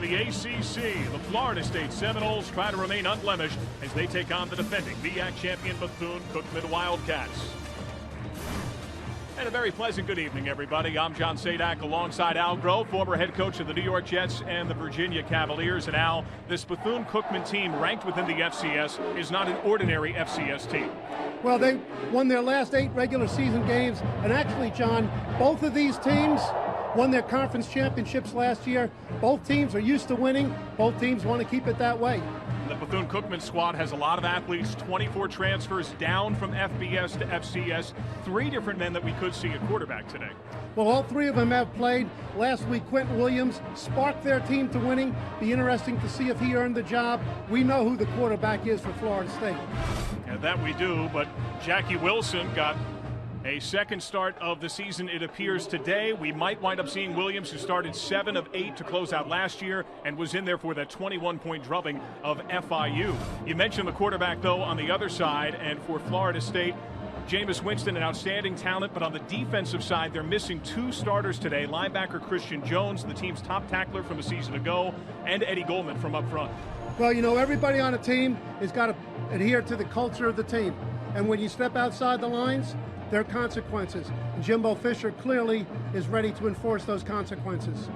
The ACC, the Florida State Seminoles try to remain unblemished as they take on the defending MEAC champion Bethune-Cookman Wildcats. And a very pleasant good evening, everybody. I'm John Sadak alongside Al Grove, former head coach of the New York Jets and the Virginia Cavaliers. And Al, this Bethune-Cookman team ranked within the FCS is not an ordinary FCS team. Well, they won their last 8 regular season games. And actually, John, both of these teams won their conference championships last year. Both teams are used to winning. Both teams want to keep it that way. The Bethune-Cookman squad has a lot of athletes, 24 transfers down from FBS to FCS. 3 different men that we could see at quarterback today. Well, all 3 of them have played. Last week, Quentin Williams sparked their team to winning. Be interesting to see if he earned the job. We know who the quarterback is for Florida State. And that we do, but Jackie Wilson got a second start of the season, it appears, today. We might wind up seeing Williams, who started 7 of 8 to close out last year and was in there for that 21-point drubbing of FIU. You mentioned the quarterback, though, on the other side, and for Florida State, Jameis Winston, an outstanding talent, but on the defensive side, they're missing 2 starters today. Linebacker Christian Jones, the team's top tackler from a season ago, and Eddie Goldman from up front. Well, you know, everybody on a team has got to adhere to the culture of the team. And when you step outside the lines, there are consequences. And Jimbo Fisher clearly is ready to enforce those consequences.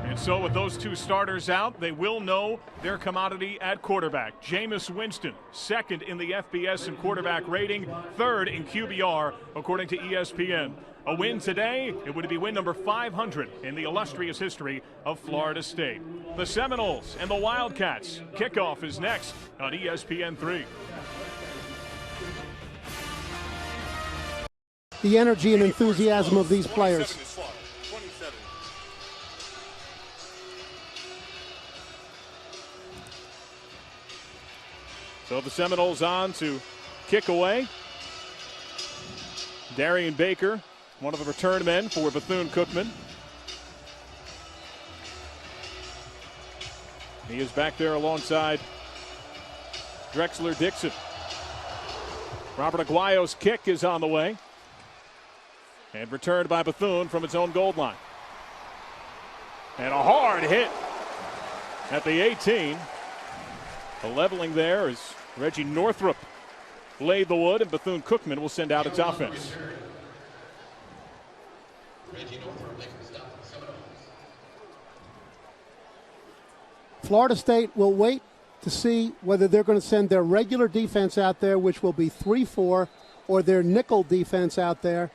And so with those 2 starters out, they will know their commodity at quarterback. Jameis Winston, 2nd in the FBS in quarterback rating, 3rd in QBR, according to ESPN. A win today, it would be win number 500 in the illustrious history of Florida State. The Seminoles and the Wildcats. Kickoff is next on ESPN3. The energy and enthusiasm of these players. So the Seminoles on to kick away. Darian Baker, one of the return men for Bethune-Cookman. He is back there alongside Drexler Dixon. Robert Aguayo's kick is on the way. And returned by Bethune from its own goal line. And a hard hit at the 18. The leveling there is Reggie Northrup laid the wood, and Bethune-Cookman will send out its offense. Florida State will wait to see whether they're going to send their regular defense out there, which will be 3-4, or their nickel defense out there,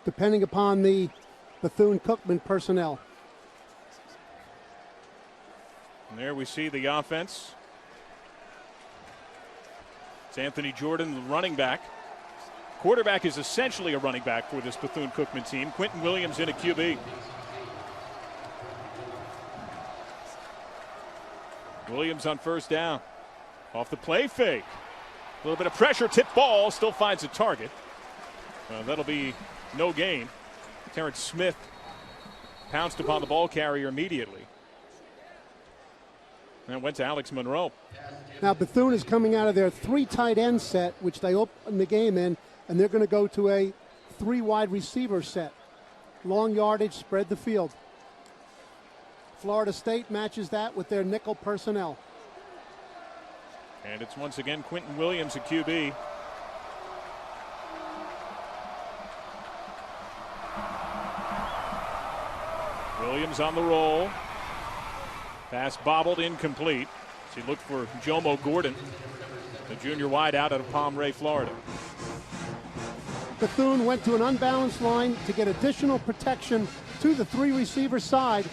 depending upon the Bethune-Cookman personnel. And there we see the offense. It's Anthony Jordan, the running back. Quarterback is essentially a running back for this Bethune-Cookman team. Quentin Williams in a QB. Williams on first down. Off the play fake. A little bit of pressure, tip ball, still finds a target. That'll be no gain. Terrence Smith pounced upon the ball carrier immediately. And went to Alex Monroe. Now Bethune is coming out of their 3 tight end set, which they opened the game in, and they're going to go to a 3 wide receiver set. Long yardage, spread the field. Florida State matches that with their nickel personnel. And it's once again Quentin Williams, a QB. Williams on the roll. Pass bobbled, incomplete. So he looked for Jomo Gordon, the junior wide out of Palm Ray, Florida. Bethune went to an unbalanced line to get additional protection to the 3 receiver side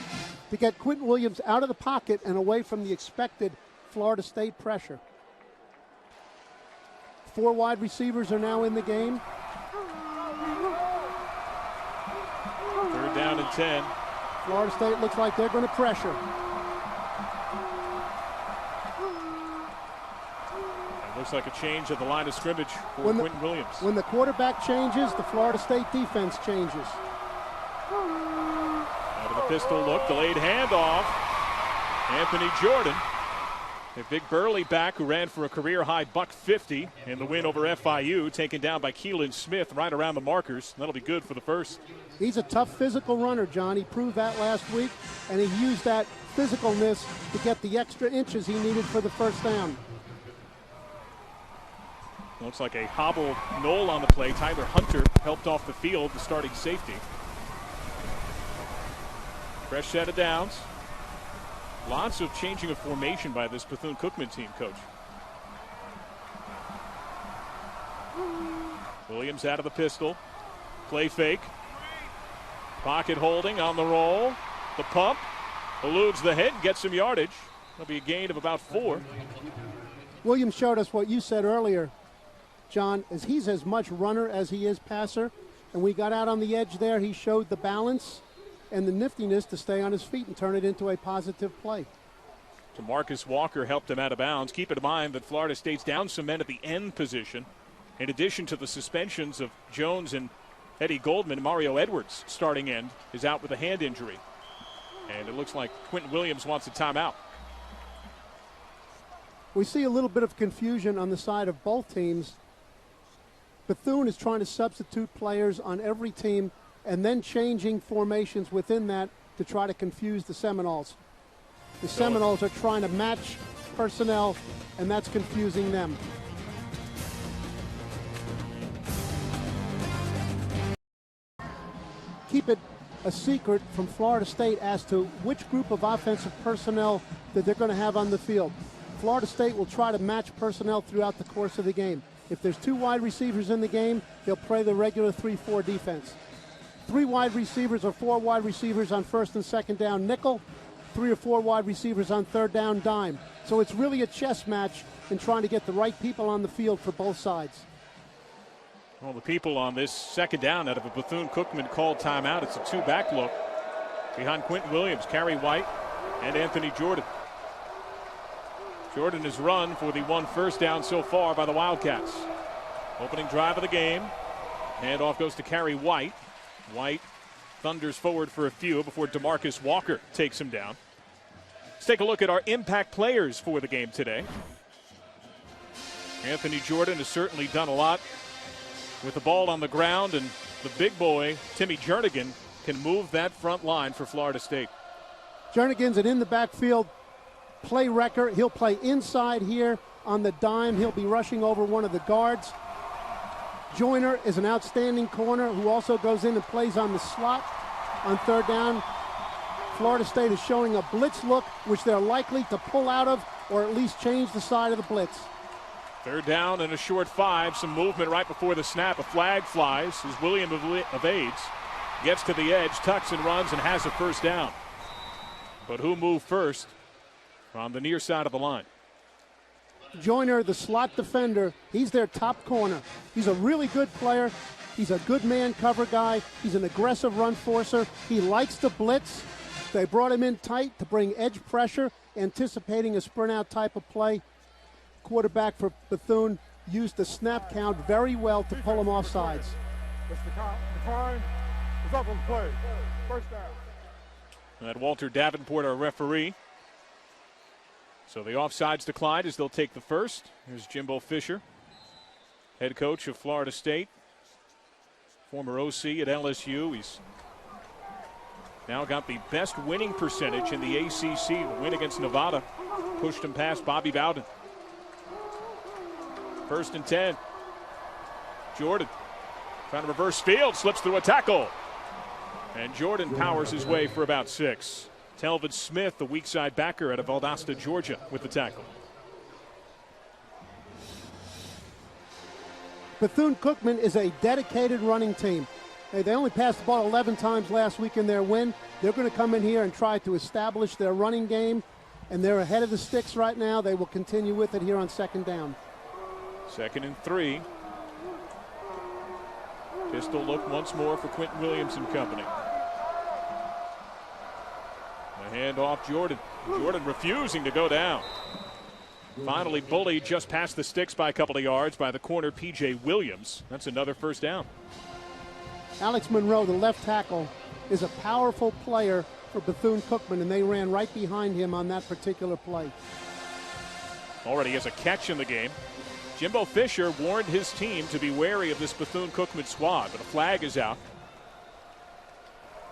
to get Quentin Williams out of the pocket and away from the expected Florida State pressure. 4 wide receivers are now in the game. 3rd down and 10. Florida State looks like they're going to pressure. It looks like a change at the line of scrimmage for Quentin Williams. When the quarterback changes, the Florida State defense changes. Out of the pistol look, delayed handoff. Anthony Jordan, a big burly back who ran for a career-high $150 in the win over FIU, taken down by Keelan Smith right around the markers. That'll be good for the first. He's a tough physical runner, John. He proved that last week, and he used that physicalness to get the extra inches he needed for the first down. Looks like a hobbled Knoll on the play. Tyler Hunter helped off the field, the starting safety. Fresh set of downs. Lots of changing of formation by this Bethune-Cookman team, Coach. Williams out of the pistol. Play fake. Pocket holding on the roll. The pump. Eludes the hit, gets some yardage. That'll be a gain of about 4. Williams showed us what you said earlier, John, is he's as much runner as he is passer. And we got out on the edge there. He showed the balance and the niftiness to stay on his feet and turn it into a positive play. Demarcus Walker helped him out of bounds. Keep in mind that Florida State's down some men at the end position. In addition to the suspensions of Jones and Eddie Goldman, Mario Edwards, starting end, is out with a hand injury. And it looks like Quentin Williams wants a timeout. We see a little bit of confusion on the side of both teams. Bethune is trying to substitute players on every team and then changing formations within that to try to confuse the Seminoles. The Seminoles are trying to match personnel, and that's confusing them. Keep it a secret from Florida State as to which group of offensive personnel that they're going to have on the field. Florida State will try to match personnel throughout the course of the game. If there's 2 wide receivers in the game, they'll play the regular 3-4 defense. 3 wide receivers or 4 wide receivers on first and second down nickel, 3 or 4 wide receivers on third down dime. So it's really a chess match in trying to get the right people on the field for both sides. Well, the people on this second down out of a Bethune-Cookman called timeout. It's a 2-back look behind Quentin Williams, Kerry White, and Anthony Jordan. Jordan has run for the 1 first down so far by the Wildcats. Opening drive of the game. Handoff goes to Kerry White. White thunders forward for a few before DeMarcus Walker takes him down. Let's take a look at our impact players for the game today. Anthony Jordan has certainly done a lot with the ball on the ground, and the big boy, Timmy Jernigan, can move that front line for Florida State. Jernigan's an in-the-backfield play wrecker. He'll play inside here on the dime. He'll be rushing over one of the guards. Joyner is an outstanding corner who also goes in and plays on the slot on third down. Florida State is showing a blitz look, which they're likely to pull out of or at least change the side of the blitz. Third down and a short 5. Some movement right before the snap. A flag flies as William evades. Gets to the edge, tucks and runs, and has a first down. But who moved first on the near side of the line? Joyner, the slot defender, he's their top corner. He's a really good player. He's a good man cover guy. He's an aggressive run forcer. He likes to blitz. They brought him in tight to bring edge pressure, anticipating a sprint out type of play. Quarterback for Bethune used the snap count very well to pull him off sides. The time is up on play. First down. And Walter Davenport, our referee. So the offsides declined as they'll take the first. Here's Jimbo Fisher, head coach of Florida State, former OC at LSU. He's now got the best winning percentage in the ACC. The win against Nevada pushed him past Bobby Bowden. 1st and 10. Jordan trying to reverse field, slips through a tackle. And Jordan powers his way for about 6. Telvin Smith, the weak side backer out of Valdosta, Georgia, with the tackle. Bethune-Cookman is a dedicated running team. They only passed the ball 11 times last week in their win. They're going to come in here and try to establish their running game, and they're ahead of the sticks right now. They will continue with it here on second down. 2nd and 3. Pistol look once more for Quentin Williams and company. The handoff, Jordan. Jordan refusing to go down. Finally bullied just past the sticks by a couple of yards by the corner, P.J. Williams. That's another first down. Alex Monroe, the left tackle, is a powerful player for Bethune-Cookman, and they ran right behind him on that particular play. Already has a catch in the game. Jimbo Fisher warned his team to be wary of this Bethune-Cookman squad, but a flag is out.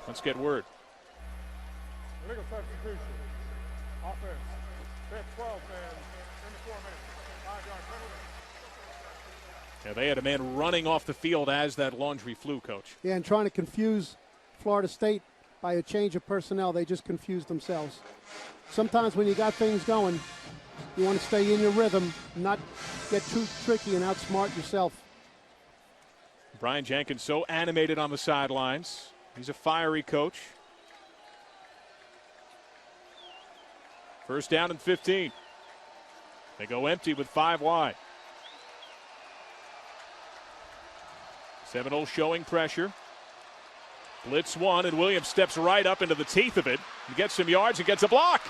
Let's get word. Legal substitution. Offense. They have 12 men in the formation. 5-yard penalty. Yeah, they had a man running off the field as that laundry flew, Coach. Yeah, and trying to confuse Florida State by a change of personnel. They just confused themselves. Sometimes when you got things going, you want to stay in your rhythm, not get too tricky and outsmart yourself. Brian Jenkins so animated on the sidelines. He's a fiery coach. First down and 15. They go empty with 5 wide. Seminoles showing pressure. Blitz 1, and Williams steps right up into the teeth of it. He gets some yards and gets a block.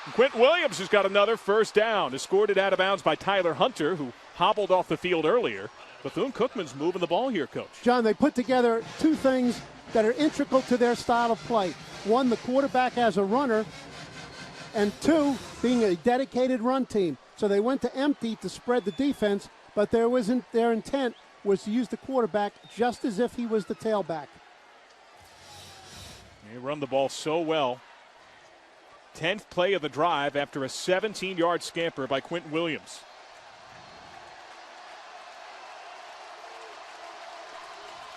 And Quentin Williams has got another first down. Escorted out of bounds by Tyler Hunter, who hobbled off the field earlier. Bethune-Cookman's moving the ball here, Coach. John, they put together two things that are integral to their style of play. One, the quarterback as a runner, and two, being a dedicated run team. So they went to empty to spread the defense, but their intent was to use the quarterback just as if he was the tailback. They run the ball so well. 10th play of the drive after a 17-yard scamper by Quentin Williams.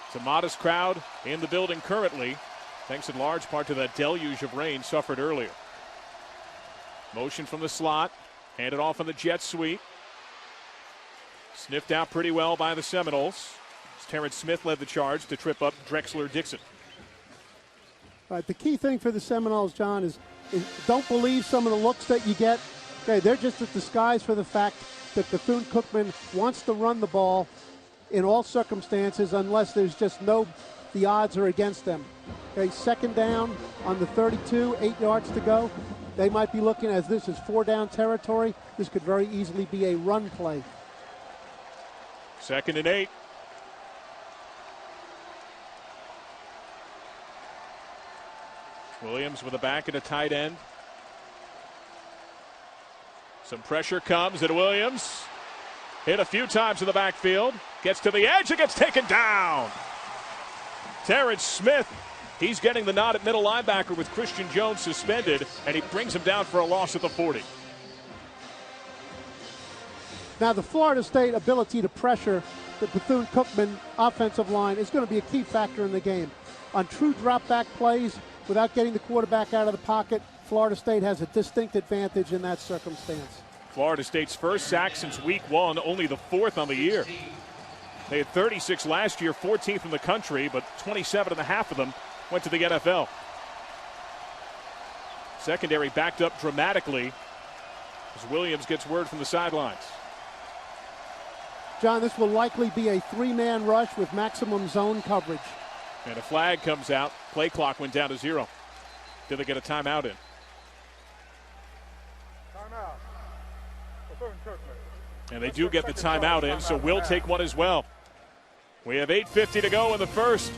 It's a modest crowd in the building currently, thanks in large part to that deluge of rain suffered earlier. Motion from the slot, handed off on the jet sweep. Sniffed out pretty well by the Seminoles. Terrence Smith led the charge to trip up Drexler Dixon. All right, the key thing for the Seminoles, John, is don't believe some of the looks that you get. Okay, they're just a disguise for the fact that Bethune-Cookman wants to run the ball in all circumstances unless there's just the odds are against them. Okay, second down on the 32, 8 yards to go. They might be looking, as this is 4-down territory, this could very easily be a run play. 2nd and 8. Williams with a back and a tight end. Some pressure comes at Williams. Hit a few times in the backfield. Gets to the edge and gets taken down. Terrence Smith, he's getting the nod at middle linebacker with Christian Jones suspended, and he brings him down for a loss at the 40. Now, the Florida State ability to pressure the Bethune-Cookman offensive line is going to be a key factor in the game. On true drop-back plays, without getting the quarterback out of the pocket, Florida State has a distinct advantage in that circumstance. Florida State's first sack since week 1, only the 4th on the year. They had 36 last year, 14th in the country, but 27.5 of them went to the NFL. Secondary backed up dramatically as Williams gets word from the sidelines. John, this will likely be a 3-man rush with maximum zone coverage. And a flag comes out. Play clock went down to 0. Did they get a timeout in? Timeout. Bethune-Cookman. And they do get the timeout in, so we'll take one as well. We have 8:50 to go in the first.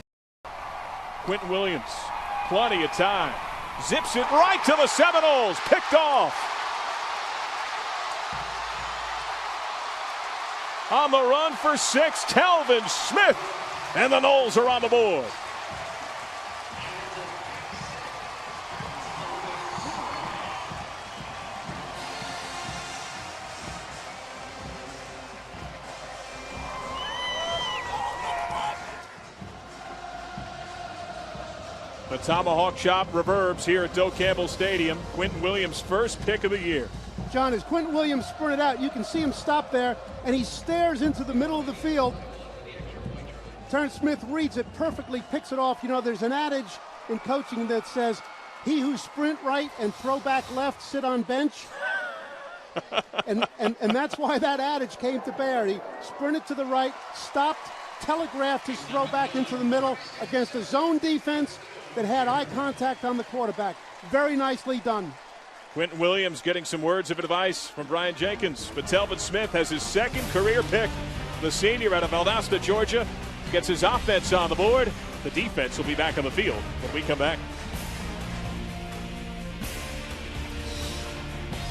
Quentin Williams, plenty of time. Zips it right to the Seminoles. Picked off. On the run for 6, Telvin Smith. And the Noles are on the board. The Tomahawk Chop reverbs here at Doak Campbell Stadium. Quentin Williams' first pick of the year. John, as Quentin Williams sprinted out, you can see him stop there, and he stares into the middle of the field. Terrence Smith reads it perfectly, picks it off. You know, there's an adage in coaching that says, he who sprint right and throw back left, sit on bench. and that's why that adage came to bear. He sprinted to the right, stopped, telegraphed his throw back into the middle against a zone defense that had eye contact on the quarterback. Very nicely done. Quentin Williams getting some words of advice from Brian Jenkins. But Telvin Smith has his 2nd career pick. The senior out of Valdosta, Georgia, gets his offense on the board. The defense will be back on the field when we come back.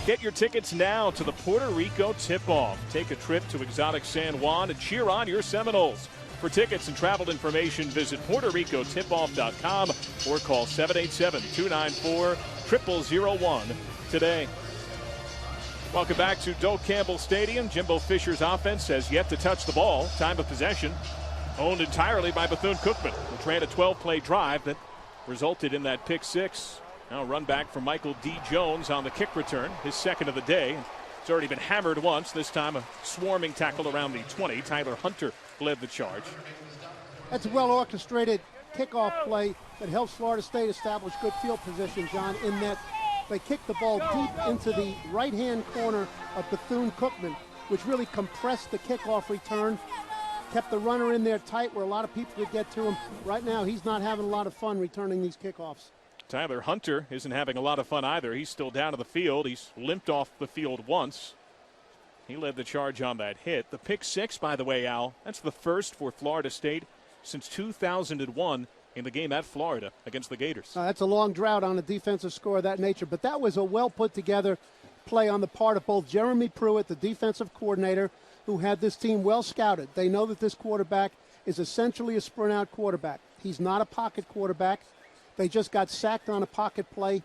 Get your tickets now to the Puerto Rico tip-off. Take a trip to exotic San Juan and cheer on your Seminoles. For tickets and travel information, visit PuertoRicoTipOff.com or call 787-294-0001 today. Welcome back to Doak Campbell Stadium. Jimbo Fisher's offense has yet to touch the ball. Time of possession owned entirely by Bethune Cookman, which ran a 12-play drive that resulted in that pick six. Now run back from Michael D. Jones on the kick return, his second of the day. It's already been hammered once, this time a swarming tackle around the 20. Tyler Hunter led the charge. That's a well-orchestrated kickoff play that helps Florida State establish good field position, John, in that they kicked the ball deep into the right-hand corner of Bethune-Cookman, which really compressed the kickoff return, kept the runner in there tight where a lot of people could get to him. Right now, he's not having a lot of fun returning these kickoffs. Tyler Hunter isn't having a lot of fun either. He's still down to the field. He's limped off the field once. He led the charge on that hit. The pick six, by the way, Al, that's the first for Florida State since 2001 in the game at Florida against the Gators. That's a long drought on a defensive score of that nature, but that was a well put together play on the part of both Jeremy Pruitt, the defensive coordinator, who had this team well scouted. They know that this quarterback is essentially a sprint out quarterback. He's not a pocket quarterback. They just got sacked on a pocket play.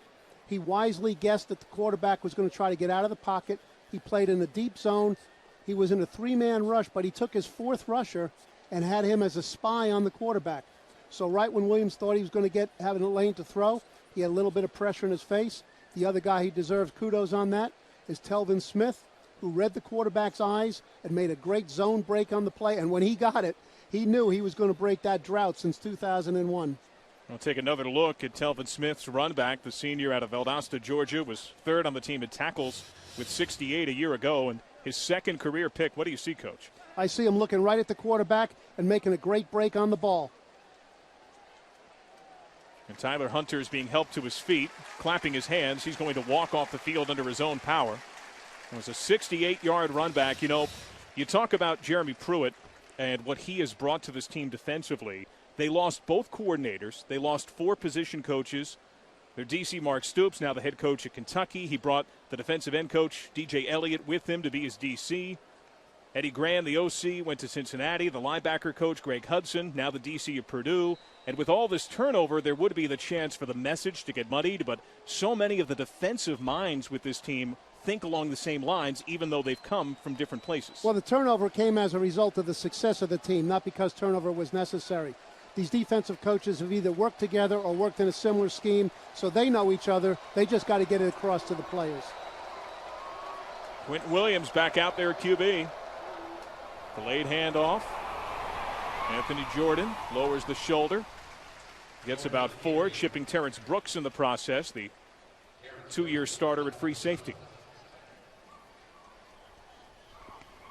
He wisely guessed that the quarterback was going to try to get out of the pocket. He played in a deep zone. He was in a three-man rush, but he took his fourth rusher and had him as a spy on the quarterback. So right when Williams thought he was going to have a lane to throw, he had a little bit of pressure in his face. The other guy he deserves kudos on that is Telvin Smith, who read the quarterback's eyes and made a great zone break on the play. And when he got it, he knew he was going to break that drought since 2001. We'll take another look at Telvin Smith's run back. The senior out of Valdosta, Georgia, was third on the team in tackles with 68 a year ago, and his second career pick. What do you see, Coach? I see him looking right at the quarterback and making a great break on the ball. And Tyler Hunter is being helped to his feet, clapping his hands. He's going to walk off the field under his own power. It was a 68-yard run back. You know, you talk about Jeremy Pruitt and what he has brought to this team defensively. They lost both coordinators. They lost 4 position coaches. Their DC, Mark Stoops, now the head coach at Kentucky. He brought the defensive end coach, DJ Elliott, with him to be his DC. Eddie Grand, the OC, went to Cincinnati. The linebacker coach, Greg Hudson, now the DC of Purdue. And with all this turnover, there would be the chance for the message to get muddied. But so many of the defensive minds with this team think along the same lines, even though they've come from different places. Well, the turnover came as a result of the success of the team, not because turnover was necessary. These defensive coaches have either worked together or worked in a similar scheme, so they know each other. They just got to get it across to the players. Quentin Williams back out there at QB. Delayed handoff. Anthony Jordan lowers the shoulder. Gets about 4, chipping Terrence Brooks in the process, the 2-year starter at free safety.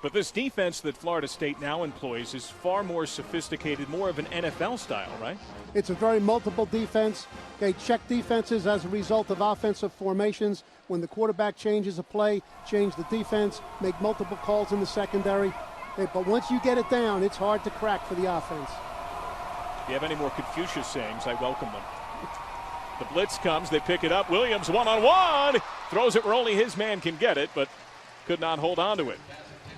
But this defense that Florida State now employs is far more sophisticated, more of an NFL style, right? It's a very multiple defense. They check defenses as a result of offensive formations. When the quarterback changes a play, change the defense, make multiple calls in the secondary. But once you get it down, it's hard to crack for the offense. If you have any more Confucius sayings, I welcome them. The blitz comes, they pick it up. Williams one-on-one, throws it where only his man can get it, but could not hold on to it.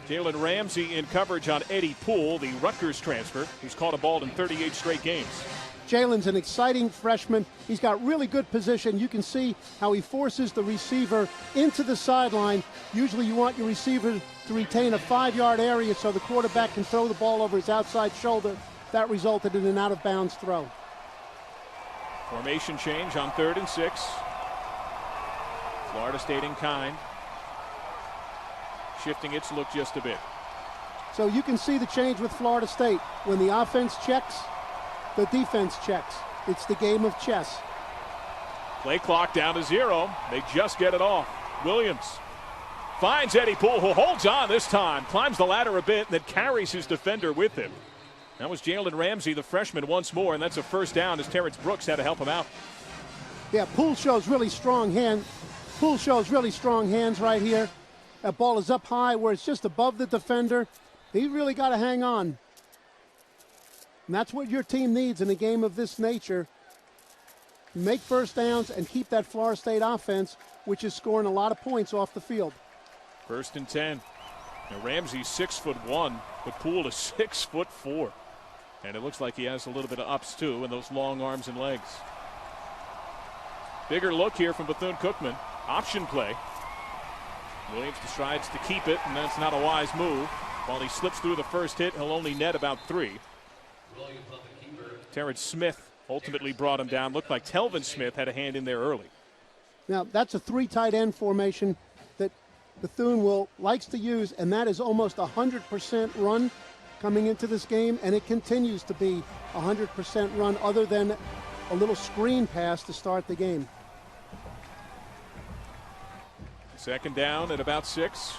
Jalen Ramsey in coverage on Eddie Poole, the Rutgers transfer, who's caught a ball in 38 straight games. Jalen's an exciting freshman. He's got really good position. You can see how he forces the receiver into the sideline. Usually you want your receiver to retain a 5-yard area so the quarterback can throw the ball over his outside shoulder. That resulted in an out-of-bounds throw. Formation change on 3rd and 6. Florida State in kind. Shifting its look just a bit. So you can see the change with Florida State. When the offense checks, the defense checks. It's the game of chess. Play clock down to 0. They just get it off. Williams finds Eddie Poole, who holds on this time, climbs the ladder a bit, and then carries his defender with him. That was Jalen Ramsey, the freshman, once more, and that's a first down as Terrence Brooks had to help him out. Yeah, Poole shows really strong hands right here. That ball is up high where it's just above the defender. He really got to hang on. And that's what your team needs in a game of this nature. Make first downs and keep that Florida State offense, which is scoring a lot of points off the field. 1st and 10. Now Ramsey's 6'1", but Poole is 6'4". And it looks like he has a little bit of ups too in those long arms and legs. Bigger look here from Bethune-Cookman. Option play. Williams decides to keep it, and that's not a wise move. While he slips through the first hit, he'll only net about 3. Terrence Smith ultimately brought him down. Looked like Telvin Smith had a hand in there early. Now, that's a 3 tight end formation that Bethune likes to use, and that is almost 100% run coming into this game, and it continues to be 100% run other than a little screen pass to start the game. Second down at about 6.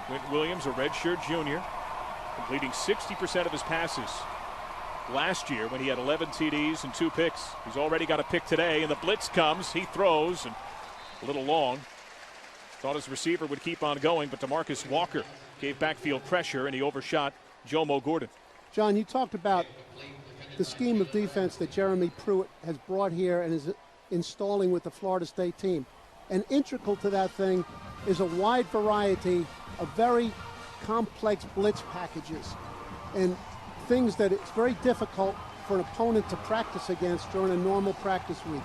Quentin Williams, a redshirt junior, completing 60% of his passes last year when he had 11 TDs and 2 picks. He's already got a pick today, and the blitz comes. He throws, and a little long. Thought his receiver would keep on going, but DeMarcus Walker gave backfield pressure, and he overshot Jomo Gordon. John, you talked about the scheme of defense that Jeremy Pruitt has brought here and is installing with the Florida State team. And integral to that thing is a wide variety of very complex blitz packages and things that it's very difficult for an opponent to practice against during a normal practice week.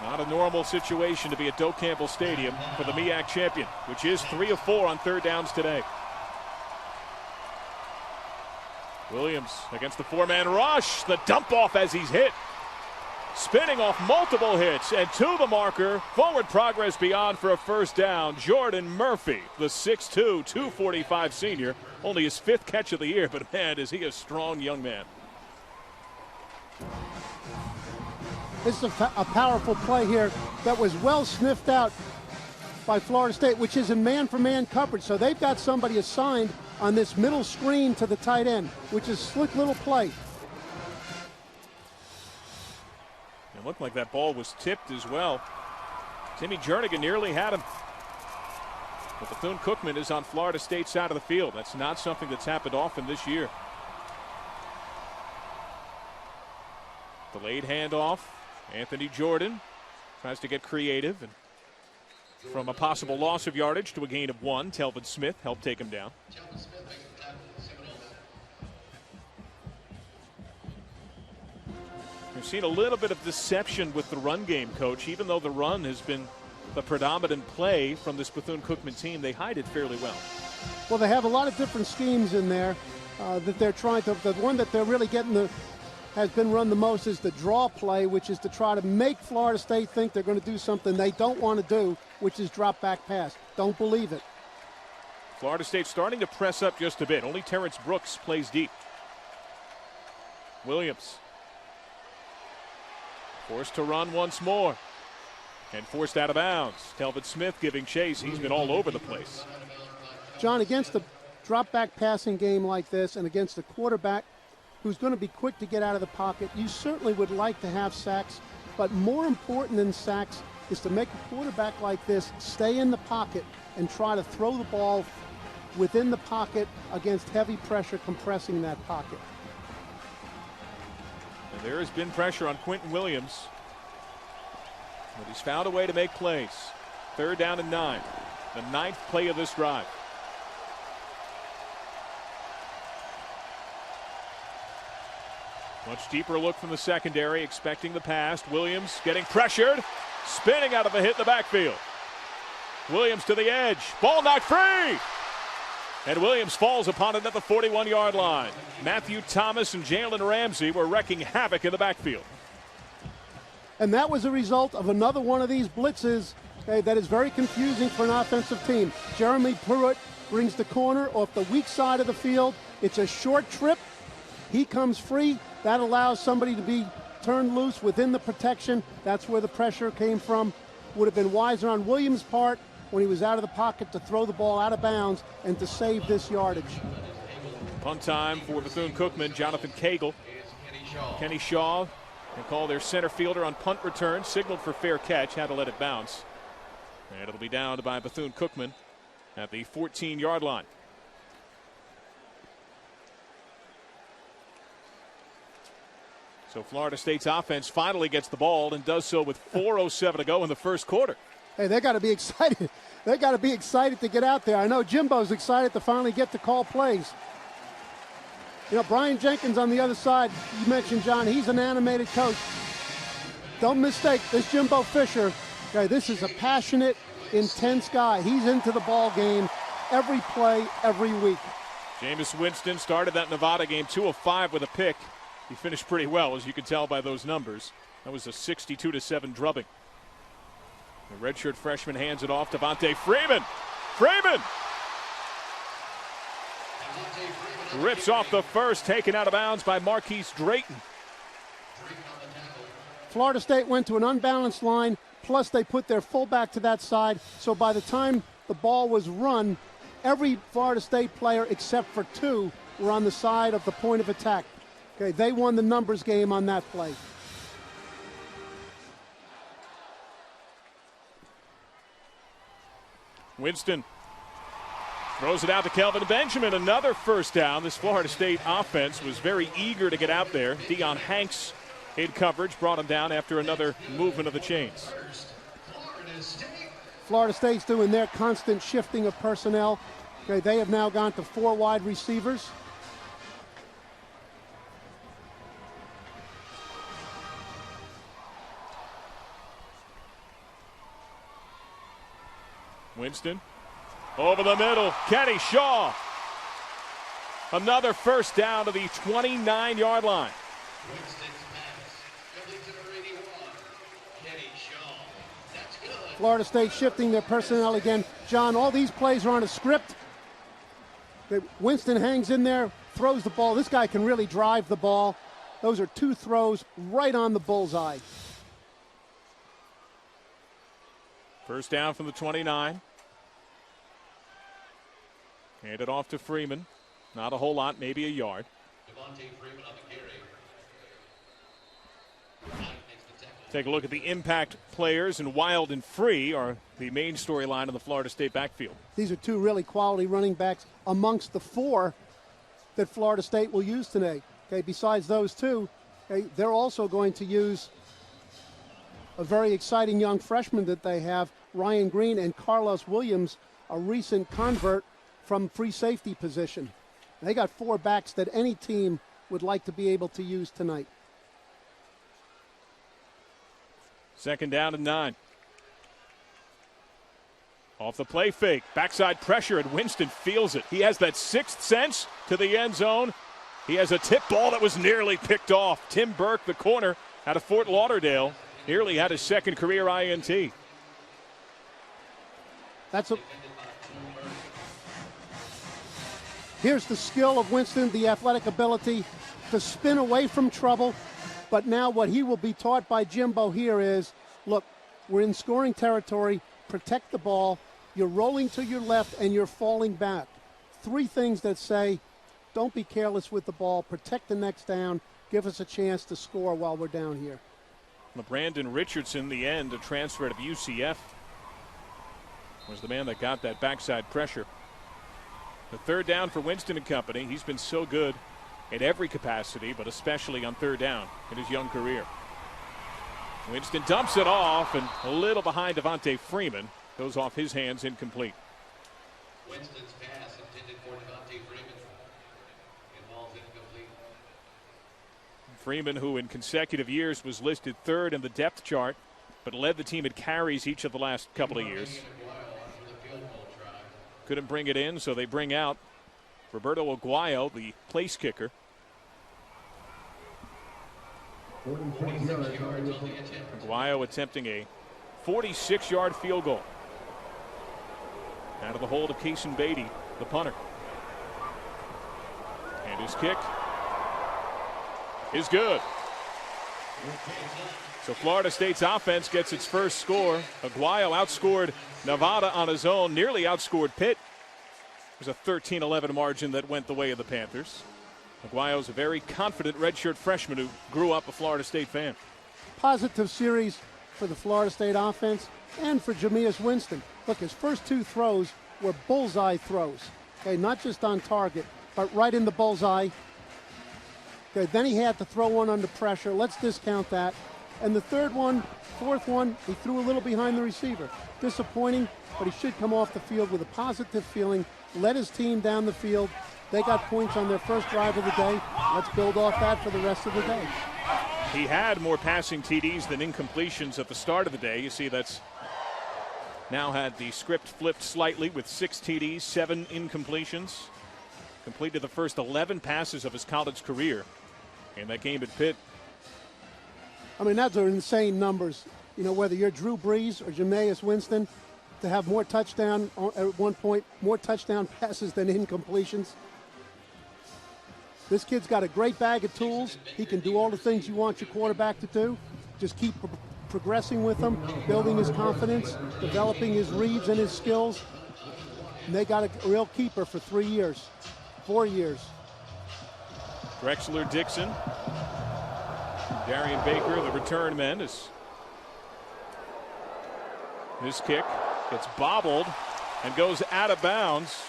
Not a normal situation to be at Doe Campbell Stadium for the MEAC champion, which is 3 of 4 on third downs today. Williams against the 4-man rush. The dump off as he's hit. Spinning off multiple hits and to the marker. Forward progress beyond for a first down. Jordan Murphy, the 6'2", 245 senior. Only his 5th catch of the year, but man, is he a strong young man. This is a powerful play here that was well sniffed out by Florida State, which is in man-for-man coverage. So they've got somebody assigned on this middle screen to the tight end, which is a slick little play. It looked like that ball was tipped as well. Timmy Jernigan nearly had him. But Bethune-Cookman is on Florida State's side of the field. That's not something that's happened often this year. Delayed handoff. Anthony Jordan tries to get creative, and from a possible loss of yardage to a gain of 1, Telvin Smith helped take him down. We've seen a little bit of deception with the run game, Coach. Even though the run has been the predominant play from this Bethune-Cookman team, they hide it fairly well. Well, they have a lot of different schemes in there that they're trying to. The one that they're really getting has been run the most is the draw play, which is to try to make Florida State think they're going to do something they don't want to do, which is drop back pass. Don't believe it. Florida State starting to press up just a bit. Only Terrence Brooks plays deep. Williams forced to run once more and forced out of bounds. Telvin Smith giving chase. He's been all over the place. John, against a drop back passing game like this and against a quarterback who's going to be quick to get out of the pocket, you certainly would like to have sacks, but more important than sacks is to make a quarterback like this stay in the pocket and try to throw the ball within the pocket against heavy pressure compressing that pocket. And there has been pressure on Quentin Williams, but he's found a way to make plays. 3rd down and 9, the 9th play of this drive. Much deeper look from the secondary, expecting the pass. Williams getting pressured, spinning out of a hit in the backfield. Williams to the edge, ball knocked free! And Williams falls upon it at the 41-yard line. Matthew Thomas and Jalen Ramsey were wrecking havoc in the backfield. And that was a result of another one of these blitzes that is very confusing for an offensive team. Jeremy Pruitt brings the corner off the weak side of the field. It's a short trip. He comes free. That allows somebody to be turned loose within the protection. That's where the pressure came from. Would have been wiser on Williams' part when he was out of the pocket to throw the ball out of bounds and to save this yardage. Punt time for Bethune-Cookman. Jonathan Cagle. Kenny Shaw will call their center fielder on punt return. Signaled for fair catch. Had to let it bounce. And it'll be downed by Bethune-Cookman at the 14-yard line. So Florida State's offense finally gets the ball and does so with 4:07 to go in the first quarter. Hey, they got to be excited. They got to be excited to get out there. I know Jimbo's excited to finally get to call plays. You know, Brian Jenkins on the other side, you mentioned, John, he's an animated coach. don't mistake this Jimbo Fisher. Okay, this is a passionate, intense guy. He's into the ball game every play, every week. Jameis Winston started that Nevada game 2 of 5 with a pick. He finished pretty well, as you can tell by those numbers. That was a 62-7 drubbing. The redshirt freshman hands it off to Devontae Freeman. Freeman rips off the first, taken out of bounds by Marquise Drayton. Florida State went to an unbalanced line, plus they put their fullback to that side. So by the time the ball was run, every Florida State player except for 2 were on the side of the point of attack. Okay, they won the numbers game on that play. Winston throws it out to Kelvin Benjamin. Another first down. This Florida State offense was very eager to get out there. Deion Hanks in coverage brought him down after another movement of the chains. Florida State's doing their constant shifting of personnel. Okay, they have now gone to 4 wide receivers. Winston over the middle. Kenny Shaw. Another first down to the 29-yard line. Florida State shifting their personnel again. John, all these plays are on a script. Winston hangs in there, throws the ball. This guy can really drive the ball. Those are 2 throws right on the bullseye. First down from the 29. Hand it off to Freeman. Not a whole lot, maybe a yard. Devontae Freeman on the carry. Take a look at the impact players, and Wild and Free are the main storyline of the Florida State backfield. These are 2 really quality running backs amongst the 4 that Florida State will use today. Okay, besides those 2, okay, they're also going to use a very exciting young freshman that they have, Ryan Green, and Carlos Williams, a recent convert from free safety position. They got 4 backs that any team would like to be able to use tonight. Second down and 9. Off the play fake. Backside pressure, and Winston feels it. He has that 6th sense to the end zone. He has a tip ball that was nearly picked off. Tim Burke, the corner out of Fort Lauderdale, nearly had his 2nd career INT. Here's the skill of Winston, the athletic ability to spin away from trouble. But now what he will be taught by Jimbo here is, look, we're in scoring territory, protect the ball, you're rolling to your left and you're falling back. 3 things that say, don't be careless with the ball, protect the next down, give us a chance to score while we're down here. Brandon Richardson, the end, a transfer to UCF, was the man that got that backside pressure. The 3rd down for Winston and company. He's been so good in every capacity, but especially on 3rd down in his young career. Winston dumps it off, and a little behind Devontae Freeman. Goes off his hands, incomplete. Winston's pass intended for Devontae Freeman. It falls incomplete. Freeman, who in consecutive years was listed 3rd in the depth chart, but led the team in carries each of the last couple of years. Couldn't bring it in, so they bring out Roberto Aguayo, the place kicker. Aguayo attempting a 46-yard field goal. Out of the hold of Kaysen Beatty, the punter. And his kick is good. So Florida State's offense gets its first score. Aguayo outscored Nevada on his own, nearly outscored Pitt. It was a 13-11 margin that went the way of the Panthers. Aguayo's a very confident redshirt freshman who grew up a Florida State fan. Positive series for the Florida State offense and for Jameis Winston. Look, his first 2 throws were bullseye throws. Okay, not just on target, but right in the bullseye. Okay, then he had to throw one under pressure. Let's discount that. And the 3rd one, 4th one, he threw a little behind the receiver. Disappointing, but he should come off the field with a positive feeling. Led his team down the field. They got points on their first drive of the day. Let's build off that for the rest of the day. He had more passing TDs than incompletions at the start of the day. You see that's now had the script flipped slightly with 6 TDs, 7 incompletions. Completed the first 11 passes of his college career in that game at Pitt. I mean, those are insane numbers. You know, whether you're Drew Brees or Jameis Winston, to have more touchdown at one point, more touchdown passes than incompletions. This kid's got a great bag of tools. He can do all the things you want your quarterback to do. Just keep progressing with him, building his confidence, developing his reads and his skills. And they got a real keeper for 3 years, 4 years. Drexler Dixon, Darian Baker, the return men. This kick gets bobbled and goes out of bounds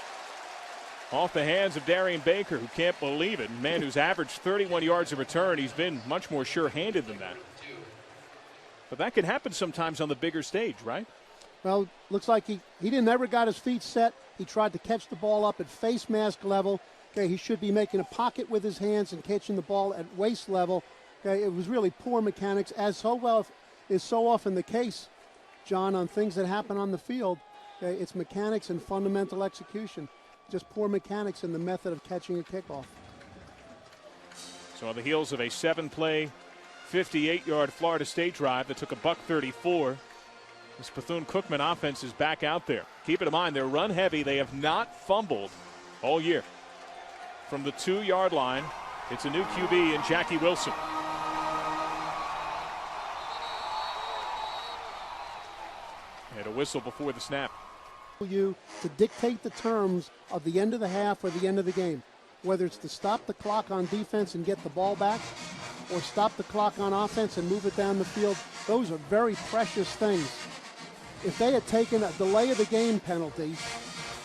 off the hands of Darian Baker, who can't believe it. Man who's averaged 31 yards a return. He's been much more sure-handed than that. But that can happen sometimes on the bigger stage, right? Well, looks like he never got his feet set. He tried to catch the ball up at face mask level. Okay, he should be making a pocket with his hands and catching the ball at waist level. Okay, it was really poor mechanics, as is so often the case, John, on things that happen on the field. Okay, it's mechanics and fundamental execution. Just poor mechanics in the method of catching a kickoff. So on the heels of a 7-play, 58-yard Florida State drive that took a $134, this Bethune Cookman offense is back out there. Keep it in mind, they're run heavy. They have not fumbled all year. From the 2-yard line, it's a new QB in Jackie Wilson. And a whistle before the snap. You to dictate the terms of the end of the half or the end of the game, whether it's to stop the clock on defense and get the ball back, or stop the clock on offense and move it down the field. Those are very precious things. If they had taken a delay of the game penalty,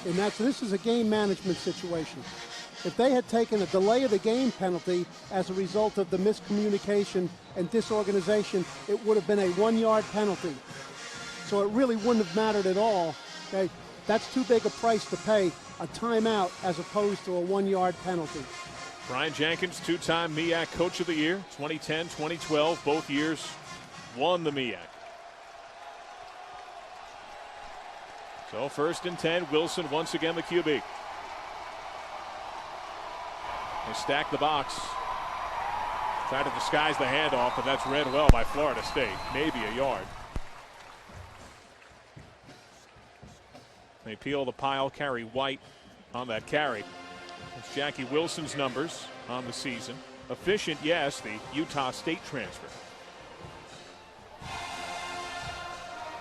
and this is a game management situation. If they had taken a delay of the game penalty as a result of the miscommunication and disorganization, it would have been a 1-yard penalty. So it really wouldn't have mattered at all. Okay, that's too big a price to pay, a timeout as opposed to a 1-yard penalty. Brian Jenkins, 2-time MEAC Coach of the Year, 2010, 2012, both years won the MEAC. So 1st and 10, Wilson once again the QB. They stack the box. Try to disguise the handoff, but that's read well by Florida State. Maybe a yard. They peel the pile, carry White on that carry. It's Jackie Wilson's numbers on the season. Efficient, yes, the Utah State transfer.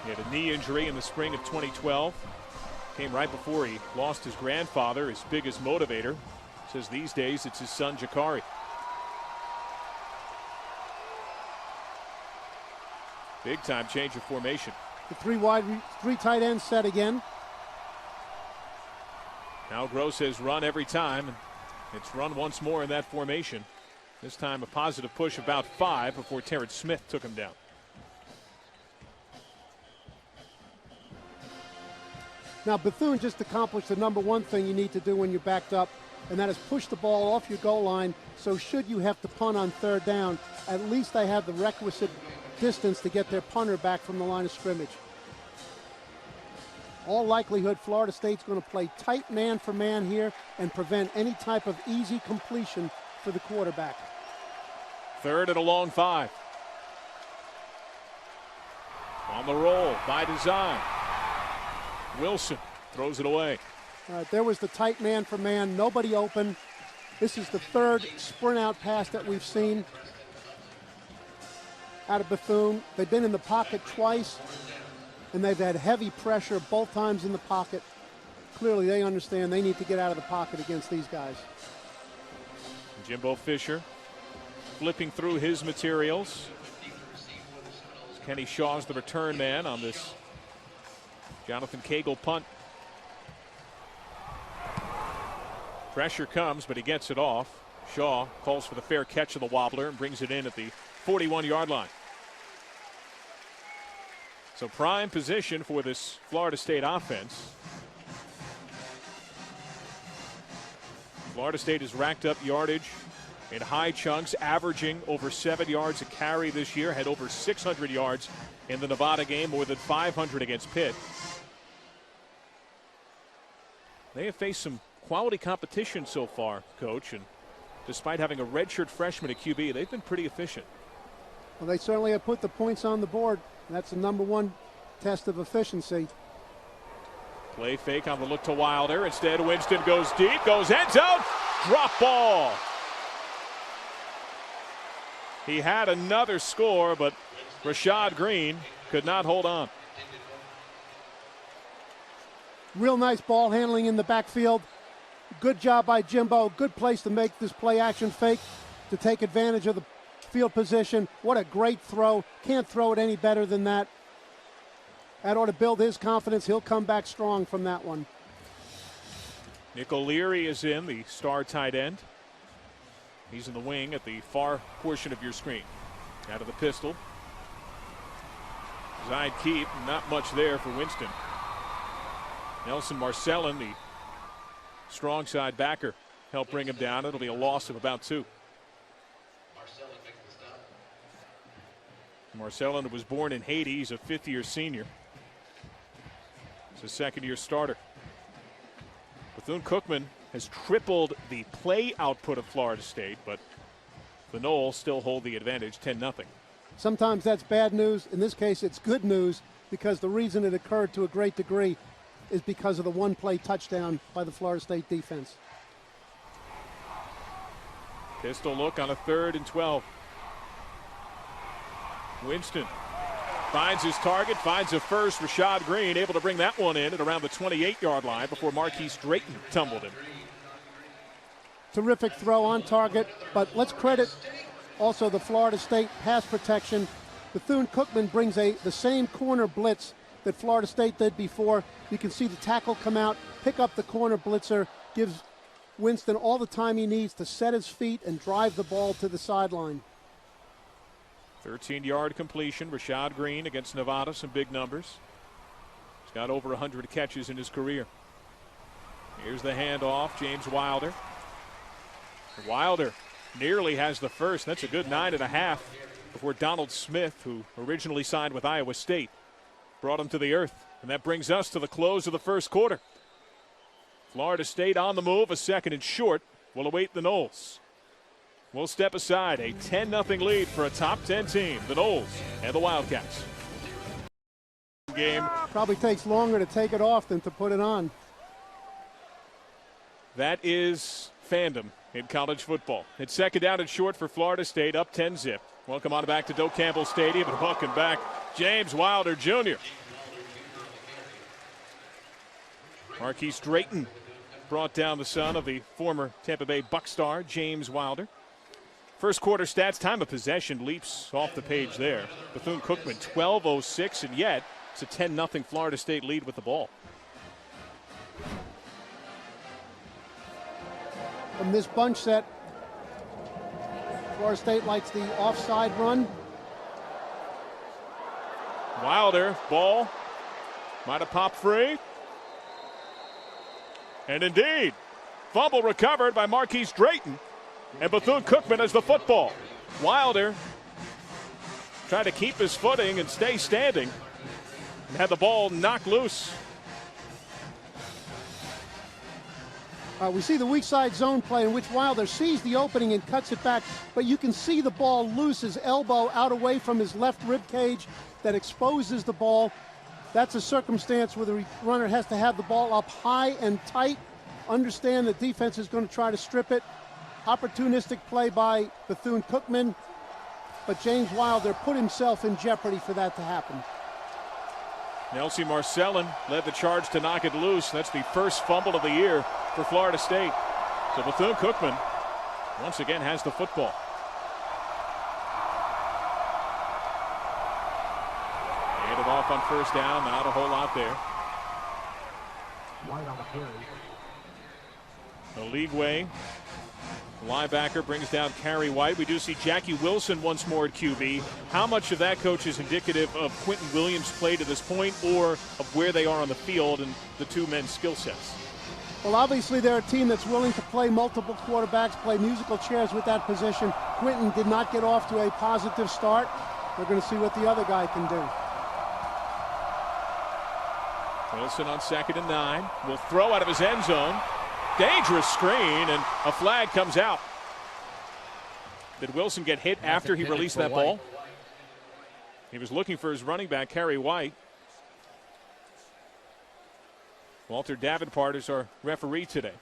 He had a knee injury in the spring of 2012. Came right before he lost his grandfather, his biggest motivator. Says these days it's his son Jakari. Big time change of formation. The three tight end set again. Now Gross has run every time, and it's run once more in that formation. This time a positive push about 5 before Terrence Smith took him down. Now Bethune just accomplished the number one thing you need to do when you're backed up, and that is push the ball off your goal line. So should you have to punt on 3rd down, at least they have the requisite distance to get their punter back from the line of scrimmage. All likelihood, Florida State's going to play tight man for man here and prevent any type of easy completion for the quarterback. 3rd and a long 5. On the roll by design. Wilson throws it away. There was the tight man for man, nobody open. This is the 3rd sprint out pass that we've seen out of Bethune. They've been in the pocket twice, and they've had heavy pressure both times in the pocket. Clearly they understand they need to get out of the pocket against these guys. Jimbo Fisher flipping through his materials. Kenny Shaw's the return man on this Jonathan Cagle punt. Pressure comes, but he gets it off. Shaw calls for the fair catch of the wobbler and brings it in at the 41-yard line. So prime position for this Florida State offense. Florida State has racked up yardage in high chunks, averaging over 7 yards a carry this year, had over 600 yards in the Nevada game, more than 500 against Pitt. They have faced some quality competition so far, Coach, and despite having a redshirt freshman at QB, they've been pretty efficient. Well, they certainly have put the points on the board. That's the #1 test of efficiency. Play fake on the look to Wilder. Instead, Winston goes deep, goes end zone, drop ball. He had another score, but Rashad Green could not hold on. Real nice ball handling in the backfield. Good job by Jimbo. Good place to make this play action fake to take advantage of the field position. What a great throw. Can't throw it any better than that. That ought to build his confidence. He'll come back strong from that one. Nick O'Leary is in, the star tight end. He's in the wing at the far portion of your screen. Out of the pistol. Side keep, not much there for Winston. Nelson Marcellin, the strong side backer, helped bring him down. It'll be a loss of about 2. Marcellin was born in Haiti. He's a 5th-year senior. He's a second-year starter. Bethune-Cookman has tripled the play output of Florida State, but the Noles still hold the advantage 10-0. Sometimes that's bad news. In this case, it's good news because the reason it occurred to a great degree is because of the one-play touchdown by the Florida State defense. Pistol look on a 3rd and 12. Winston finds his target, finds a first. Rashad Green able to bring that one in at around the 28-yard line before Marquise Drayton tumbled him. Terrific throw on target, but let's credit also the Florida State pass protection. Bethune-Cookman brings the same corner blitz that Florida State did before. You can see the tackle come out, pick up the corner blitzer, gives Winston all the time he needs to set his feet and drive the ball to the sideline. 13-yard completion. Rashad Green against Nevada, some big numbers. He's got over 100 catches in his career. Here's the handoff, James Wilder. Wilder nearly has the first. That's a good 9.5 before Donald Smith, who originally signed with Iowa State, brought him to the earth. And that brings us to the close of the first quarter. Florida State on the move, a 2nd and short will await the Noles. We'll step aside, a 10-0 lead for a top 10 team, the Noles and the Wildcats. Game. Probably takes longer to take it off than to put it on. That is fandom in college football. It's 2nd down and short for Florida State, up 10-0. Welcome on back to Doak Campbell Stadium, and welcome back James Wilder Jr. Marquise Drayton brought down the son of the former Tampa Bay Buck star, James Wilder. First quarter stats, time of possession leaps off the page there. Bethune-Cookman 12:06, and yet it's a 10-0 Florida State lead with the ball. From this bunch set, Florida State likes the offside run. Wilder, ball, might have popped free. And indeed, fumble recovered by Marquise Drayton. And Bethune-Cookman has the football. Wilder tried to keep his footing and stay standing and had the ball knocked loose. We see the weak side zone play in which Wilder sees the opening and cuts it back, but you can see the ball loose, his elbow out away from his left rib cage that exposes the ball. That's a circumstance where the runner has to have the ball up high and tight, understand the defense is going to try to strip it. Opportunistic play by Bethune-Cookman, but James Wilder put himself in jeopardy for that to happen. Nelson Marcellin led the charge to knock it loose. That's the first fumble of the year for Florida State. So Bethune-Cookman once again has the football. Handed off on first down, not a whole lot there. The league way. Linebacker brings down Carey White. We do see Jackie Wilson once more at QB. How much of that, Coach, is indicative of Quentin Williams' play to this point or of where they are on the field and the two men's skill sets? Well, obviously they're a team that's willing to play multiple quarterbacks, play musical chairs with that position. Quinton did not get off to a positive start. We're going to see what the other guy can do. Wilson on 2nd and 9 will throw out of his end zone. Dangerous screen, and a flag comes out. Did Wilson get hit after he released that ball? He was looking for his running back, Kerry White. Walter Davenport is our referee today.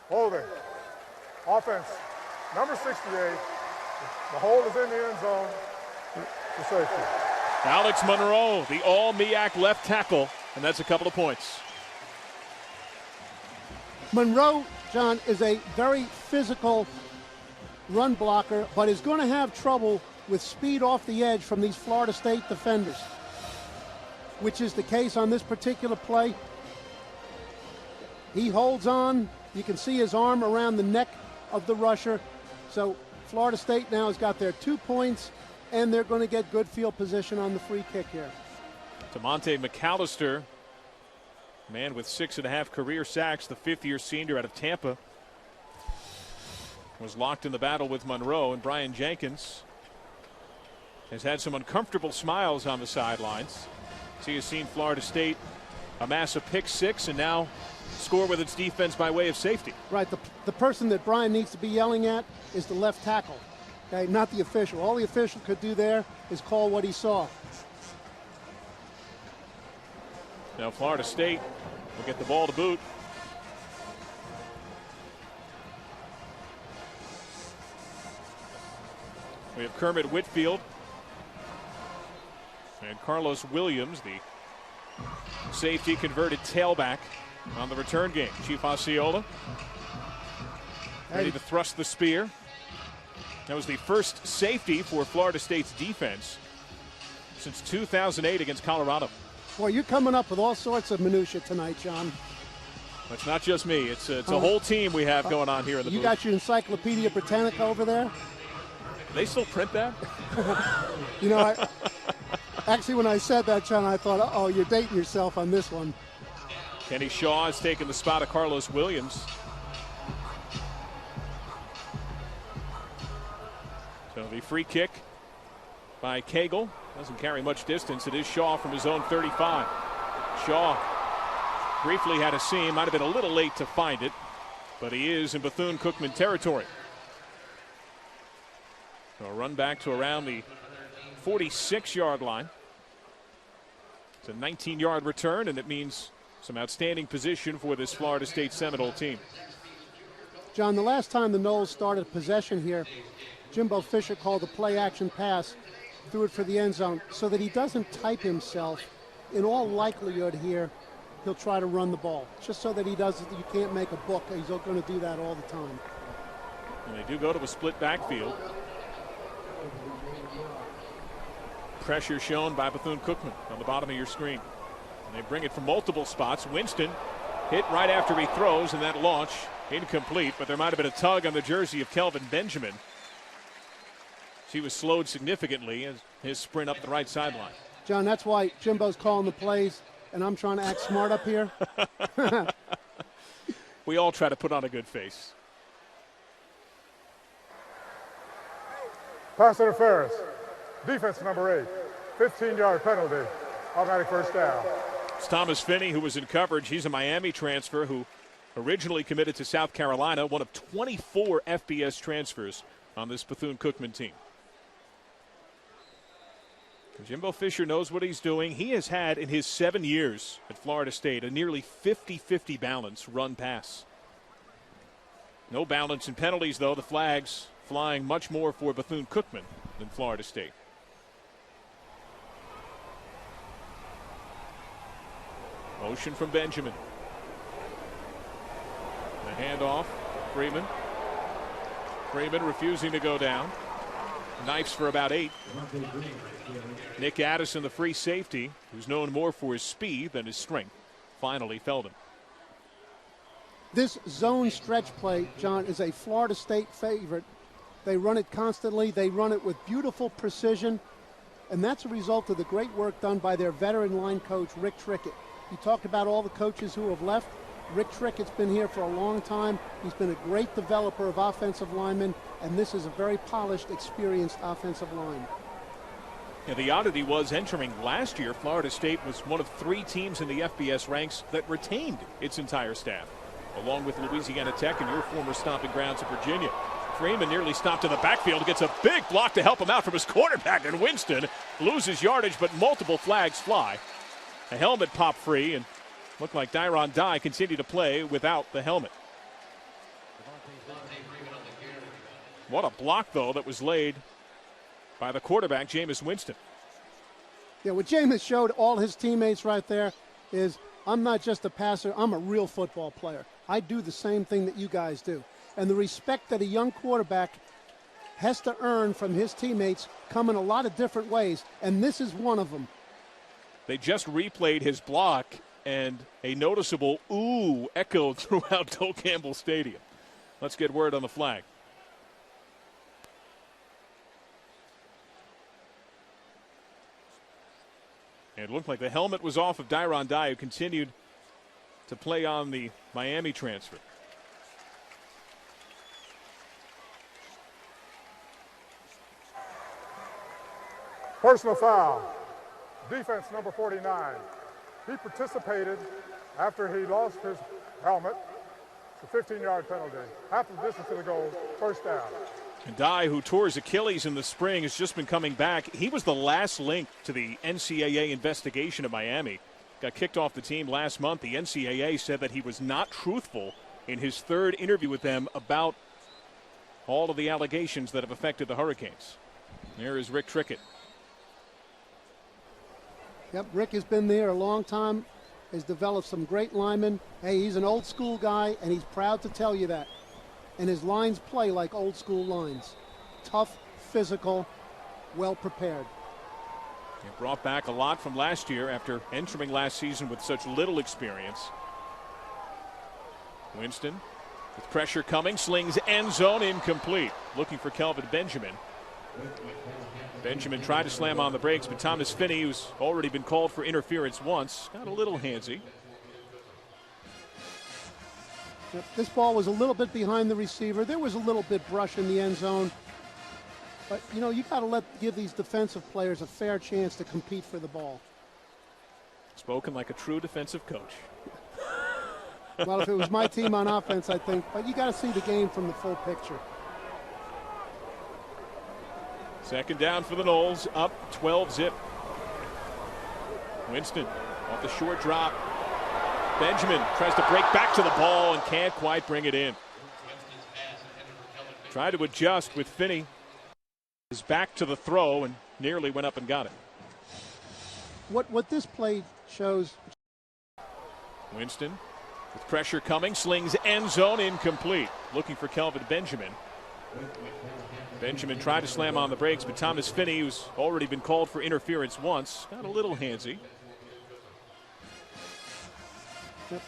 Holding. Offense. Number 68. The hold is in the end zone. The safety. Alex Monroe, the all-MEAC left tackle, and that's a couple of points. Monroe, John, is a very physical run blocker, but is going to have trouble with speed off the edge from these Florida State defenders, which is the case on this particular play. He holds on. You can see his arm around the neck of the rusher. So Florida State now has got their 2 points, and they're going to get good field position on the free kick here. DeMonte McAllister, man with 6.5 career sacks, the fifth-year senior out of Tampa, was locked in the battle with Monroe, and Brian Jenkins has had some uncomfortable smiles on the sidelines. So he has seen Florida State amass a pick six and now score with its defense by way of safety. Right. The person that Brian needs to be yelling at is the left tackle, okay, not the official. All the official could do there is call what he saw. Now Florida State will get the ball to boot. We have Kermit Whitfield and Carlos Williams, the safety converted tailback, on the return game. Chief Osceola ready to thrust the spear. That was the first safety for Florida State's defense since 2008 against Colorado. Boy, you're coming up with all sorts of minutia tonight, John. It's not just me. It's a whole team we have going on here in the booth. You got your Encyclopedia Britannica over there? They still print that? You know, actually, when I said that, John, I thought, oh, you're dating yourself on this one. Kenny Shaw has taken the spot of Carlos Williams. So the free kick by Cagle doesn't carry much distance. It is Shaw from his own 35. Shaw briefly had a seam, might have been a little late to find it, but he is in Bethune-Cookman territory. So a run back to around the 46-yard line. It's a 19-yard return, and it means some outstanding position for this Florida State Seminole team. John, the last time the Noles started possession here, Jimbo Fisher called a play-action pass, threw it for the end zone, so that he doesn't type himself. In all likelihood here, he'll try to run the ball, just so that he does it. You can't make a book. He's going to do that all the time. And they do go to a split backfield. Pressure shown by Bethune-Cookman on the bottom of your screen. And they bring it from multiple spots. Winston hit right after he throws, and that launch incomplete, but there might have been a tug on the jersey of Kelvin Benjamin. She was slowed significantly as his sprint up the right sideline. John, that's why Jimbo's calling the plays, and I'm trying to act smart up here. We all try to put on a good face. Pass interference. Defense number 8. 15-yard penalty. Automatic first down. It's Thomas Finney, who was in coverage. He's a Miami transfer who originally committed to South Carolina, one of 24 FBS transfers on this Bethune-Cookman team. Jimbo Fisher knows what he's doing. He has had in his 7 years at Florida State a nearly 50-50 balance run-pass. No balance in penalties, though. The flags flying much more for Bethune-Cookman than Florida State. Motion from Benjamin. The handoff, Freeman. Freeman refusing to go down. Knifes for about 8. Nick Addison, the free safety, who's known more for his speed than his strength, finally felled him. This zone stretch play, John, is a Florida State favorite They run it constantly. They run it with beautiful precision. And that's a result of the great work done by their veteran line coach, Rick Trickett. You talked about all the coaches who have left. Rick Trickett's been here for a long time. He's been a great developer of offensive linemen, and this is a very polished, experienced offensive line. Yeah, the oddity was entering last year, Florida State was one of 3 teams in the FBS ranks that retained its entire staff, along with Louisiana Tech and your former stomping grounds of Virginia. Freeman nearly stopped in the backfield, gets a big block to help him out from his quarterback, and Winston loses yardage, but multiple flags fly. A helmet popped free, and looked like Dyron Dye continued to play without the helmet. What a block, though, that was laid by the quarterback, Jameis Winston. Yeah, what Jameis showed all his teammates right there is, I'm not just a passer, I'm a real football player. I do the same thing that you guys do. And the respect that a young quarterback has to earn from his teammates come in a lot of different ways, and this is one of them. They just replayed his block, and a noticeable ooh echoed throughout Doak Campbell Stadium. Let's get word on the flag. It looked like the helmet was off of Dyron Dye, who continued to play on the Miami transfer. Personal foul. Defense number 49. He participated after he lost his helmet. It's a 15-yard penalty. Half the distance to the goal, first down. And Dye, who tore his Achilles in the spring, has just been coming back. He was the last link to the NCAA investigation of Miami. Got kicked off the team last month. The NCAA said that he was not truthful in his 3rd interview with them about all of the allegations that have affected the Hurricanes. There is Rick Trickett. Yep, Rick has been there a long time, has developed some great linemen. Hey, he's an old school guy, and he's proud to tell you that. And his lines play like old school lines. Tough, physical, well prepared. He brought back a lot from last year after entering last season with such little experience. Winston, with pressure coming, slings end zone, incomplete. Looking for Kelvin Benjamin. Benjamin tried to slam on the brakes, but Thomas Finney, who's already been called for interference once, got a little handsy. This ball was a little bit behind the receiver. There was a little bit brush in the end zone. But, you know, you got to give these defensive players a fair chance to compete for the ball. Spoken like a true defensive coach. Well, if it was my team on offense, I think. But you got to see the game from the full picture. Second down for the Noles, up 12-zip. Winston off the short drop. Benjamin tries to break back to the ball and can't quite bring it in. Tried to adjust with Finney. His back to the throw and nearly went up and got it. What this play shows. Winston with pressure coming, slings end zone, incomplete. Looking for Kelvin Benjamin. Benjamin tried to slam on the brakes, but Thomas Finney, who's already been called for interference once, got a little handsy.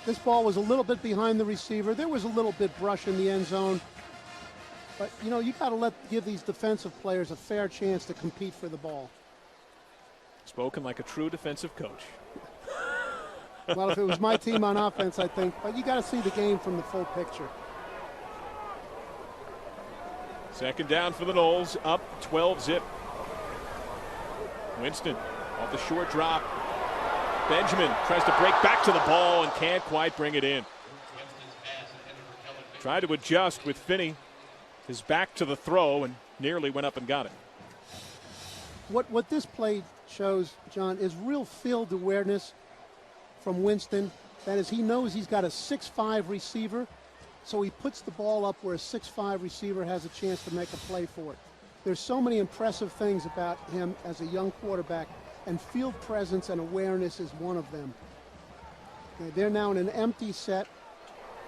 This ball was a little bit behind the receiver. There was a little bit brush in the end zone. But, you know, you got to give these defensive players a fair chance to compete for the ball. Spoken like a true defensive coach. Well, if it was my team on offense, I think. But you got to see the game from the full picture. Second down for the Noles, up 12-zip. Winston off the short drop. Benjamin tries to break back to the ball and can't quite bring it in. Tried to adjust with Finney. His back to the throw and nearly went up and got it. What this play shows, John, is real field awareness from Winston. That is, he knows he's got a 6'5" receiver, so he puts the ball up where a 6'5" receiver has a chance to make a play for it. There's so many impressive things about him as a young quarterback, and field presence and awareness is one of them. Okay, they're now in an empty set,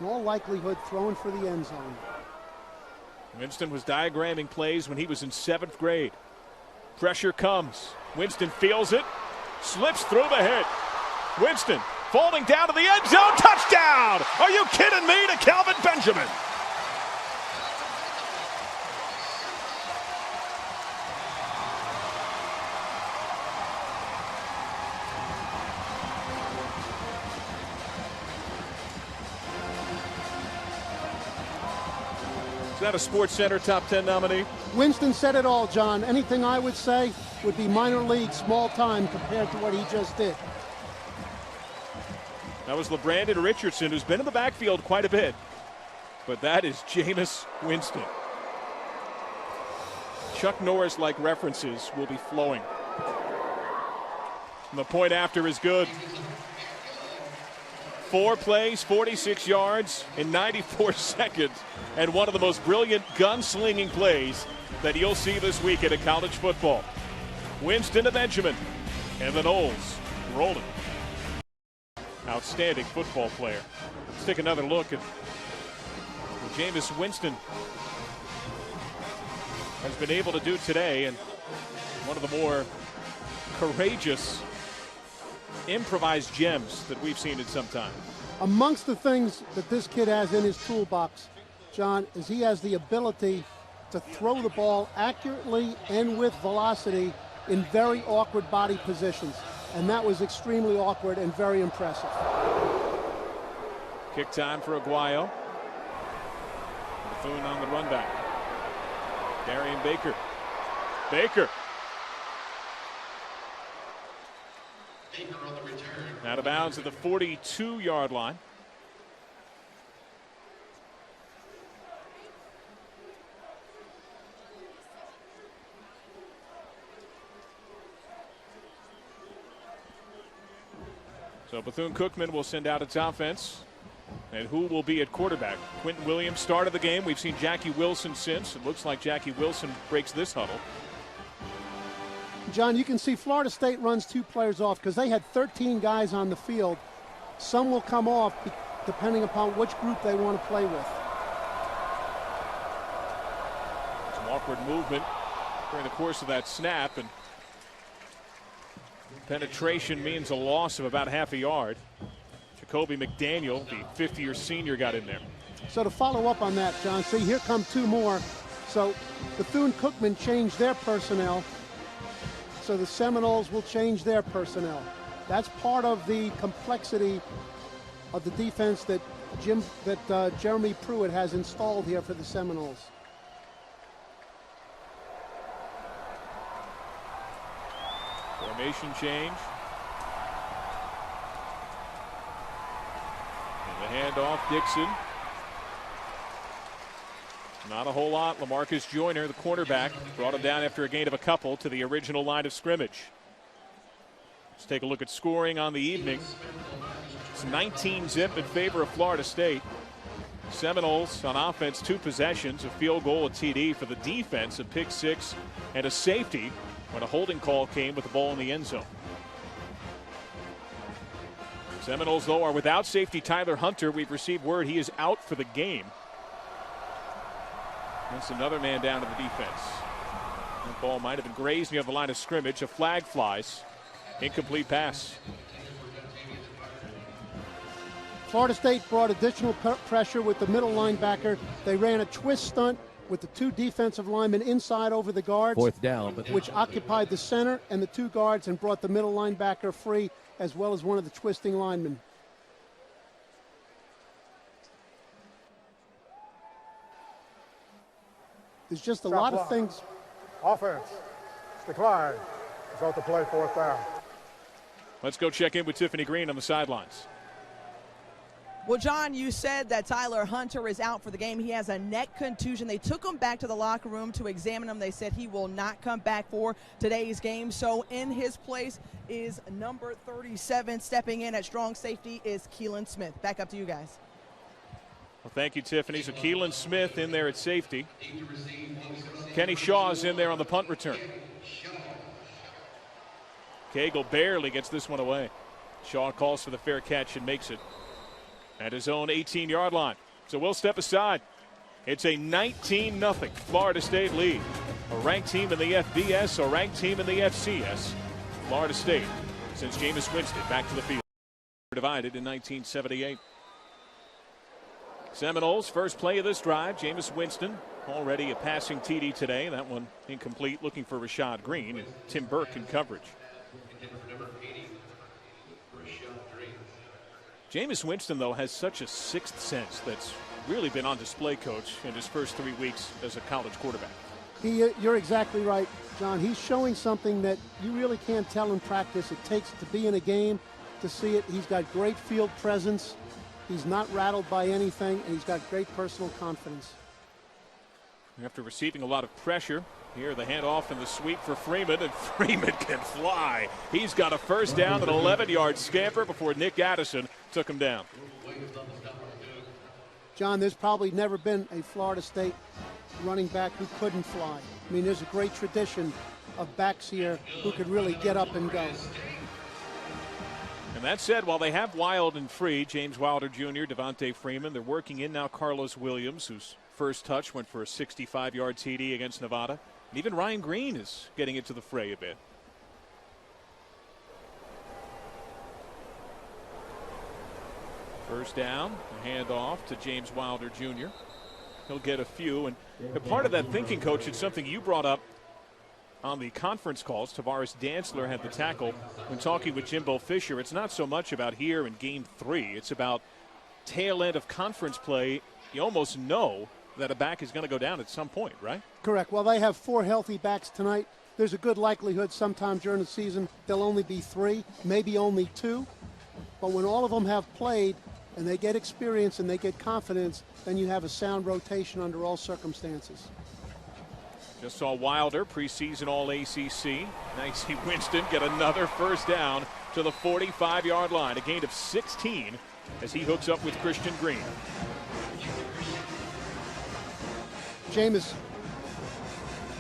in all likelihood throwing for the end zone. Winston was diagramming plays when he was in 7th grade. Pressure comes. Winston feels it, slips through the hit. Winston falling down to the end zone, touchdown! Are you kidding me? To Kelvin Benjamin. that a Sports Center top 10 nominee? Winston said it all, John. Anything I would say would be minor league, small time compared to what he just did. That was LeBrandon Richardson, who's been in the backfield quite a bit. But that is Jameis Winston. Chuck Norris-like references will be flowing. And the point after is good. 4 plays, 46 yards in 94 seconds, and one of the most brilliant gunslinging plays that you'll see this weekend in college football. Winston to Benjamin, and the Knowles rolling. Outstanding football player. Let's take another look at what Jameis Winston has been able to do today, and one of the more courageous improvised gems that we've seen in some time. Amongst the things that this kid has in his toolbox, John, is he has the ability to throw the ball accurately and with velocity in very awkward body positions. And that was extremely awkward and very impressive. Kick time for Aguayo. Bethune on the run back. Darian Baker. Baker on the return. out of bounds at the 42-yard line. So Bethune-Cookman will send out its offense. And who will be at quarterback? Quentin Williams started the game. We've seen Jackie Wilson since. It looks like Jackie Wilson breaks this huddle. John, you can see Florida State runs 2 players off because they had 13 guys on the field. Some will come off depending upon which group they want to play with. Some awkward movement during the course of that snap, and penetration means a loss of about half a yard. Jacoby McDaniel, the fifth-year senior, got in there. So to follow up on that, John, see, here come 2 more. So Bethune-Cookman changed their personnel. So the Seminoles will change their personnel. That's part of the complexity of the defense that Jeremy Pruitt has installed here for the Seminoles. Formation change. And the handoff, Dixon. Not a whole lot. LaMarcus Joyner, the cornerback, brought him down after a gain of a couple to the original line of scrimmage. Let's take a look at scoring on the evening. It's 19-zip in favor of Florida State. Seminoles on offense, 2 possessions, a field goal, a TD. For the defense, a pick 6 and a safety when a holding call came with the ball in the end zone. Seminoles, though, are without safety Tyler Hunter. We've received word he is out for the game. That's another man down to the defense. That ball might have been grazed near the line of scrimmage. A flag flies. Incomplete pass. Florida State brought additional pressure with the middle linebacker. They ran a twist stunt with the 2 defensive linemen inside over the guards. 4th down. Which occupied the center and the 2 guards and brought the middle linebacker free, as well as one of the twisting linemen. There's just a lot of things. Offense. Decline. Result of play, 4th down. Let's go check in with Tiffany Green on the sidelines. Well, John, you said that Tyler Hunter is out for the game. He has a neck contusion. They took him back to the locker room to examine him. They said he will not come back for today's game. So in his place is number 37. Stepping in at strong safety is Keelan Smith. Back up to you guys. Well, thank you, Tiffany. So Keelan Smith in there at safety. Kenny Shaw's in there on the punt return. Cagle barely gets this one away. Shaw calls for the fair catch and makes it at his own 18-yard line. So we'll step aside. It's a 19-0 Florida State lead. A ranked team in the FBS, a ranked team in the FCS. Florida State, since Jameis Winston back to the field, divided in 1978. Seminoles, first play of this drive. Jameis Winston, already a passing TD today. That one incomplete, looking for Rashad Green, and Tim Burke in coverage. Jameis Winston, though, has such a sixth sense that's really been on display, Coach, in his first 3 weeks as a college quarterback. You're exactly right, John. He's showing something that you really can't tell in practice. It takes to be in a game to see it. He's got great field presence. He's not rattled by anything, and he's got great personal confidence. After receiving a lot of pressure, here the handoff and the sweep for Freeman, and Freeman can fly. He's got a first down, an 11-yard scamper before Nick Addison took him down. John, there's probably never been a Florida State running back who couldn't fly. I mean, there's a great tradition of backs here who could really get up and go. And that said, while they have Wild and free, James Wilder Jr., Devontae Freeman, they're working in now Carlos Williams, whose first touch went for a 65-yard TD against Nevada. And even Ryan Green is getting into the fray a bit. First down, a handoff to James Wilder Jr. He'll get a few. And part of that thinking, Coach, it's something you brought up on the conference calls. Tavares Dantzler had the tackle when talking with Jimbo Fisher. It's not so much about here in game 3. It's about tail end of conference play. You almost know that a back is going to go down at some point, right? Correct. Well, they have 4 healthy backs tonight. There's a good likelihood sometime during the season there'll only be 3, maybe only 2. But when all of them have played and they get experience and they get confidence, then you have a sound rotation under all circumstances. Just saw Wilder, preseason All-ACC. Nicey Winston get another first down to the 45-yard line. A gain of 16 as he hooks up with Christian Green. Jameis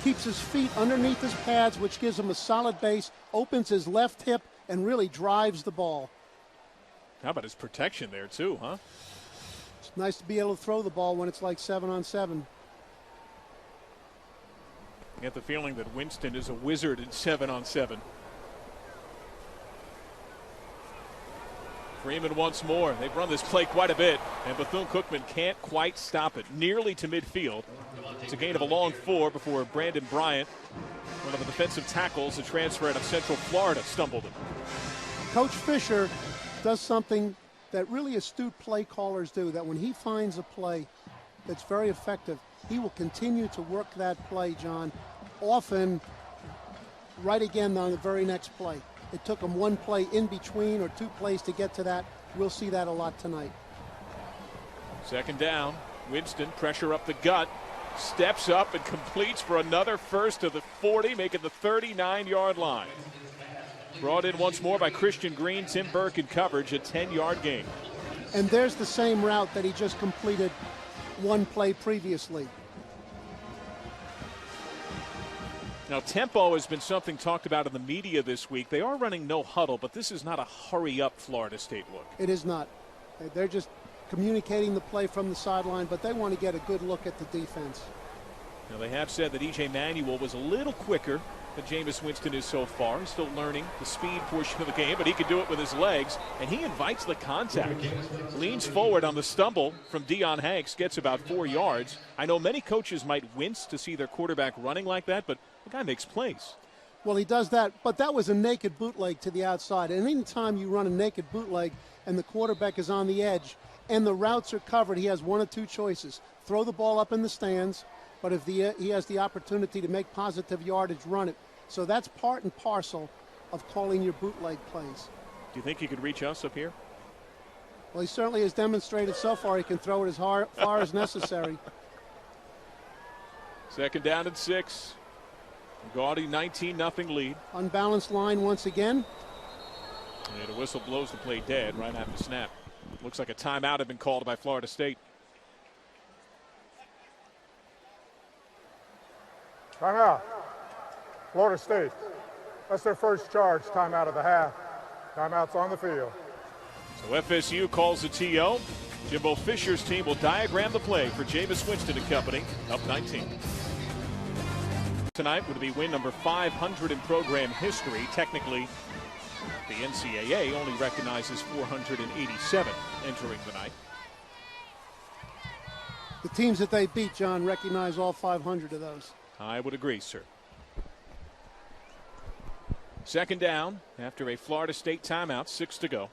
keeps his feet underneath his pads, which gives him a solid base, opens his left hip, and really drives the ball. How about his protection there, too, huh? It's nice to be able to throw the ball when it's like 7-on-7. I get the feeling that Winston is a wizard in 7-on-7. Freeman once more. They've run this play quite a bit, and Bethune-Cookman can't quite stop it. Nearly to midfield. It's a gain of a long 4 before Brandon Bryant, one of the defensive tackles, a transfer out of Central Florida, stumbled him. Coach Fisher does something that really astute play callers do, that when he finds a play that's very effective, he will continue to work that play, John, often right again on the very next play. It took him 1 play in between or 2 plays to get to that. We'll see that a lot tonight. Second down. Winston, pressure up the gut, steps up and completes for another first to the 40, making the 39-yard line. Brought in once more by Christian Green, Tim Burke in coverage, a 10-yard gain. And there's the same route that he just completed 1 play previously. Now, tempo has been something talked about in the media this week. They are running no huddle, but this is not a hurry-up Florida State look. It is not. They're just communicating the play from the sideline, but they want to get a good look at the defense. Now, they have said that E.J. Manuel was a little quicker than Jameis Winston is so far. He's still learning the speed portion of the game, but he can do it with his legs, and he invites the contact. Leans forward on the stumble from Deion Hanks, gets about 4 yards. I know many coaches might wince to see their quarterback running like that, but the guy makes plays. Well, he does that, but that was a naked bootleg to the outside. And any time you run a naked bootleg and the quarterback is on the edge and the routes are covered, he has 1 of 2 choices. Throw the ball up in the stands, but if he has the opportunity to make positive yardage, run it. So that's part and parcel of calling your bootleg plays. Do you think he could reach us up here? Well, he certainly has demonstrated so far he can throw it as far as necessary. Second down and 6. Gaudy 19-0 lead. Unbalanced line once again. And a whistle blows the play dead right after snap. Looks like a timeout had been called by Florida State. Timeout. Florida State. That's their first charge timeout of the half. Timeout's on the field. So FSU calls the TO. Jimbo Fisher's team will diagram the play for Jameis Winston and company, up 19. Tonight would be win number 500 in program history. Technically, the NCAA only recognizes 487 entering the night. The teams that they beat, John, recognize all 500 of those. I would agree, sir. Second down after a Florida State timeout, 6 to go.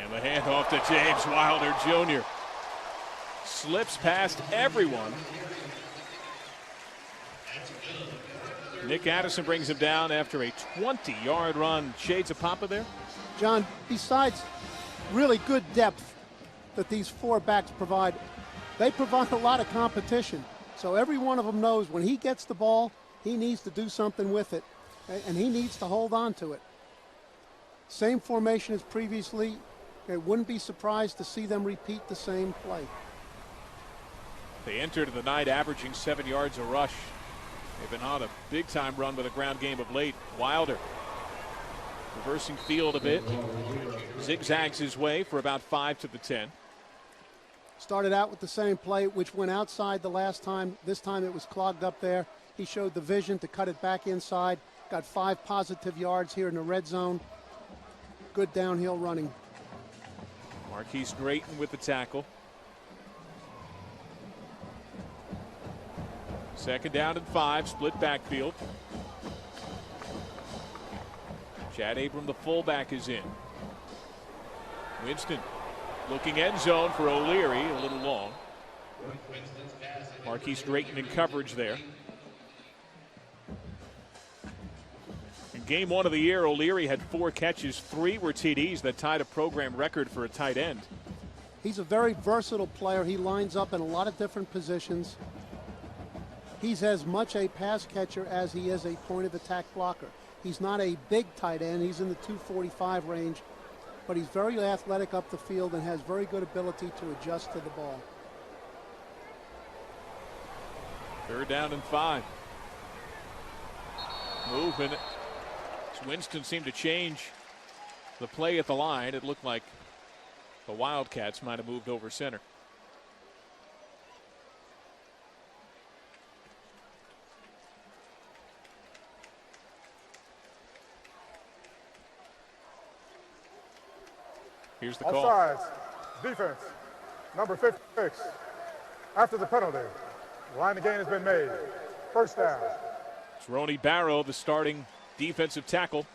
And the handoff to James Wilder Jr. Slips past everyone. Nick Addison brings him down after a 20-yard run. Shades of Papa there? John, besides really good depth that these four backs provide, they provide a lot of competition. So every one of them knows when he gets the ball, he needs to do something with it, and he needs to hold on to it. Same formation as previously. I wouldn't be surprised to see them repeat the same play. They entered the night averaging 7 yards a rush. They've been on a big-time run with a ground game of late. Wilder reversing field a bit. Zigzags his way for about 5 to the 10. Started out with the same play, which went outside the last time. This time it was clogged up there. He showed the vision to cut it back inside. Got 5 positive yards here in the red zone. Good downhill running. Marquise Drayton with the tackle. Second down and 5, split backfield. Chad Abram, the fullback, is in. Winston looking end zone for O'Leary, a little long. Marquise Drayton in coverage there. In game 1 of the year, O'Leary had 4 catches, 3 were TDs that tied a program record for a tight end. He's a very versatile player. He lines up in a lot of different positions. He's as much a pass catcher as he is a point of attack blocker. He's not a big tight end. He's in the 245 range, but he's very athletic up the field and has very good ability to adjust to the ball. Third down and 5. Movement. Winston seemed to change the play at the line. It looked like the Wildcats might have moved over center. Here's the call. Offsides. Defense. Number 56. After the penalty. Line of gain has been made. First down. It's Ronnie Barrow, the starting defensive tackle.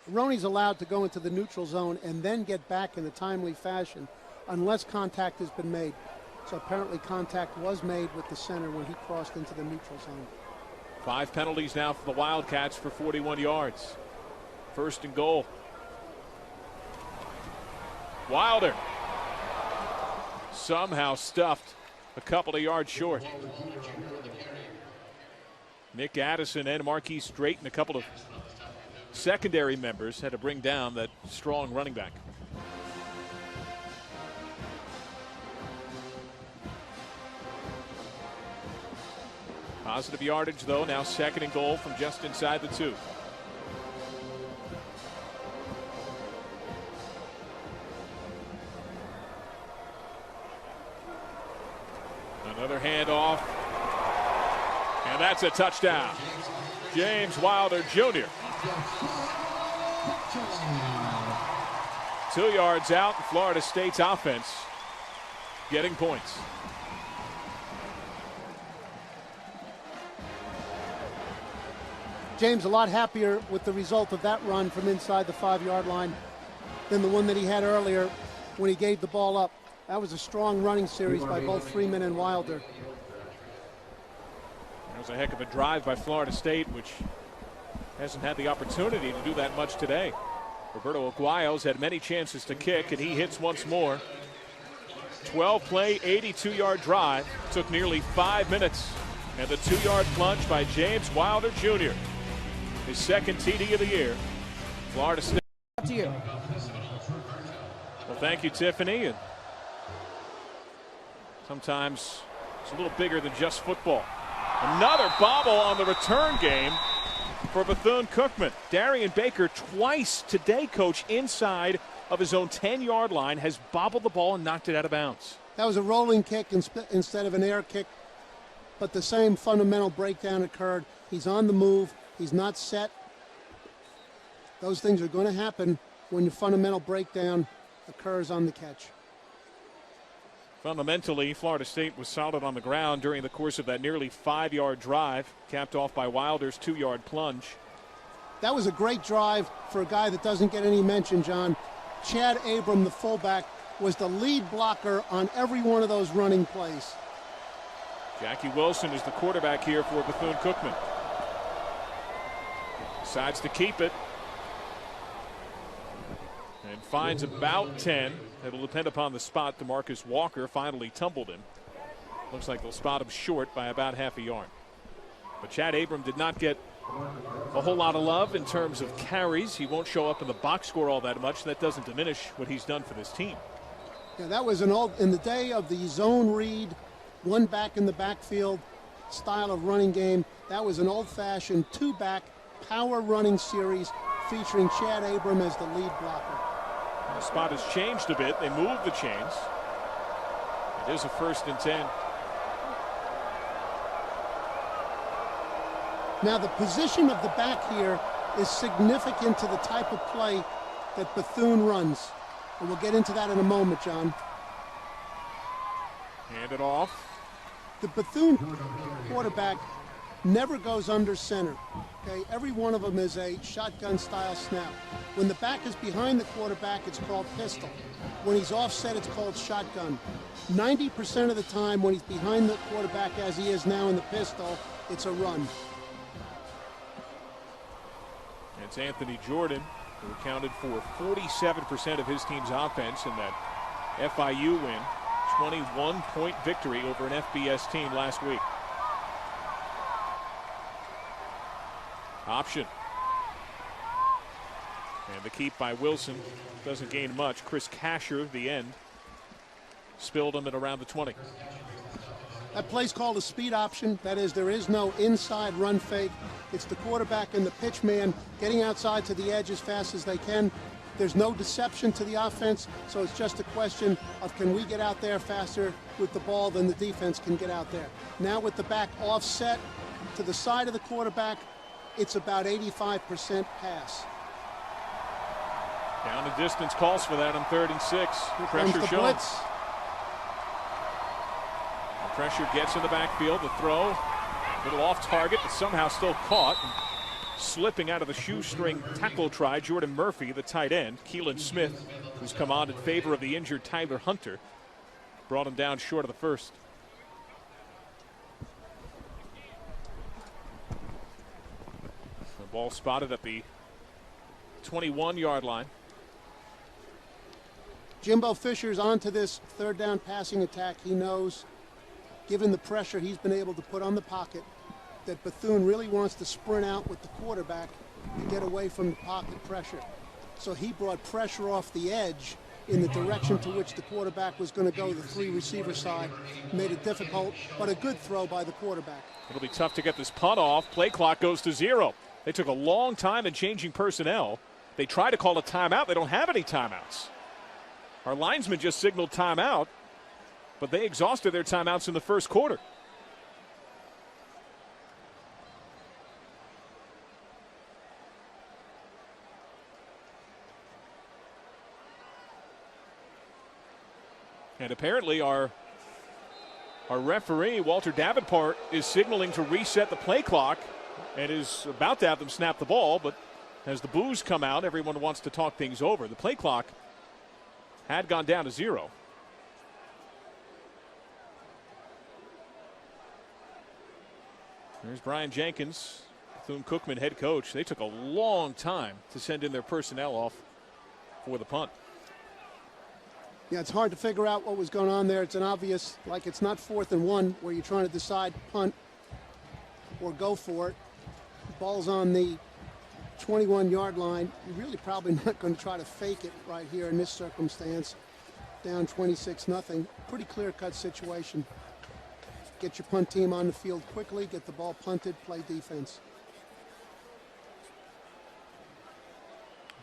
Ronnie's allowed to go into the neutral zone and then get back in a timely fashion unless contact has been made. So apparently contact was made with the center when he crossed into the neutral zone. 5 penalties now for the Wildcats for 41 yards. First and goal. Wilder somehow stuffed a couple of yards short. Nick Addison and Marquise Drayton, a couple of secondary members, had to bring down that strong running back. Positive yardage, though, now second and goal from just inside the 2. Another handoff, and that's a touchdown. James Wilder Jr. 2 yards out, Florida State's offense getting points. James a lot happier with the result of that run from inside the 5-yard line than the one that he had earlier when he gave the ball up. That was a strong running series by both Freeman and Wilder. That was a heck of a drive by Florida State, which hasn't had the opportunity to do that much today. Roberto Aguayo's had many chances to kick, and he hits once more. 12-play, 82-yard drive. Took nearly 5 minutes. And the 2-yard plunge by James Wilder Jr. His second TD of the year. Florida State. Up to you. Well, thank you, Tiffany. And sometimes it's a little bigger than just football. Another bobble on the return game for Bethune-Cookman. Darian Baker twice today, Coach, inside of his own 10-yard line, has bobbled the ball and knocked it out of bounds. That was a rolling kick instead of an air kick, but the same fundamental breakdown occurred. He's on the move. He's not set. Those things are going to happen when your fundamental breakdown occurs on the catch. Fundamentally, Florida State was solid on the ground during the course of that nearly 5-yard drive, capped off by Wilder's 2-yard plunge. That was a great drive for a guy that doesn't get any mention, John. Chad Abram, the fullback, was the lead blocker on every one of those running plays. Jackie Wilson is the quarterback here for Bethune-Cookman. Decides to keep it. And finds about 10. It'll depend upon the spot. DeMarcus Walker finally tumbled him. Looks like they'll spot him short by about half a yard. But Chad Abram did not get a whole lot of love in terms of carries. He won't show up in the box score all that much. That doesn't diminish what he's done for this team. Yeah, that was an old, in the day of the zone read, one back in the backfield style of running game, that was an old-fashioned two-back power running series featuring Chad Abram as the lead blocker. The spot has changed a bit. They moved the chains. It is a 1st and 10. Now the position of the back here is significant to the type of play that Bethune runs. And we'll get into that in a moment, John. Hand it off. The Bethune quarterback never goes under center. Okay, every one of them is a shotgun style snap. When the back is behind the quarterback, it's called pistol. When he's offset, it's called shotgun. 90% of the time when he's behind the quarterback, as he is now in the pistol, it's a run. It's Anthony Jordan, who accounted for 47% of his team's offense in that FIU win. 21-point victory over an FBS team last week. Option. And the keep by Wilson doesn't gain much. Chris Casher, the end, spilled him at around the 20. That play's called a speed option. That is, there is no inside run fake. It's the quarterback and the pitch man getting outside to the edge as fast as they can. There's no deception to the offense, so it's just a question of can we get out there faster with the ball than the defense can get out there. Now with the back offset to the side of the quarterback, it's about 85% pass. Down the distance calls for that on 3rd and 6. Here Pressure comes the shown. blitz. Pressure gets in the backfield. The throw, a little off target, but somehow still caught. Slipping out of the shoestring tackle try, Jordan Murphy, the tight end. Keelan Smith, who's come on in favor of the injured Tyler Hunter, brought him down short of the first. The ball spotted at the 21-yard line. Jimbo Fisher's onto this 3rd down passing attack. He knows, given the pressure he's been able to put on the pocket, that Bethune really wants to sprint out with the quarterback to get away from the pocket pressure. So he brought pressure off the edge in the direction to which the quarterback was going to go, the 3 receiver side. Made it difficult, but a good throw by the quarterback. It'll be tough to get this punt off. Play clock goes to 0. They took a long time in changing personnel. They try to call a timeout. They don't have any timeouts. Our linesman just signaled timeout, but they exhausted their timeouts in the first quarter. And apparently our referee, Walter Davenport, is signaling to reset the play clock and is about to have them snap the ball, but as the boos come out, everyone wants to talk things over. The play clock had gone down to 0. There's Brian Jenkins, Bethune-Cookman head coach. They took a long time to send in their personnel off for the punt. Yeah, it's hard to figure out what was going on there. It's an obvious, like it's not 4th and 1 where you're trying to decide punt or go for it. The ball's on the 21-yard line. You're really probably not going to try to fake it right here in this circumstance. Down 26-0. Pretty clear-cut situation. Get your punt team on the field quickly, get the ball punted, play defense.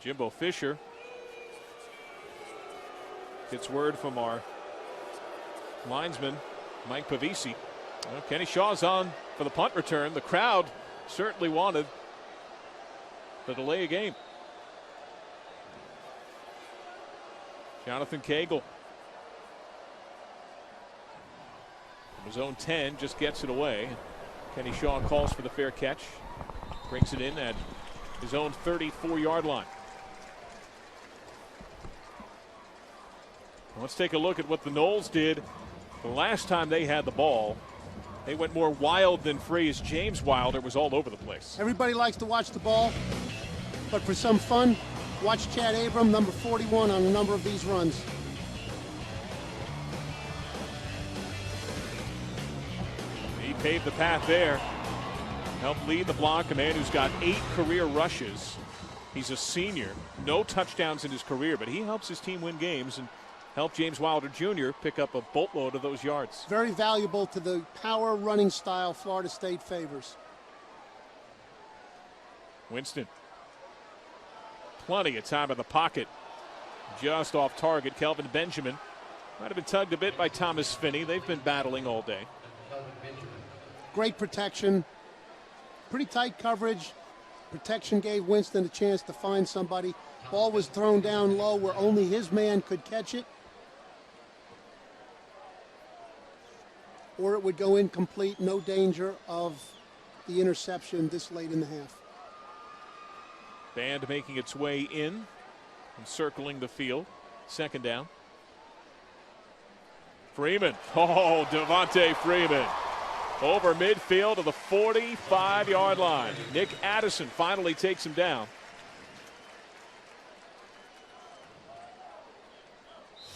Jimbo Fisher gets word from our linesman, Mike Pavisi. Well, Kenny Shaw's on for the punt return. The crowd certainly wanted the delay of game. Jonathan Cagle from his own 10 just gets it away. Kenny Shaw calls for the fair catch. Brings it in at his own 34-yard line. Let's take a look at what the Noles did the last time they had the ball. They went more wild than free as James Wilder was all over the place. Everybody likes to watch the ball, but for some fun, watch Chad Abram, number 41, on a number of these runs. He paved the path there. Helped lead the block, a man who's got 8 career rushes. He's a senior, no touchdowns in his career, but he helps his team win games and helped James Wilder Jr. pick up a boatload of those yards. Very valuable to the power running style Florida State favors. Winston. Plenty of time in the pocket. Just off target. Kelvin Benjamin might have been tugged a bit by Thomas Finney. They've been battling all day. Great protection. Pretty tight coverage. Protection gave Winston a chance to find somebody. Ball was thrown down low where only his man could catch it, or it would go incomplete. No danger of the interception this late in the half. Band making its way in and circling the field. Second down. Freeman. Oh, Devontae Freeman. Over midfield to the 45-yard line. Nick Addison finally takes him down.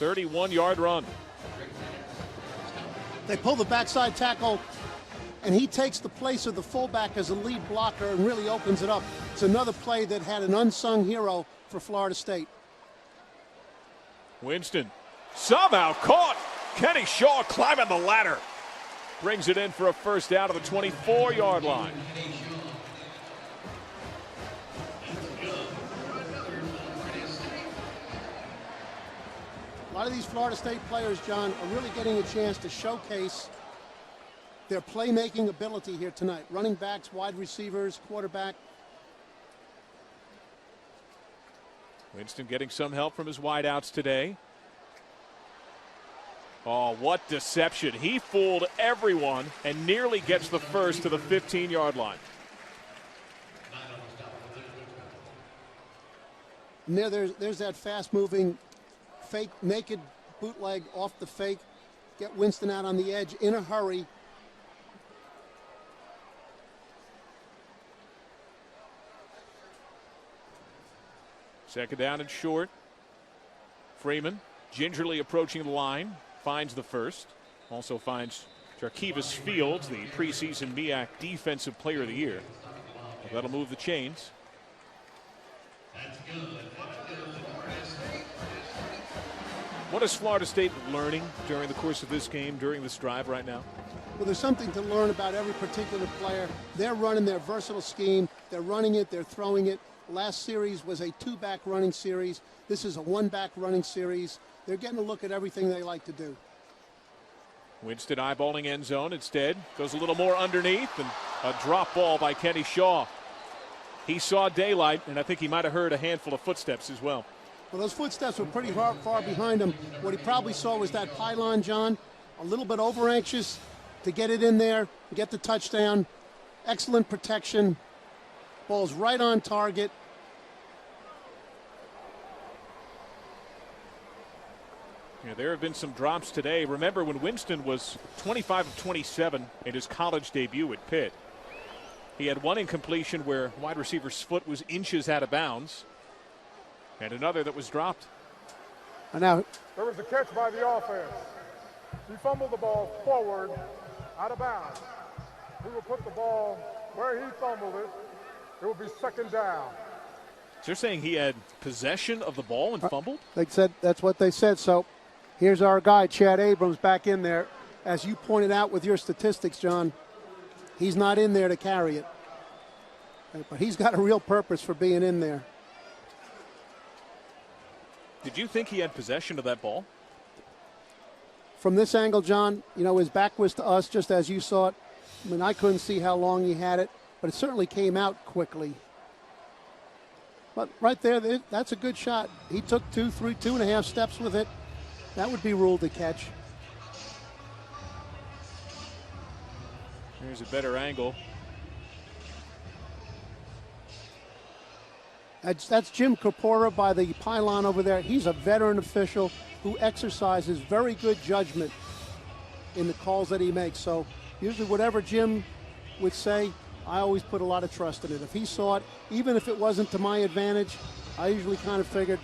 31-yard run. They pull the backside tackle, and he takes the place of the fullback as a lead blocker and really opens it up. It's another play that had an unsung hero for Florida State. Winston somehow caught. Kenny Shaw climbing the ladder. Brings it in for a first down to the 24-yard line. A lot of these Florida State players, John, are really getting a chance to showcase their playmaking ability here tonight. Running backs, wide receivers, quarterback. Winston getting some help from his wideouts today. Oh, what deception. He fooled everyone and nearly gets the first to the 15-yard line. And there's that fast-moving fake, naked bootleg off the fake. Get Winston out on the edge in a hurry. Second down and short. Freeman gingerly approaching the line. Finds the first. Also finds Jarkevis Fields, the preseason MEAC Defensive Player of the Year. That'll move the chains. What is Florida State learning during the course of this game, during this drive right now? Well, there's something to learn about every particular player. They're running their versatile scheme. They're running it. They're throwing it. Last series was a 2-back running series. This is a 1-back running series. They're getting a look at everything they like to do. Winston eyeballing end zone. Instead, goes a little more underneath, and a drop ball by Kenny Shaw. He saw daylight, and I think he might have heard a handful of footsteps as well. Well, those footsteps were pretty far behind him. What he probably saw was that pylon, John, a little bit over anxious to get it in there, get the touchdown. Excellent protection. Ball's right on target. Yeah, there have been some drops today. Remember when Winston was 25 of 27 in his college debut at Pitt. He had one incompletion where wide receiver's foot was inches out of bounds, and another that was dropped. Now, There was a catch by the offense. He fumbled the ball forward, out of bounds. He will put the ball where he fumbled it. It will be second down. So you're saying he had possession of the ball and fumbled? they said that's what they said. So here's our guy, Chad Abrams, back in there. As you pointed out with your statistics, John, he's not in there to carry it. But he's got a real purpose for being in there. Did you think he had possession of that ball? From this angle, John, you know, his back was to us just as you saw it. I mean, I couldn't see how long he had it, but it certainly came out quickly. But right there, that's a good shot. He took 2.5 steps with it. That would be ruled a catch. Here's a better angle. That's Jim Corpora by the pylon over there. He's a veteran official who exercises very good judgment in the calls that he makes. So usually whatever Jim would say, I always put a lot of trust in it. If he saw it, even if it wasn't to my advantage, I usually kind of figured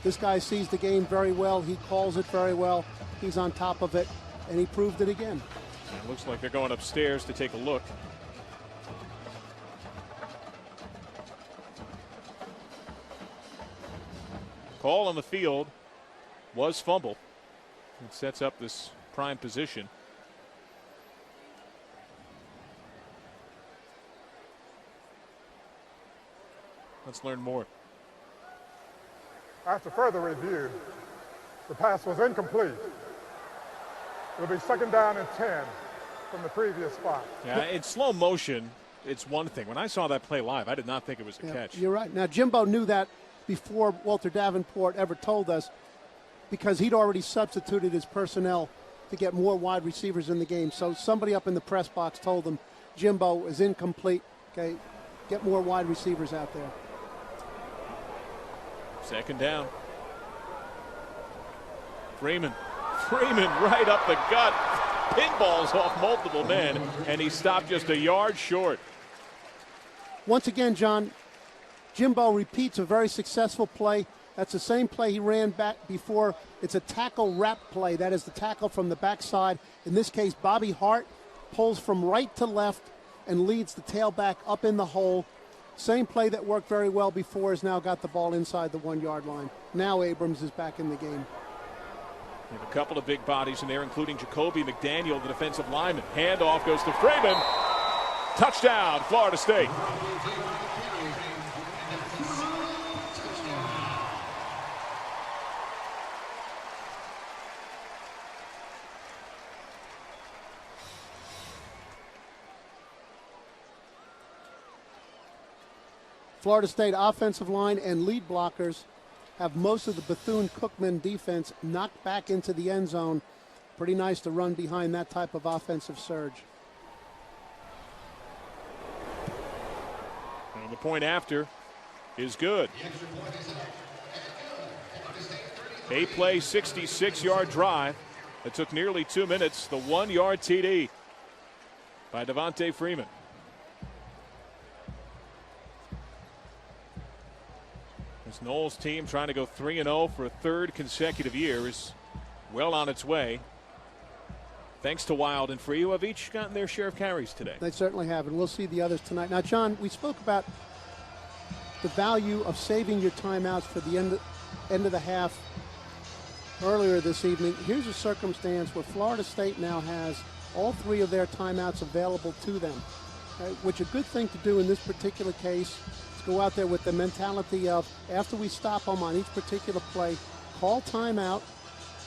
this guy sees the game very well. He calls it very well. He's on top of it, and he proved it again. It looks like they're going upstairs to take a look. Call on the field was fumble. It sets up this prime position. Let's learn more. After further review, the pass was incomplete. It'll be 2nd down and 10 from the previous spot. Yeah, in slow motion, it's one thing. When I saw that play live, I did not think it was a catch. You're right. Now, Jimbo knew that before Walter Davenport ever told us, because he'd already substituted his personnel to get more wide receivers in the game. So somebody up in the press box told him, Jimbo is incomplete. Okay, get more wide receivers out there. 2nd down. Freeman right up the gut. Pinballs off multiple men, and he stopped just a yard short. Once again, John, Jimbo repeats a very successful play. That's the same play he ran back before. It's a tackle wrap play. That is the tackle from the backside. In this case, Bobby Hart pulls from right to left and leads the tailback up in the hole. Same play that worked very well before has now got the ball inside the 1 yard line. Now Abrams is back in the game. We have a couple of big bodies in there, including Jacoby McDaniel, the defensive lineman. Handoff goes to Freeman. Touchdown, Florida State. Florida State offensive line and lead blockers have most of the Bethune-Cookman defense knocked back into the end zone. Pretty nice to run behind that type of offensive surge. And the point after is good. 8-play, 66-yard drive. It took nearly 2 minutes. The 1 yard TD by Devontae Freeman. This Knowles team, trying to go 3-0 for a 3rd consecutive year, is well on its way. Thanks to Wild and Free, who have each gotten their share of carries today. They certainly have, and we'll see the others tonight. Now, John, we spoke about the value of saving your timeouts for the end of the half earlier this evening. Here's a circumstance where Florida State now has all 3 of their timeouts available to them, which is a good thing to do in this particular case. Go out there with the mentality of, after we stop them on each particular play, call timeout,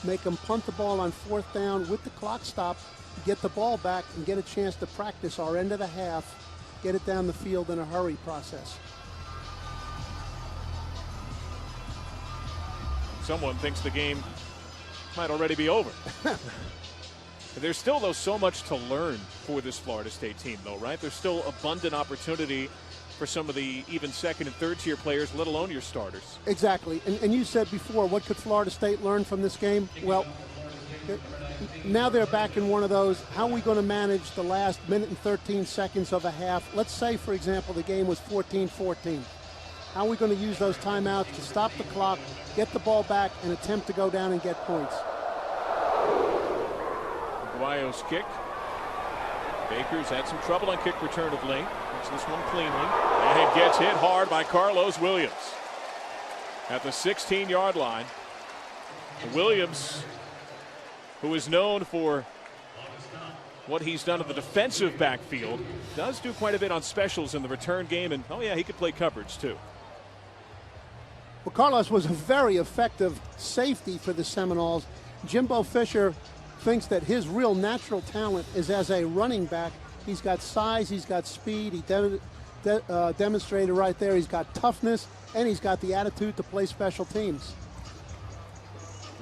make them punt the ball on 4th down with the clock stopped, get the ball back, and get a chance to practice our end of the half, get it down the field in a hurry process. Someone thinks the game might already be over. There's still, though, so much to learn for this Florida State team, though, right? There's still abundant opportunity for some of the even 2nd and 3rd tier players, let alone your starters. Exactly. And you said before, what could Florida State learn from this game? Well, now they're back in one of those, how are we going to manage the last minute and 13 seconds of a half? Let's say, for example, the game was 14-14. How are we going to use those timeouts to stop the clock, get the ball back, and attempt to go down and get points? Aguayo's kick. Baker's had some trouble on kick return of late. This one cleanly, and it gets hit hard by Carlos Williams at the 16-yard line. Williams, who is known for what he's done in the defensive backfield, does do quite a bit on specials in the return game, and oh yeah, he could play coverage too. Well, Carlos was a very effective safety for the Seminoles. Jimbo Fisher thinks that his real natural talent is as a running back. He's got size, he's got speed, he demonstrated right there. He's got toughness, and he's got the attitude to play special teams.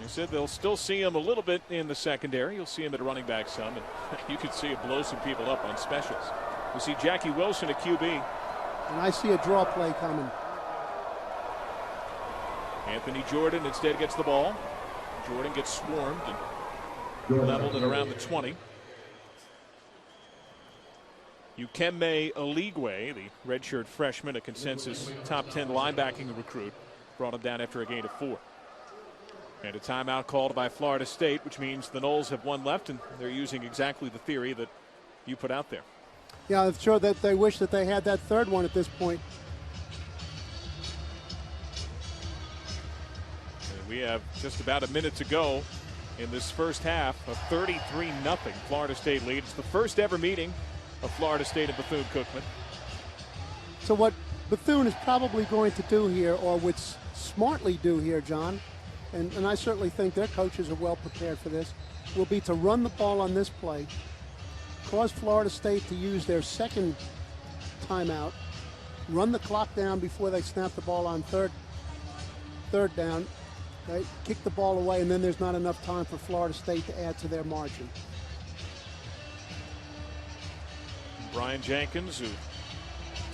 You said they'll still see him a little bit in the secondary. You'll see him at running back some, and you could see him blow some people up on specials. We see Jackie Wilson at QB. And I see a draw play coming. Anthony Jordan instead gets the ball. Jordan gets swarmed and leveled at around the 20. Ukeme Eligwe, the redshirt freshman, a consensus top 10 linebacking recruit, brought him down after a gain of 4. And a timeout called by Florida State, which means the Noles have one left, and they're using exactly the theory that you put out there. Yeah, I'm sure that they wish that they had that third one at this point. And we have just about a minute to go in this first half. A 33-0 Florida State lead. It's the first ever meeting of Florida State and Bethune-Cookman. So what Bethune is probably going to do here, or would smartly do here, John, and I certainly think their coaches are well prepared for this, will be to run the ball on this play, cause Florida State to use their second timeout, run the clock down before they snap the ball on third down, right? Kick the ball away, and then there's not enough time for Florida State to add to their margin. Brian Jenkins, who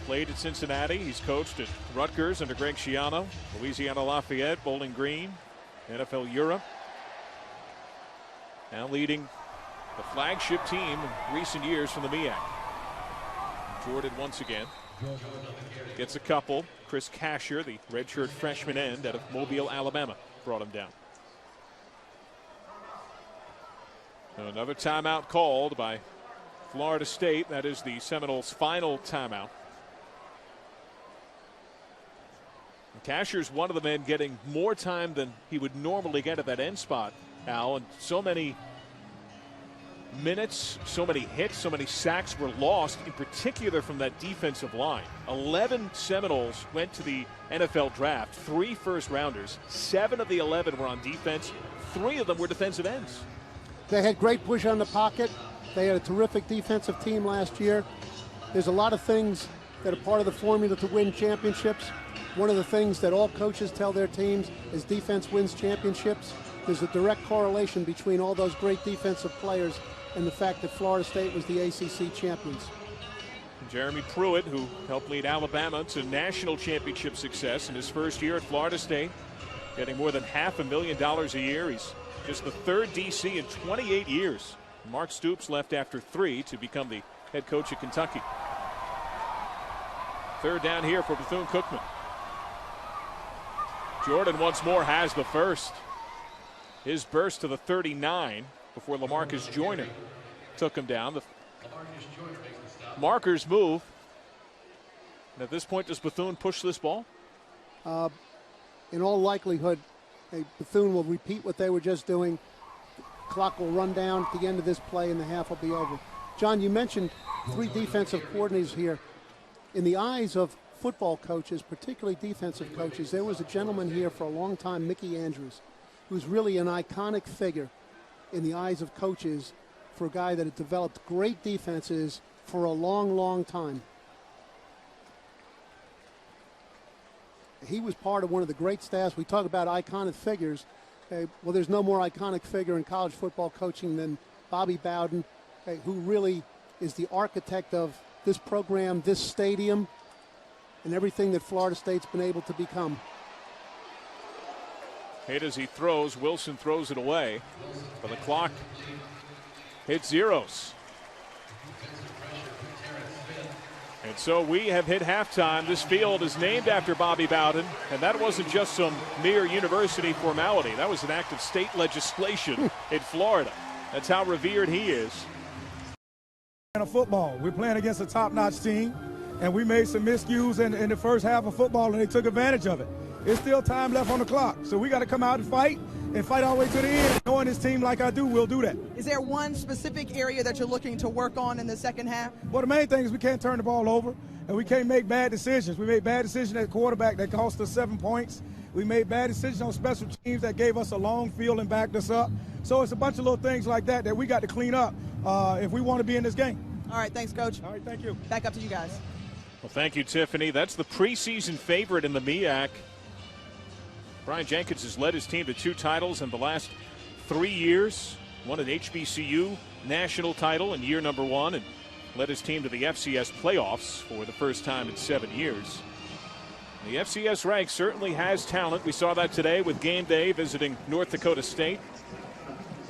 played at Cincinnati, he's coached at Rutgers under Greg Schiano, Louisiana Lafayette, Bowling Green, NFL Europe. Now leading the flagship team in recent years from the MEAC. Jordan once again gets a couple. Chris Casher, the redshirt freshman end out of Mobile, Alabama, brought him down. Another timeout called by Florida State. That is the Seminoles' final timeout. Casher's one of the men getting more time than he would normally get at that end spot, Al, and so many minutes, so many hits, so many sacks were lost, in particular from that defensive line. 11 Seminoles went to the NFL draft, 3 first-rounders. 7 of the 11 were on defense. 3 of them were defensive ends. They had great push on the pocket. They had a terrific defensive team last year. There's a lot of things that are part of the formula to win championships. One of the things that all coaches tell their teams is defense wins championships. There's a direct correlation between all those great defensive players and the fact that Florida State was the ACC champions. Jeremy Pruitt, who helped lead Alabama to national championship success in his first year at Florida State, getting more than $500,000 a year. He's just the 3rd DC in 28 years. Mark Stoops left after 3 to become the head coach of Kentucky. 3rd down here for Bethune-Cookman. Jordan once more has the first. His burst to the 39 before LaMarcus Joyner took him down. The markers move. And at this point, does Bethune push this ball? In all likelihood, Bethune will repeat what they were just doing. Clock will run down at the end of this play and the half will be over. John, you mentioned 3 defensive coordinators here. In the eyes of football coaches, particularly defensive coaches, there was a gentleman here for a long time, Mickey Andrews, who's really an iconic figure in the eyes of coaches for a guy that had developed great defenses for a long, long time. He was part of one of the great staffs. We talk about iconic figures. Well, there's no more iconic figure in college football coaching than Bobby Bowden, who really is the architect of this program, this stadium, and everything that Florida State's been able to become. Hit as he throws. Wilson throws it away. But the clock hits zeros. And so we have hit halftime. This field is named after Bobby Bowden, and that wasn't just some mere university formality. That was an act of state legislation in Florida. That's how revered he is. Football. We're playing against a top-notch team, and we made some miscues in the first half of football, and they took advantage of it. It's still time left on the clock, so we got to come out and fight our way to the end. Knowing this team like I do, we'll do that. Is there one specific area that you're looking to work on in the second half? Well, the main thing is we can't turn the ball over, and we can't make bad decisions. We made bad decisions at quarterback that cost us 7 points. We made bad decisions on special teams that gave us a long field and backed us up. So it's a bunch of little things like that we got to clean up if we want to be in this game. All right, thanks, Coach. All right, thank you. Back up to you guys. Well, thank you, Tiffany. That's the preseason favorite in the MEAC. Brian Jenkins has led his team to 2 titles in the last 3 years. Won an HBCU national title in year number 1 and led his team to the FCS playoffs for the first time in 7 years. The FCS rank certainly has talent. We saw that today with game day visiting North Dakota State.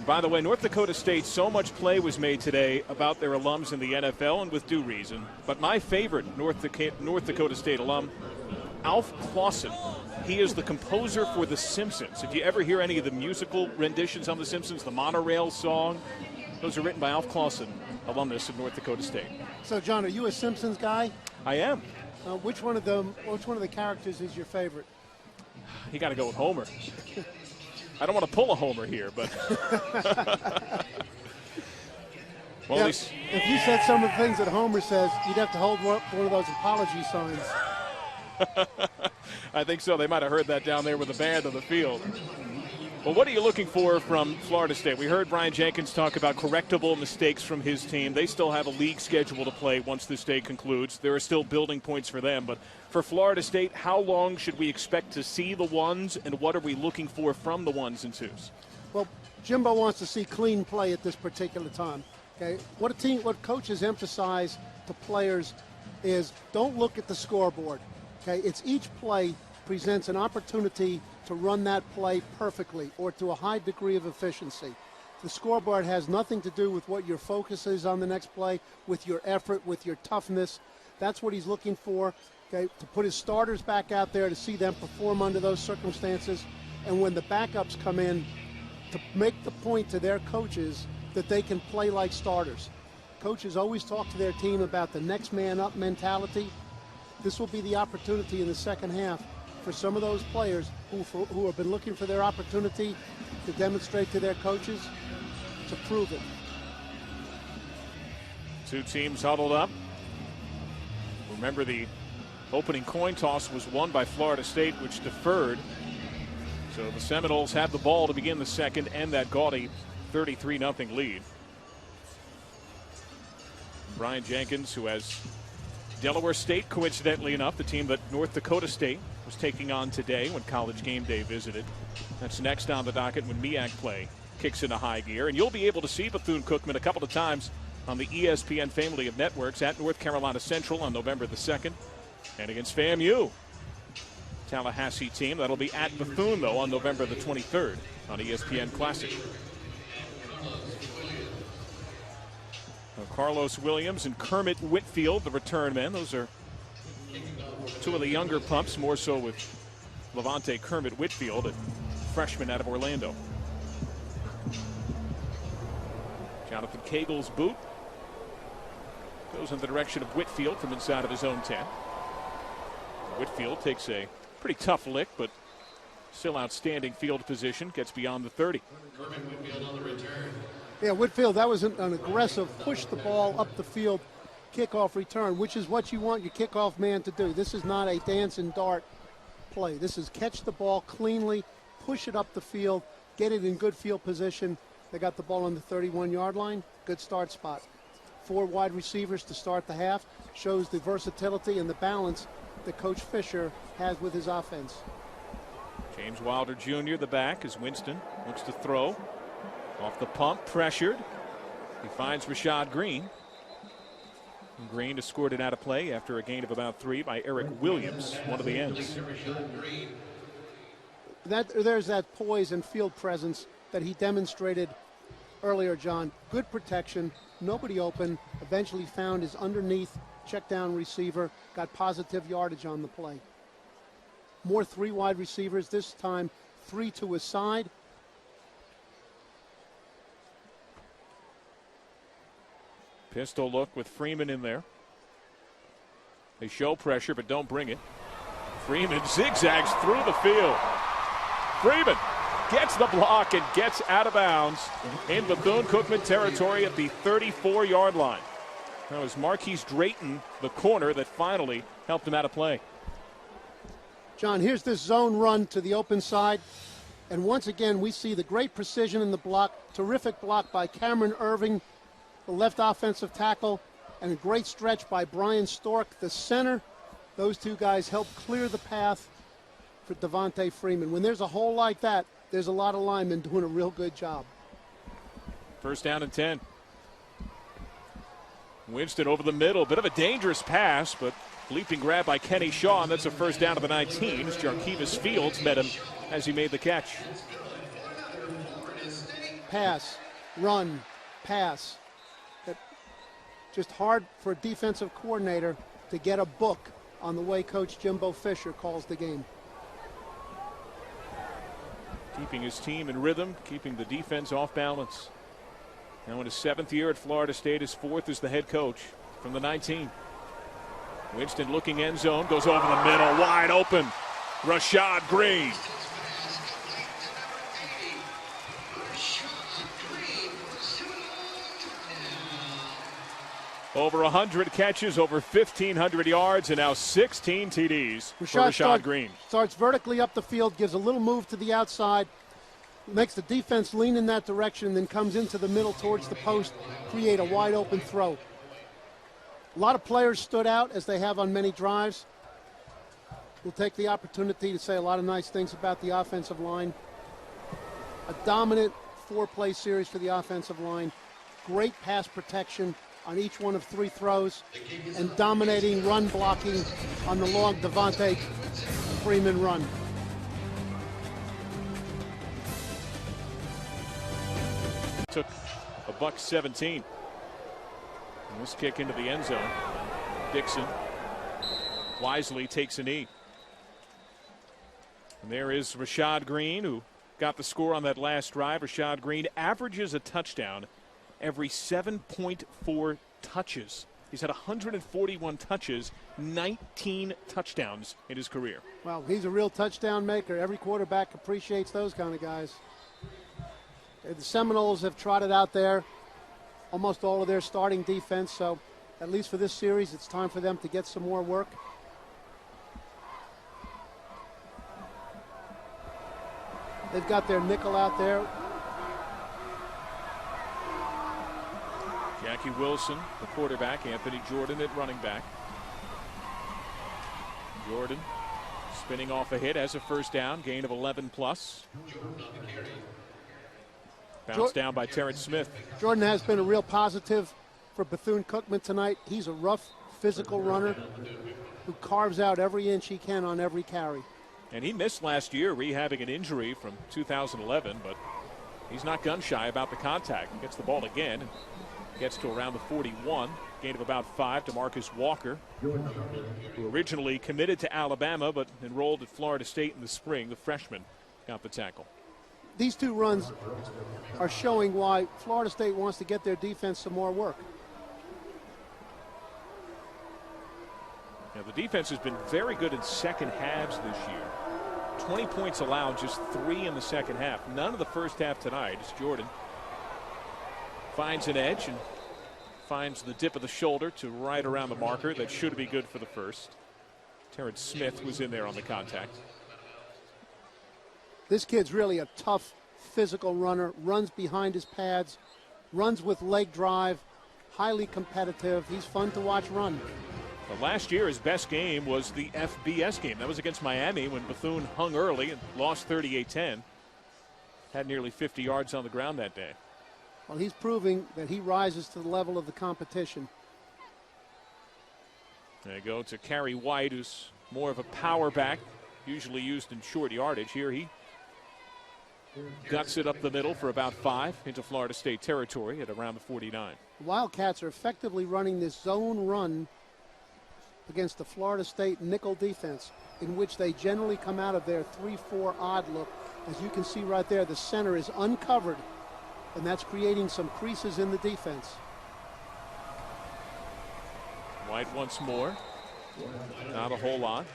By the way, North Dakota State, so much play was made today about their alums in the NFL, and with due reason. But my favorite North Dakota State alum, Alf Clausen. He is the composer for The Simpsons. If you ever hear any of the musical renditions on The Simpsons, the Monorail song, those are written by Alf Clausen, alumnus of North Dakota State. So, John, are you a Simpsons guy? I am. Which one of the characters is your favorite? You got to go with Homer. I don't want to pull a Homer here, but well, yeah, if you said some of the things that Homer says, you'd have to hold one of those apology signs. I think so. They might have heard that down there with the band on the field. Well, what are you looking for from Florida State? We heard Brian Jenkins talk about correctable mistakes from his team. They still have a league schedule to play once this day concludes. There are still building points for them. But for Florida State, how long should we expect to see the ones, and what are we looking for from the ones and twos? Well, Jimbo wants to see clean play at this particular time. Okay, what coaches emphasize to players is don't look at the scoreboard. Okay, it's each play presents an opportunity to run that play perfectly or to a high degree of efficiency. The scoreboard has nothing to do with what your focus is on the next play, with your effort, with your toughness. That's what he's looking for, okay, to put his starters back out there to see them perform under those circumstances. And when the backups come in, to make the point to their coaches that they can play like starters. Coaches always talk to their team about the next man up mentality. This will be the opportunity in the second half for some of those players who have been looking for their opportunity to demonstrate to their coaches to prove it. Two teams huddled up. Remember, the opening coin toss was won by Florida State, which deferred. So the Seminoles have the ball to begin the second and that gaudy 33-0 lead. Brian Jenkins, who has Delaware State, coincidentally enough, the team that North Dakota State was taking on today when College Game Day visited. That's next on the docket when MEAC play kicks into high gear. And you'll be able to see Bethune-Cookman a couple of times on the ESPN family of networks at North Carolina Central on November the 2nd. And against FAMU, Tallahassee team. That'll be at Bethune, though, on November the 23rd on ESPN Classic. Carlos Williams and Kermit Whitfield, the return men. Those are two of the younger pups, more so with Levante Kermit Whitfield, a freshman out of Orlando. Jonathan Cagle's boot goes in the direction of Whitfield from inside of his own 10. Whitfield takes a pretty tough lick, but still outstanding field position, gets beyond the 30. Kermit Whitfield on the return. Yeah, Whitfield, that was an aggressive push the ball up the field kickoff return, which is what you want your kickoff man to do. This is not a dance and dart play. This is catch the ball cleanly, push it up the field, get it in good field position. They got the ball on the 31-yard line. Good start spot. 4 wide receivers to start the half. Shows the versatility and the balance that Coach Fisher has with his offense. James Wilder Jr., the back, as Winston looks to throw. Off the pump, pressured. He finds Rashad Green. And Green has scored it out of play after a gain of about 3 by Eric Williams, one of the ends. There's that poise and field presence that he demonstrated earlier, John. Good protection, nobody open, eventually found his underneath check down receiver, got positive yardage on the play. More 3 wide receivers, this time 3 to his side. Pistol look with Freeman in there. They show pressure but don't bring it. Freeman zigzags through the field. Freeman gets the block and gets out of bounds in Bethune-Cookman territory at the 34-yard line. That was Marquise Drayton, the corner, that finally helped him out of play. John, here's this zone run to the open side. And once again, we see the great precision in the block. Terrific block by Cameron Irving, the left offensive tackle, and a great stretch by Brian Stork, the center. Those two guys help clear the path for Devontae Freeman. When there's a hole like that, there's a lot of linemen doing a real good job. First down and 10. Winston over the middle. Bit of a dangerous pass, but Leaping grab by Kenny Shaw, and that's a first down to the 19 as Jarkevis Fields met him as he made the catch. Pass, run, pass. Just hard for a defensive coordinator to get a book on the way Coach Jimbo Fisher calls the game. Keeping his team in rhythm, keeping the defense off balance. Now in his 7th year at Florida State, his 4th as the head coach from the 19. Winston looking end zone, goes over the middle, wide open. Rashad Green. Over 100 catches, over 1,500 yards, and now 16 TDs for Rashad Green. Starts vertically up the field, gives a little move to the outside, makes the defense lean in that direction, then comes into the middle towards the post, create a wide open throw. A lot of players stood out, as they have on many drives. We'll take the opportunity to say a lot of nice things about the offensive line. A dominant 4-play series for the offensive line. Great pass protection on each one of 3 throws, and dominating run blocking on the long Devontae Freeman run. Took a $117. And this kick into the end zone. Dixon wisely takes a knee. And there is Rashad Green, who got the score on that last drive. Rashad Green averages a touchdown every 7.4 touches. He's had 141 touches, 19 touchdowns in his career. Well, he's a real touchdown maker. Every quarterback appreciates those kind of guys. The Seminoles have trotted out there almost all of their starting defense, so at least for this series, it's time for them to get some more work. They've got their nickel out there. Jackie Wilson, the quarterback, Anthony Jordan at running back. Jordan spinning off a hit, has a first down, gain of 11 plus. Bounced down by Terrence Smith. Jordan has been a real positive for Bethune-Cookman tonight. He's a rough, physical runner who carves out every inch he can on every carry. And he missed last year, rehabbing an injury from 2011, but he's not gun shy about the contact. He gets the ball again and gets to around the 41. Gain of about 5 to Marcus Walker, who originally committed to Alabama but enrolled at Florida State in the spring. The freshman got the tackle. These 2 runs are showing why Florida State wants to get their defense some more work. Now, the defense has been very good in second halves this year. 20 points allowed, just 3 in the second half. None of the first half tonight. As Jordan finds an edge and finds the dip of the shoulder to right around the marker. That should be good for the first. Terrence Smith was in there on the contact. This kid's really a tough, physical runner, runs behind his pads, runs with leg drive, highly competitive. He's fun to watch run. Well, last year, his best game was the FBS game. That was against Miami when Bethune hung early and lost 38-10. Had nearly 50 yards on the ground that day. Well, he's proving that he rises to the level of the competition. They go to Kerry White, who's more of a power back, usually used in short yardage. Here he guts it up the middle for about 5 into Florida State territory at around the 49. The Wildcats are effectively running this zone run against the Florida State nickel defense, in which they generally come out of their 3-4 odd look. As you can see right there, the center is uncovered, and that's creating some creases in the defense. White once more. Not a whole lot.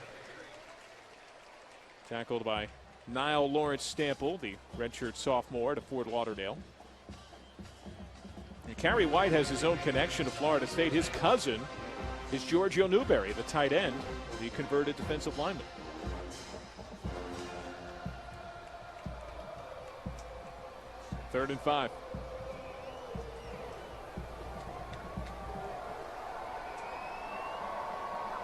Tackled by Niall Lawrence Stample, the redshirt sophomore to Fort Lauderdale. And Kerry White has his own connection to Florida State. His cousin is Giorgio Newberry, the tight end, the converted defensive lineman. Third and 5.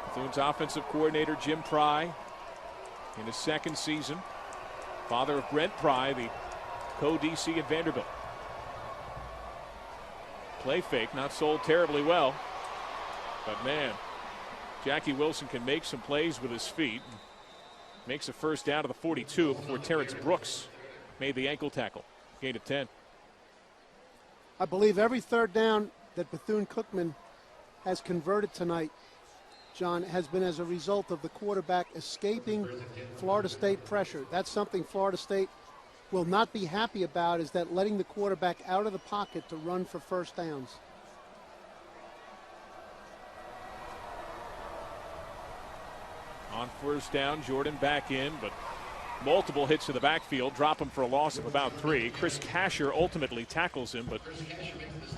Bethune's offensive coordinator, Jim Pry, in his second season. Father of Brent Pry, the co-DC at Vanderbilt. Play fake, not sold terribly well. But man, Jackie Wilson can make some plays with his feet. Makes a first down to the 42 before Terrence Brooks made the ankle tackle. Gain of 10. I believe every third down that Bethune-Cookman has converted tonight, John, has been as a result of the quarterback escaping Florida State pressure. That's something Florida State will not be happy about, is that letting the quarterback out of the pocket to run for first downs. On first down, Jordan back in, but multiple hits to the backfield, drop him for a loss of about 3. Chris Casher ultimately tackles him, but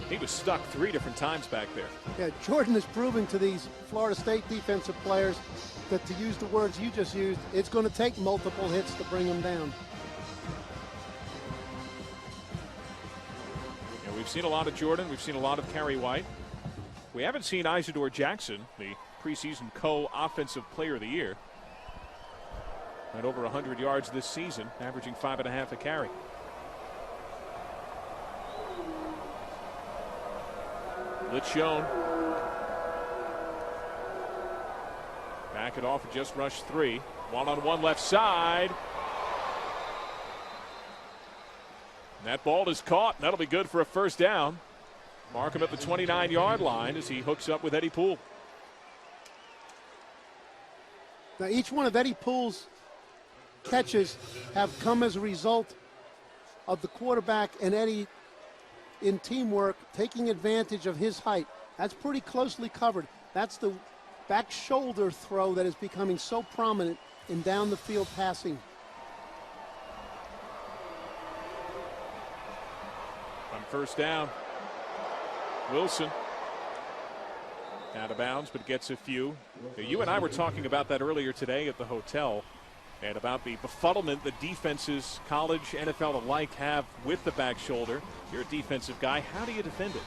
he was stuck 3 different times back there. Yeah, Jordan is proving to these Florida State defensive players that, to use the words you just used, it's going to take multiple hits to bring them down. Yeah, we've seen a lot of Jordan. We've seen a lot of Kerry White. We haven't seen Isidore Jackson, the preseason co-offensive player of the year. At over 100 yards this season, averaging 5.5 a carry. Blitz shown. Back it off and just rush 3. One-on-one left side. And that ball is caught, and that'll be good for a first down. Mark him at the 29-yard line as he hooks up with Eddie Poole. Now, each one of Eddie Poole's catches have come as a result of the quarterback and Eddie, in teamwork, taking advantage of his height. That's pretty closely covered. That's the back shoulder throw that is becoming so prominent in down the field passing. On first down, Wilson out of bounds, but gets a few. You and I were talking about that earlier today at the hotel, and about the befuddlement that defenses, college, NFL alike, have with the back shoulder. You're a defensive guy. How do you defend it?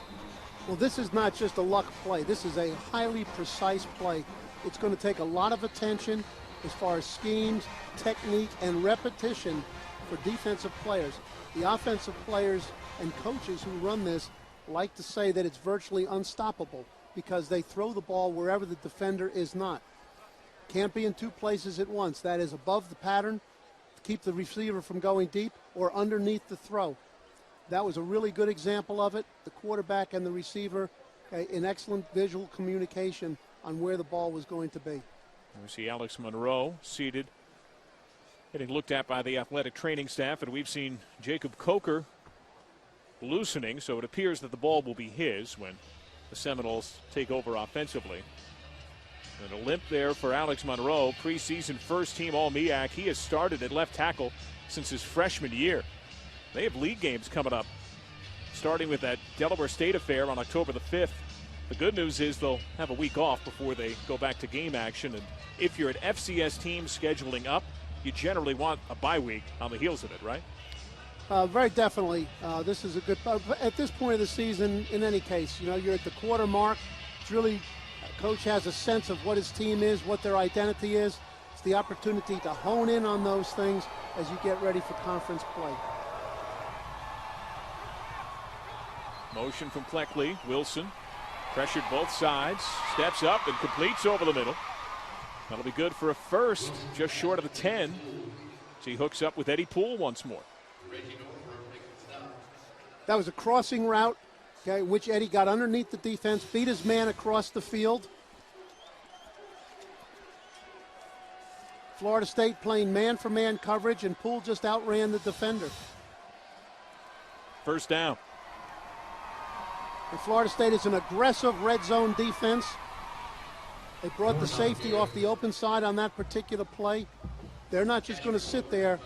Well, this is not just a luck play. This is a highly precise play. It's going to take a lot of attention as far as schemes, technique, and repetition for defensive players. The offensive players and coaches who run this like to say that it's virtually unstoppable because they throw the ball wherever the defender is not. Can't be in 2 places at once. That is above the pattern to keep the receiver from going deep, or underneath the throw. That was a really good example of it. The quarterback and the receiver in excellent visual communication on where the ball was going to be. We see Alex Monroe seated, getting looked at by the athletic training staff, and we've seen Jacob Coker loosening, so it appears that the ball will be his when the Seminoles take over offensively. And a limp there for Alex Monroe, preseason first-team All-MEAC. He has started at left tackle since his freshman year. They have league games coming up, starting with that Delaware State affair on October the 5th. The good news is they'll have a week off before they go back to game action. And if you're an FCS team scheduling up, you generally want a bye week on the heels of it, right? Very definitely. This is a good, at this point of the season, in any case, you know, you're at the quarter mark. It's really, coach has a sense of what his team is, what their identity is. It's the opportunity to hone in on those things as you get ready for conference play. Motion from Pleckley. Wilson pressured both sides, steps up and completes over the middle. That'll be good for a first, just short of the 10. So he hooks up with Eddie Poole once more. That was a crossing route, okay, which Eddie got underneath the defense, beat his man across the field. Florida State playing man-for-man coverage, and Poole just outran the defender. First down. And Florida State is an aggressive red zone defense. They brought the safety off the open side on that particular play. They're not just going to sit there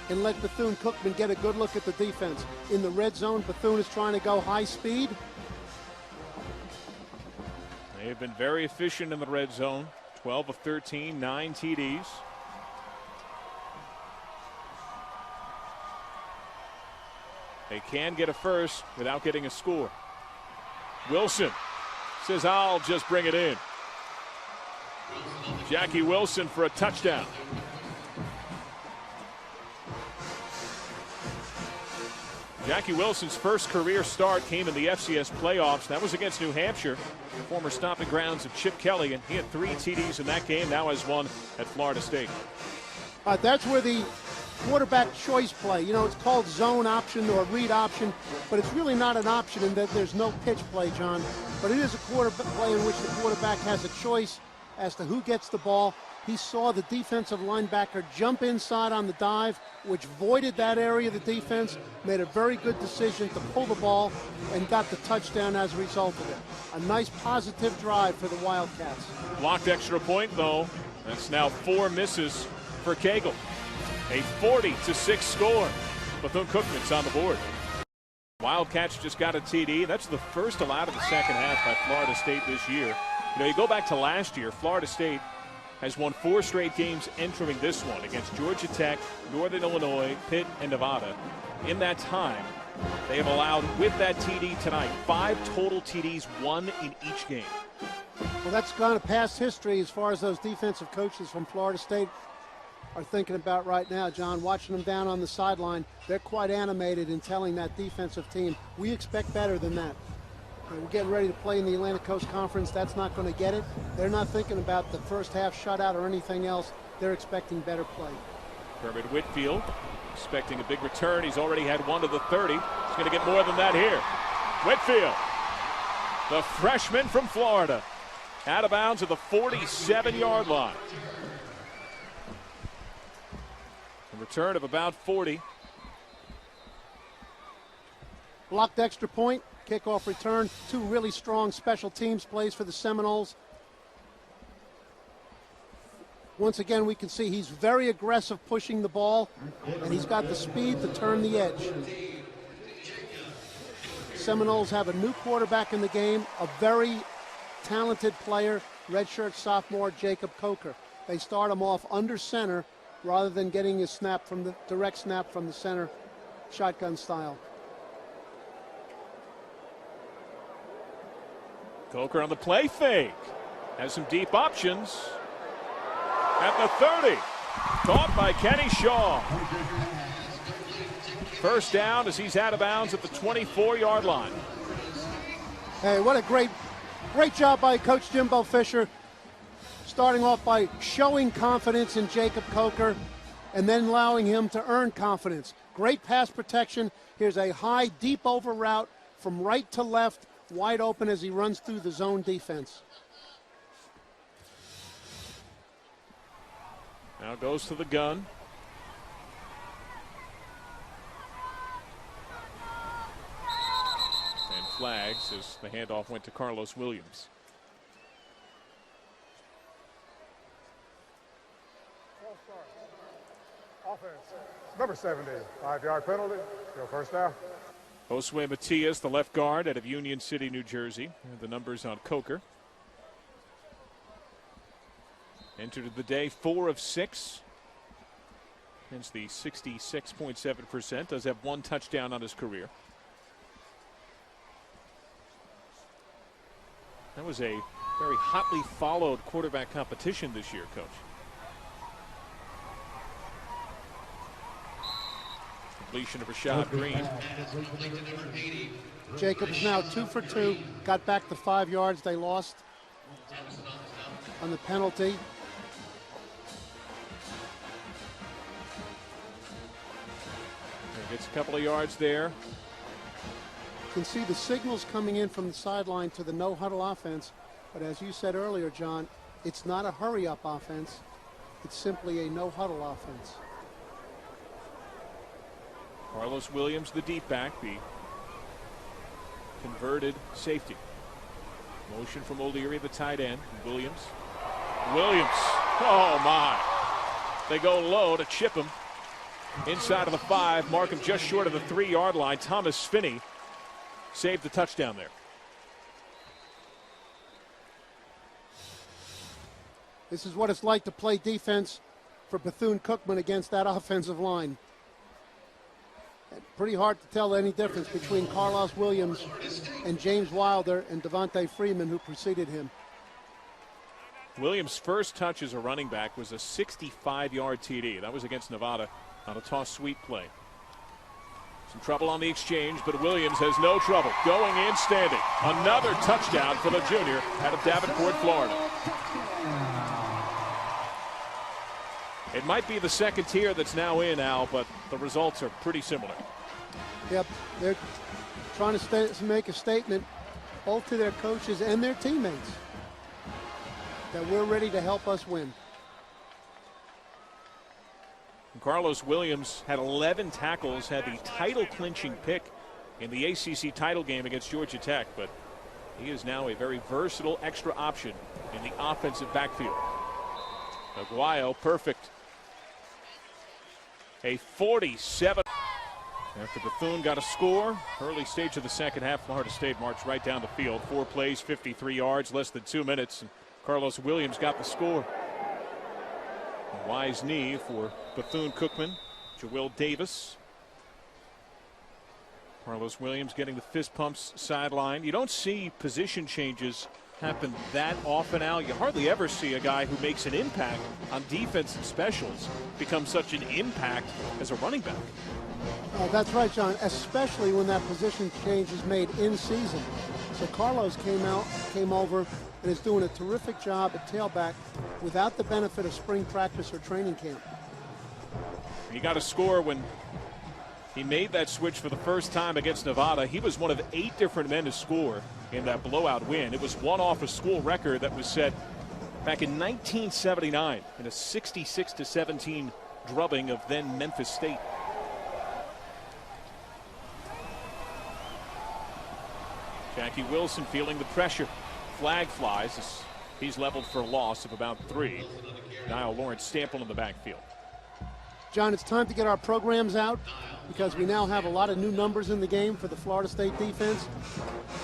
and let Bethune-Cookman get a good look at the defense. In the red zone, Bethune is trying to go high speed. They have been very efficient in the red zone. 12 of 13, 9 TDs. They can get a first without getting a score. Wilson says, I'll just bring it in. Jackie Wilson for a touchdown. Jackie Wilson's first career start came in the FCS playoffs. That was against New Hampshire, former stomping grounds of Chip Kelly, and he had 3 TDs in that game. Now has 1 at Florida State. That's where the quarterback choice play, it's called zone option or read option, but it's really not an option in that there's no pitch play, John. But it is a quarterback play in which the quarterback has a choice as to who gets the ball. He saw the defensive linebacker jump inside on the dive, which voided that area of the defense, made a very good decision to pull the ball, and got the touchdown as a result of it. A nice positive drive for the Wildcats. Blocked extra point, though. That's now 4 misses for Cagle. A 40-6 score. Bethune-Cookman's on the board. Wildcats just got a TD. That's the first allowed in the second half by Florida State this year. You go back to last year, Florida State has won 4 straight games entering this one against Georgia Tech, Northern Illinois, Pitt, and Nevada. In that time, they have allowed, with that TD tonight, 5 total TDs, 1 in each game. Well, that's gone to past history as far as those defensive coaches from Florida State are thinking about right now, John. Watching them down on the sideline, they're quite animated in telling that defensive team, we expect better than that. We're getting ready to play in the Atlantic Coast Conference. That's not going to get it. They're not thinking about the first half shutout or anything else. They're expecting better play. Kermit Whitfield expecting a big return. He's already had 1 to the 30. He's going to get more than that here. Whitfield, the freshman from Florida, out of bounds at the 47-yard line. A return of about 40. Blocked extra point. Kickoff return. 2 really strong special teams plays for the Seminoles. Once again, we can see he's very aggressive pushing the ball, and he's got the speed to turn the edge. Seminoles have a new quarterback in the game, a very talented player, redshirt sophomore Jacob Coker. They start him off under center rather than getting a snap from the direct snap from the center, shotgun style. Coker on the play fake. Has some deep options. At the 30. Caught by Kenny Shaw. First down as he's out of bounds at the 24-yard line. Hey, what a great job by Coach Jimbo Fisher. Starting off by showing confidence in Jacob Coker and then allowing him to earn confidence. Great pass protection. Here's a high, deep over route from right to left, wide open as he runs through the zone defense. Now goes to the gun. And flags as the handoff went to Carlos Williams. Offense, number 70, 5-yard penalty. Go first down. Josue Matias, the left guard out of Union City, New Jersey. The numbers on Coker. Entered the day 4 of 6. Hence the 66.7%. Does have 1 touchdown on his career. That was a very hotly followed quarterback competition this year, Coach. Completion of Rashad Green. Jacobs now 2 for 2. Got back the 5 yards they lost on the penalty. Gets a couple of yards there. You can see the signals coming in from the sideline to the no-huddle offense. But as you said earlier, John, it's not a hurry-up offense. It's simply a no-huddle offense. Carlos Williams, the deep back, the converted safety. Motion from O'Leary, the tight end. Williams. Oh, my. They go low to chip him. Inside of the 5, mark him just short of the 3-yard line. Thomas Finney saved the touchdown there. This is what it's like to play defense for Bethune-Cookman against that offensive line. Pretty hard to tell any difference between Carlos Williams and James Wilder and Devontae Freeman, who preceded him. Williams' first touch as a running back was a 65-yard TD. That was against Nevada on a toss sweep play. Some trouble on the exchange, but Williams has no trouble going in standing. Another touchdown for the junior out of Davenport, Florida. It might be the second tier that's now in, Al, but the results are pretty similar. Yep, they're trying to make a statement both to their coaches and their teammates that we're ready to help us win. Carlos Williams had 11 tackles, had the title-clinching pick in the ACC title game against Georgia Tech, but he is now a very versatile extra option in the offensive backfield. Aguayo, perfect. A 47. After Bethune got a score, early stage of the second half, Florida State marched right down the field. 4 plays, 53 yards, less than 2 minutes, and Carlos Williams got the score. A wise knee for Bethune Cookman, Joel Davis. Carlos Williams getting the fist pumps sideline. You don't see position changes happen that often, Al. You hardly ever see a guy who makes an impact on defense and specials become such an impact as a running back. That's right, John, especially when that position change is made in season. So Carlos came over and is doing a terrific job at tailback without the benefit of spring practice or training camp. He got a score when he made that switch for the first time against Nevada. He was one of 8 different men to score in that blowout win. It was one off a school record that was set back in 1979 in a 66-17 drubbing of then Memphis State. Jackie Wilson feeling the pressure. Flag flies as he's leveled for a loss of about 3. Niall Lawrence Stample in the backfield. John, it's time to get our programs out because we now have a lot of new numbers in the game for the Florida State defense.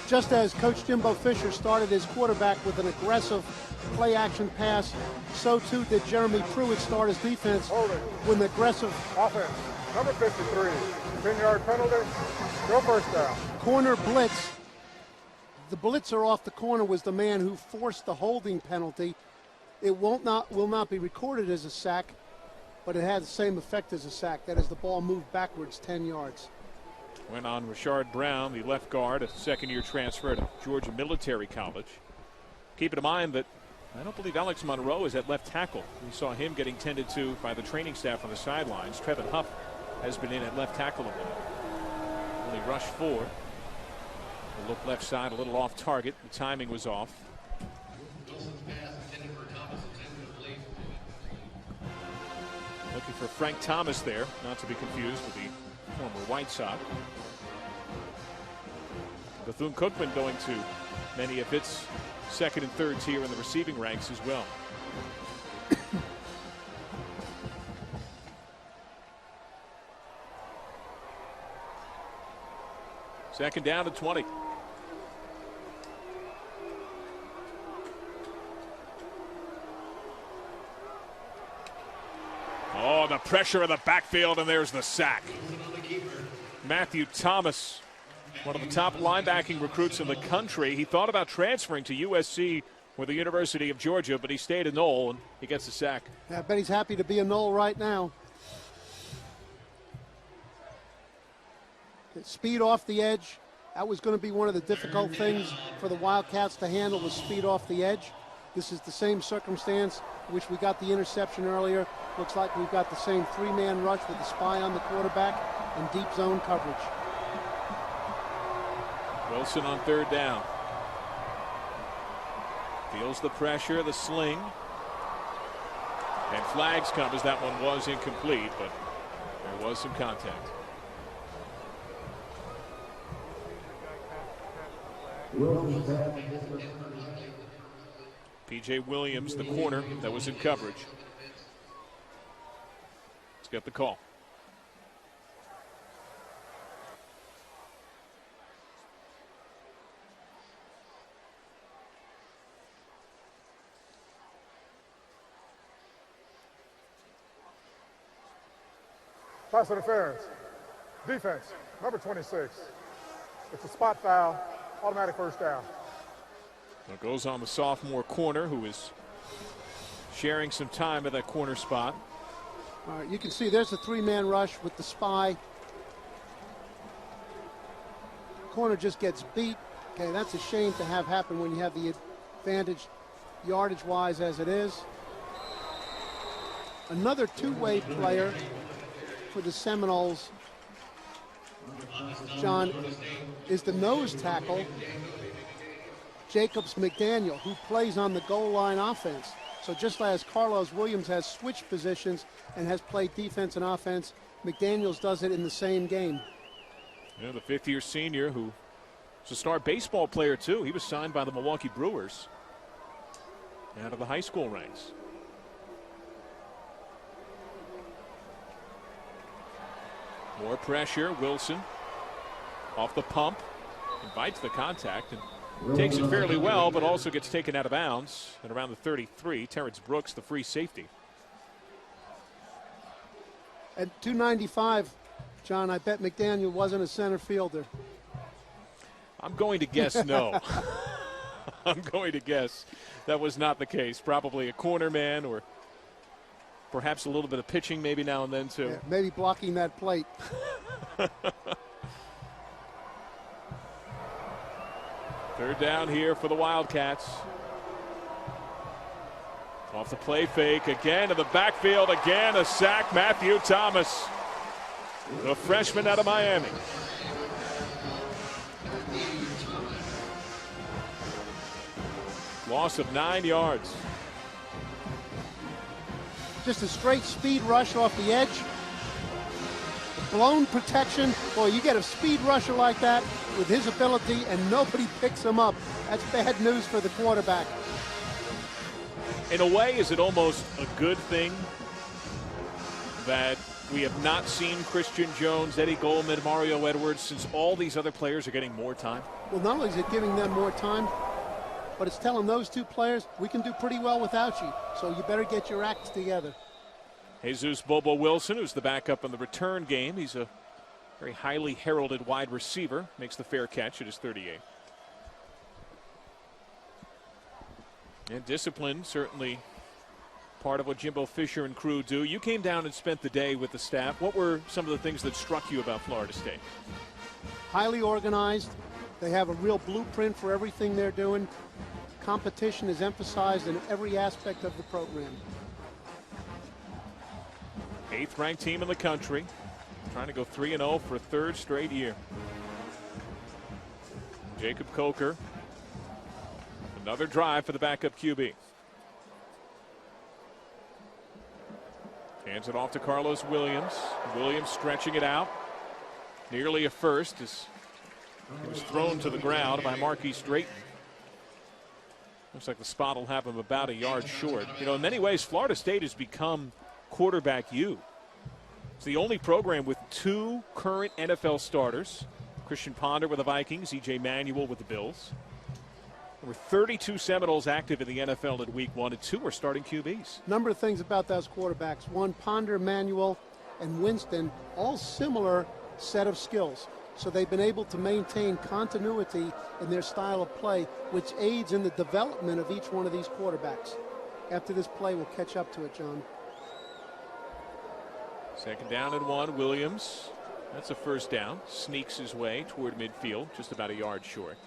Just as Coach Jimbo Fisher started his quarterback with an aggressive play-action pass, so too did Jeremy Pruitt start his defense with an aggressive Offense, number 53, 10-yard penalty, go first down. Corner blitz. The blitzer off the corner was the man who forced the holding penalty. It will not be recorded as a sack, but it had the same effect as a sack. That is, the ball moved backwards 10 yards. Went on Rashard Brown, the left guard, a second-year transfer to Georgia Military College. Keep in mind that I don't believe Alex Monroe is at left tackle. We saw him getting tended to by the training staff on the sidelines. Trevin Huff has been in at left tackle a minute. Only rush 4. The look left side a little off target. The timing was off. Looking for Frank Thomas there, not to be confused with the former White Sox. Bethune-Cookman going to many of its second and third tier in the receiving ranks as well. Second down to 20. Oh, the pressure in the backfield, and there's the sack. Matthew Thomas, one of the top linebacking recruits in the country. He thought about transferring to USC or the University of Georgia, but he stayed a Knoll, and he gets the sack. I bet he's happy to be a Knoll right now. Speed off the edge. That was going to be one of the difficult things for the Wildcats to handle, was speed off the edge. This is the same circumstance in which we got the interception earlier. Looks like we've got the same 3-man rush with the spy on the quarterback and deep zone coverage. Wilson on third down. Feels the pressure, the sling. And flags come as that one was incomplete, but there was some contact. P.J. Williams, the corner that was in coverage. Let's get the call. Pass interference. Defense, number 26. It's a spot foul, automatic first down. It goes on the sophomore corner, who is sharing some time at that corner spot. All right, you can see there's a 3-man rush with the spy. corner just gets beat. Okay, that's a shame to have happen when you have the advantage yardage-wise as it is. Another two-way player for the Seminoles, John, is the nose tackle, Jacobs McDaniel, who plays on the goal line offense. So just as Carlos Williams has switched positions and has played defense and offense, McDaniels does it in the same game. Yeah, the fifth-year senior who was a star baseball player, too. He was signed by the Milwaukee Brewers out of the high school ranks. More pressure. Wilson off the pump, invites the contact and takes it fairly well, but also gets taken out of bounds at around the 33. Terrence Brooks, the free safety. At 295, John, I bet McDaniel wasn't a center fielder. I'm going to guess no. I'm going to guess that was not the case. Probably a corner man, or perhaps a little bit of pitching maybe now and then too. Yeah, maybe blocking that plate. Third down here for the Wildcats. Off the play fake again to the backfield, again a sack. Matthew Thomas, the freshman out of Miami. Loss of 9 yards. Just a straight speed rush off the edge. Blown protection. Boy, you get a speed rusher like that with his ability and nobody picks him up. That's bad news for the quarterback. In a way, is it almost a good thing that we have not seen Christian Jones, Eddie Goldman, Mario Edwards, since all these other players are getting more time? Well, not only is it giving them more time, but it's telling those two players, we can do pretty well without you, so you better get your acts together. Jesus Bobo Wilson, who's the backup in the return game. He's a very highly heralded wide receiver. Makes the fair catch at his 38. And discipline, certainly part of what Jimbo Fisher and crew do. You came down and spent the day with the staff. What were some of the things that struck you about Florida State? Highly organized. They have a real blueprint for everything they're doing. Competition is emphasized in every aspect of the program. 8th ranked team in the country, trying to go 3-0 for a third straight year. Jacob Coker, another drive for the backup QB. Hands it off to Carlos Williams. Williams stretching it out. Nearly a first as he was thrown to the ground by Marquise Drayton. Looks like the spot will have him about a yard short. You know, in many ways, Florida State has become quarterback U. It's the only program with 2 current NFL starters. Christian Ponder with the Vikings, E.J. Manuel with the Bills. There were 32 Seminoles active in the NFL in week 1, and 2 are starting QBs. Number of things about those quarterbacks. One, Ponder, Manuel, and Winston, all similar set of skills. So they've been able to maintain continuity in their style of play, which aids in the development of each one of these quarterbacks. After this play, we'll catch up to it, John. Second down and 1. Williams, that's a first down. Sneaks his way toward midfield, just about a yard short.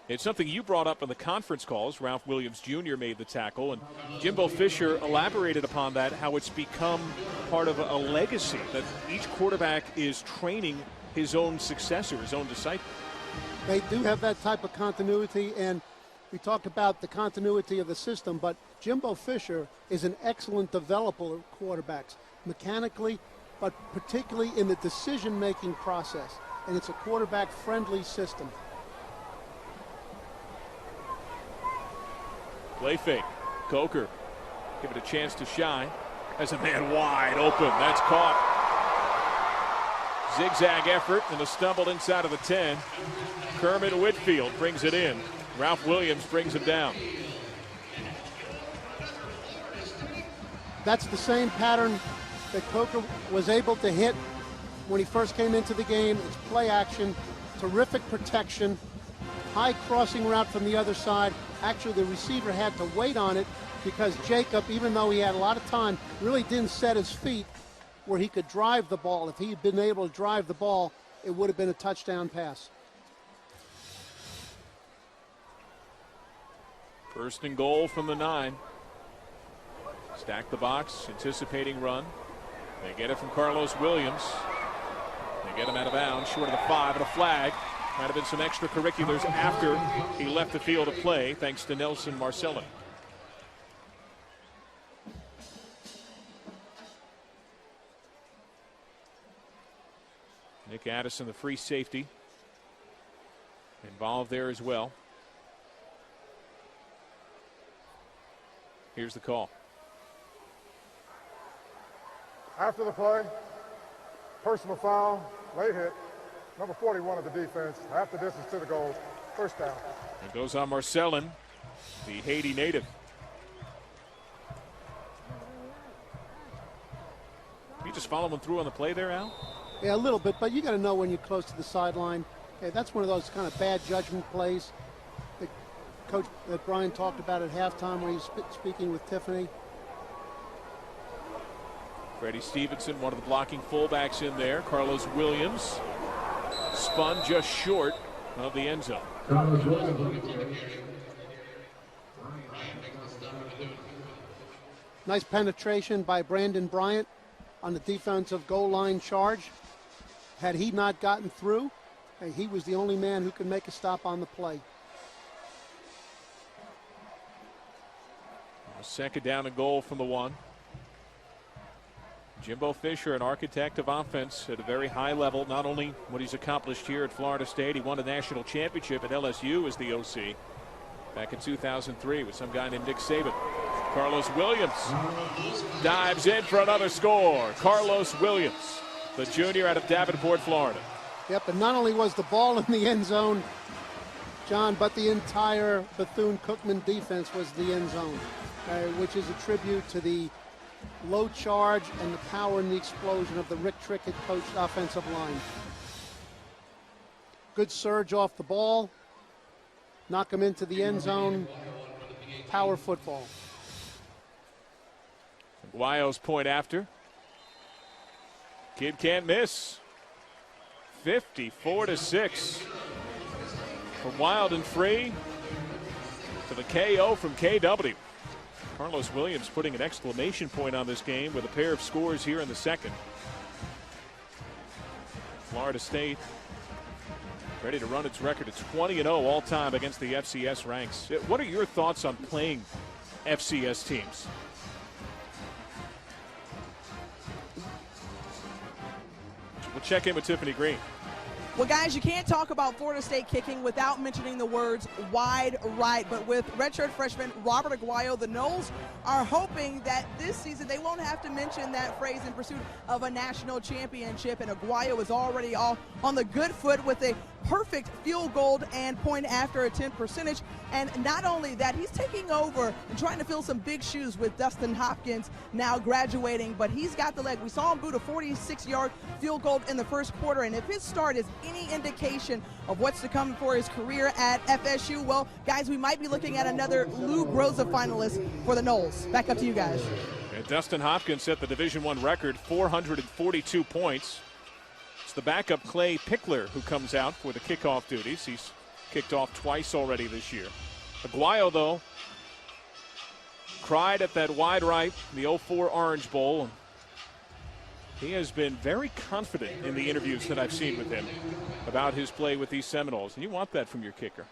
It's something you brought up in the conference calls. Ralph Williams Jr. made the tackle, and Jimbo Fisher elaborated upon that, how it's become part of a legacy that each quarterback is training his own successor, his own disciple. They do have that type of continuity, and we talked about the continuity of the system, but Jimbo Fisher is an excellent developer of quarterbacks, mechanically, but particularly in the decision-making process, and it's a quarterback-friendly system. Play fake. Coker give it a chance to shine. Has a man wide open. That's caught. Zigzag effort and a stumble inside of the 10. Kermit Whitfield brings it in. Ralph Williams brings him down. That's the same pattern that Coker was able to hit when he first came into the game. It's play action, terrific protection, high crossing route from the other side. Actually, the receiver had to wait on it because Jacob, even though he had a lot of time, really didn't set his feet where he could drive the ball. If he had been able to drive the ball, it would have been a touchdown pass. First and goal from the 9. Stack the box, anticipating run. They get it from Carlos Williams. They get him out of bounds, short of the 5, and a flag. Might have been some extracurriculars after he left the field of play, thanks to Nelson Marcellin. Nick Addison, the free safety, involved there as well. Here's the call. After the play, personal foul, late hit, number 41 of the defense, half the distance to the goal, first down. It goes on Marcellin, the Haiti native. You just following through on the play there, Al? Yeah, a little bit, but you got to know when you're close to the sideline. Okay, that's one of those kind of bad judgment plays that Coach that Brian talked about at halftime when he was speaking with Tiffany. Freddie Stevenson, one of the blocking fullbacks in there. Carlos Williams spun just short of the end zone. Nice penetration by Brandon Bryant on the defensive goal line charge. Had he not gotten through, he was the only man who could make a stop on the play. Second down and goal from the 1. Jimbo Fisher, an architect of offense at a very high level. Not only what he's accomplished here at Florida State, he won a national championship at LSU as the OC back in 2003 with some guy named Nick Saban. Carlos Williams dives in for another score. Carlos Williams, the junior out of Davenport, Florida. Yep, and not only was the ball in the end zone, John, but the entire Bethune-Cookman defense was the end zone, which is a tribute to the low charge and the power and the explosion of the Rick Trickett coached offensive line. Good surge off the ball, knock him into the end zone, power football. Aguayo's point after. Kid can't miss. 54-6. From Wild and Free to the KO from KW. Carlos Williams putting an exclamation point on this game with a pair of scores here in the second. Florida State ready to run its record at 20-0 all time against the FCS ranks. What are your thoughts on playing FCS teams? We'll check in with Tiffany Green. Well, guys, you can't talk about Florida State kicking without mentioning the words wide right. But with redshirt freshman Robert Aguayo, the Noles are hoping that this season they won't have to mention that phrase in pursuit of a national championship. And Aguayo is already all on the good foot with a perfect field goal and point after attempt percentage. And not only that, he's taking over and trying to fill some big shoes with Dustin Hopkins now graduating, but he's got the leg. We saw him boot a 46-yard field goal in the first quarter, and if his start is any indication of what's to come for his career at FSU, well, guys, we might be looking at another Lou Groza finalist for the Noles. Back up to you guys. And Dustin Hopkins set the Division I record, 442 points. It's the backup Clay Pickler who comes out for the kickoff duties. He's kicked off twice already this year. Aguayo, though, cried at that wide right, the 04 Orange Bowl. He has been very confident in the interviews that I've seen with him about his play with these Seminoles, and you want that from your kicker.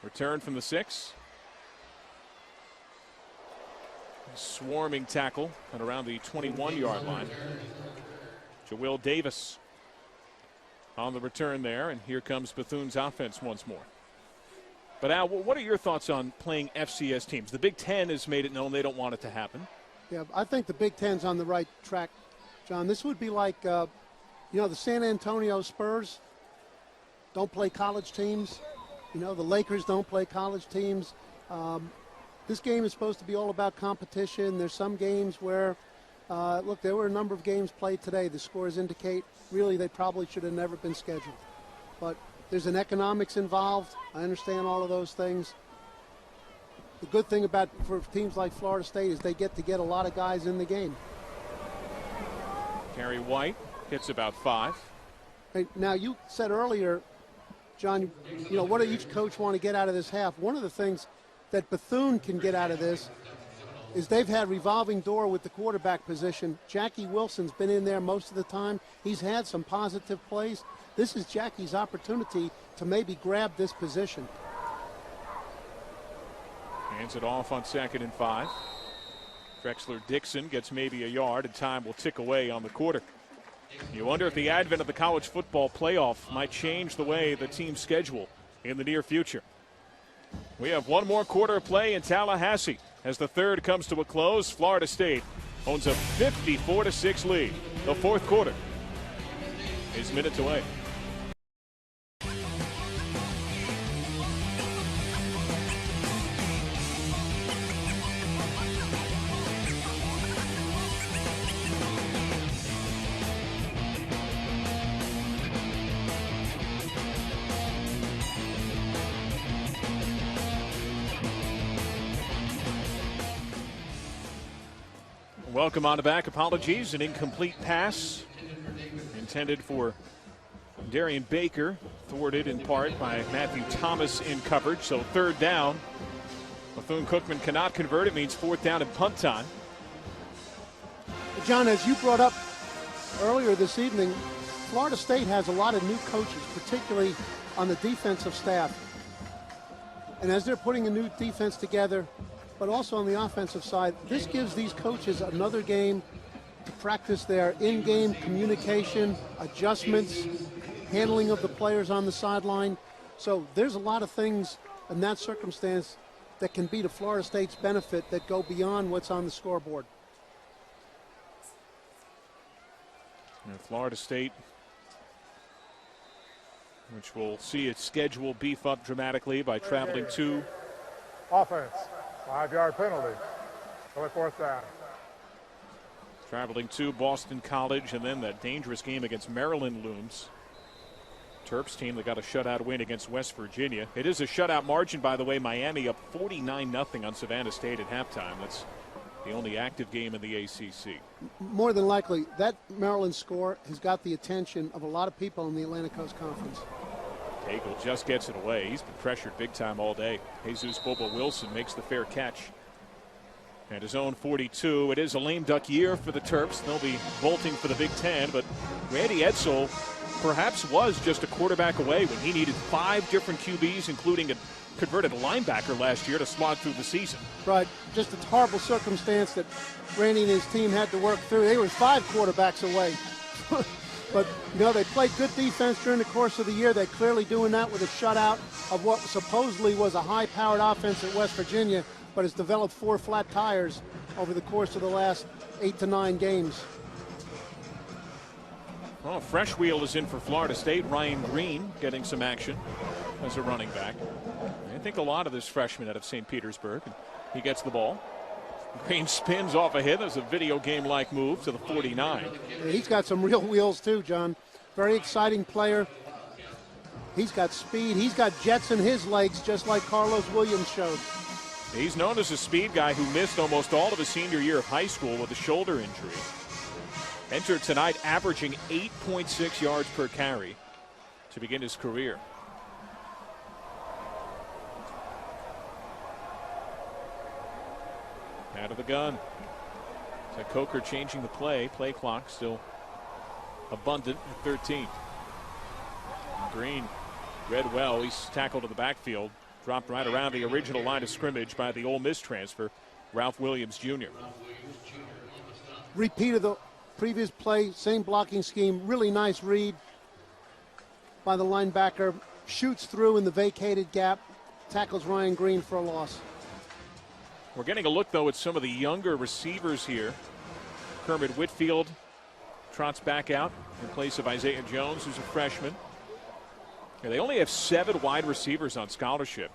Return from the 6. Swarming tackle at around the 21-yard line. Jawill Davis on the return there, and here comes Bethune's offense once more. But Al, what are your thoughts on playing FCS teams? The Big Ten has made it known they don't want it to happen. Yeah, I think the Big Ten's on the right track, John. This would be like, the San Antonio Spurs don't play college teams. The Lakers don't play college teams. This game is supposed to be all about competition. There's some games where, look, there were a number of games played today. The scores indicate really they probably should have never been scheduled. But there's an economics involved. I understand all of those things. The good thing for teams like Florida State is they get a lot of guys in the game. Gary White gets about 5. Hey, now, you said earlier, John, you know, what do each coach want to get out of this half? One of the things that Bethune can get out of this is they've had revolving door with the quarterback position. Jackie Wilson's been in there most of the time. He's had some positive plays. This is Jackie's opportunity to maybe grab this position. Hands it off on 2nd and 5. Drexler-Dixon gets maybe a yard, and time will tick away on the quarter. You wonder if the advent of the college football playoff might change the way the teams schedule in the near future. We have one more quarter of play in Tallahassee. As the third comes to a close, Florida State owns a 54-6 lead. The fourth quarter is minutes away. Welcome on back. Apologies, an incomplete pass intended for Darian Baker, thwarted in part by Matthew Thomas in coverage. So third down. Bethune-Cookman cannot convert. It means fourth down and punt time. John, as you brought up earlier this evening, Florida State has a lot of new coaches, particularly on the defensive staff. And as they're putting a new defense together, but also on the offensive side, this gives these coaches another game to practice their in-game communication, adjustments, handling of the players on the sideline. So there's a lot of things in that circumstance that can be to Florida State's benefit that go beyond what's on the scoreboard. And Florida State, which will see its schedule beef up dramatically by traveling to Offense, 5-yard penalty. Till fourth down. Traveling to Boston College, and then that dangerous game against Maryland looms. Terps team that got a shutout win against West Virginia. It is a shutout margin, by the way. Miami up 49-0 on Savannah State at halftime. That's the only active game in the ACC. More than likely, that Maryland score has got the attention of a lot of people in the Atlantic Coast Conference. Hagel just gets it away. He's been pressured big time all day. Jesus Bobo Wilson makes the fair catch. At his own 42, it is a lame duck year for the Terps. They'll be bolting for the Big Ten, but Randy Edsall perhaps was just a quarterback away when he needed 5 different QBs, including a converted linebacker last year, to slog through the season. Right, just a horrible circumstance that Randy and his team had to work through. They were 5 quarterbacks away. But, you know, they played good defense during the course of the year. They're clearly doing that with a shutout of what supposedly was a high-powered offense at West Virginia, but has developed 4 flat tires over the course of the last 8 to 9 games. Well, fresh wheel is in for Florida State. Ryan Green getting some action as a running back. I think a lot of this freshman out of St. Petersburg. He gets the ball. Green spins off a hit. There's a video game-like move to the 49. Yeah, he's got some real wheels too, John. Very exciting player. He's got speed. He's got jets in his legs, just like Carlos Williams showed. He's known as a speed guy who missed almost all of his senior year of high school with a shoulder injury. Entered tonight averaging 8.6 yards per carry to begin his career. Out of the gun. So Coker changing the play. Play clock still abundant at 13. And Green read well. He's tackled in the backfield. Dropped right around the original line of scrimmage by the Ole Miss transfer, Ralph Williams Jr. Repeat of the previous play, same blocking scheme. Really nice read by the linebacker. Shoots through in the vacated gap. Tackles Ryan Green for a loss. We're getting a look, though, at some of the younger receivers here. Kermit Whitfield trots back out in place of Isaiah Jones, who's a freshman. Yeah, they only have 7 wide receivers on scholarship.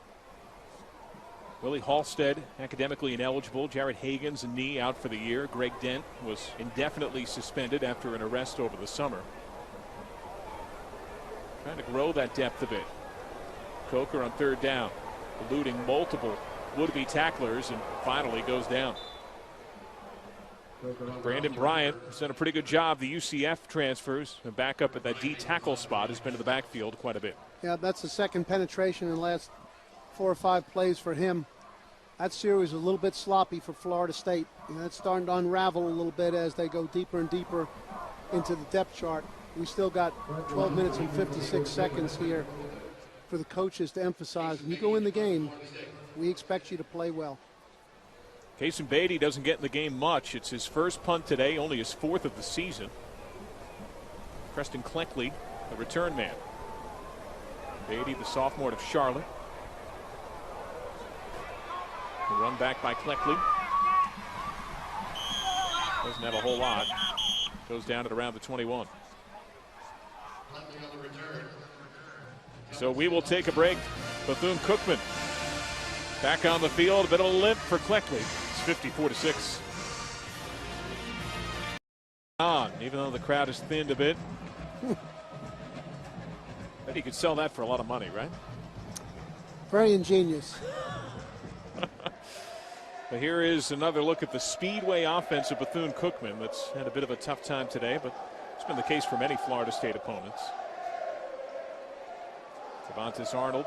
Willie Halstead, academically ineligible. Jared Hagan's a knee out for the year. Greg Dent was indefinitely suspended after an arrest over the summer. Trying to grow that depth a bit. Coker on third down, eluding multiple would-be tacklers, and finally goes down. Brandon Bryant has done a pretty good job. The UCF transfers and back up at that D tackle spot has been in the backfield quite a bit. Yeah, that's the second penetration in the last 4 or 5 plays for him. That series was a little bit sloppy for Florida State. That's starting to unravel a little bit as they go deeper and deeper into the depth chart. We still got 12 minutes and 56 seconds here for the coaches to emphasize. When you go in the game, we expect you to play well. Kason Beatty doesn't get in the game much. It's his first punt today, only his 4th of the season. Preston Cleckley, the return man. Beatty, the sophomore of Charlotte. The run back by Cleckley. Doesn't have a whole lot. Goes down at around the 21. So we will take a break. Bethune-Cookman back on the field. A bit of a limp for Cleckley. It's 54-6. Even though the crowd is thinned a bit. Bet you could sell that for a lot of money, right? Very ingenious. But here is another look at the speedway offense of Bethune-Cookman that's had a bit of a tough time today, but it's been the case for many Florida State opponents. Devontis Arnold.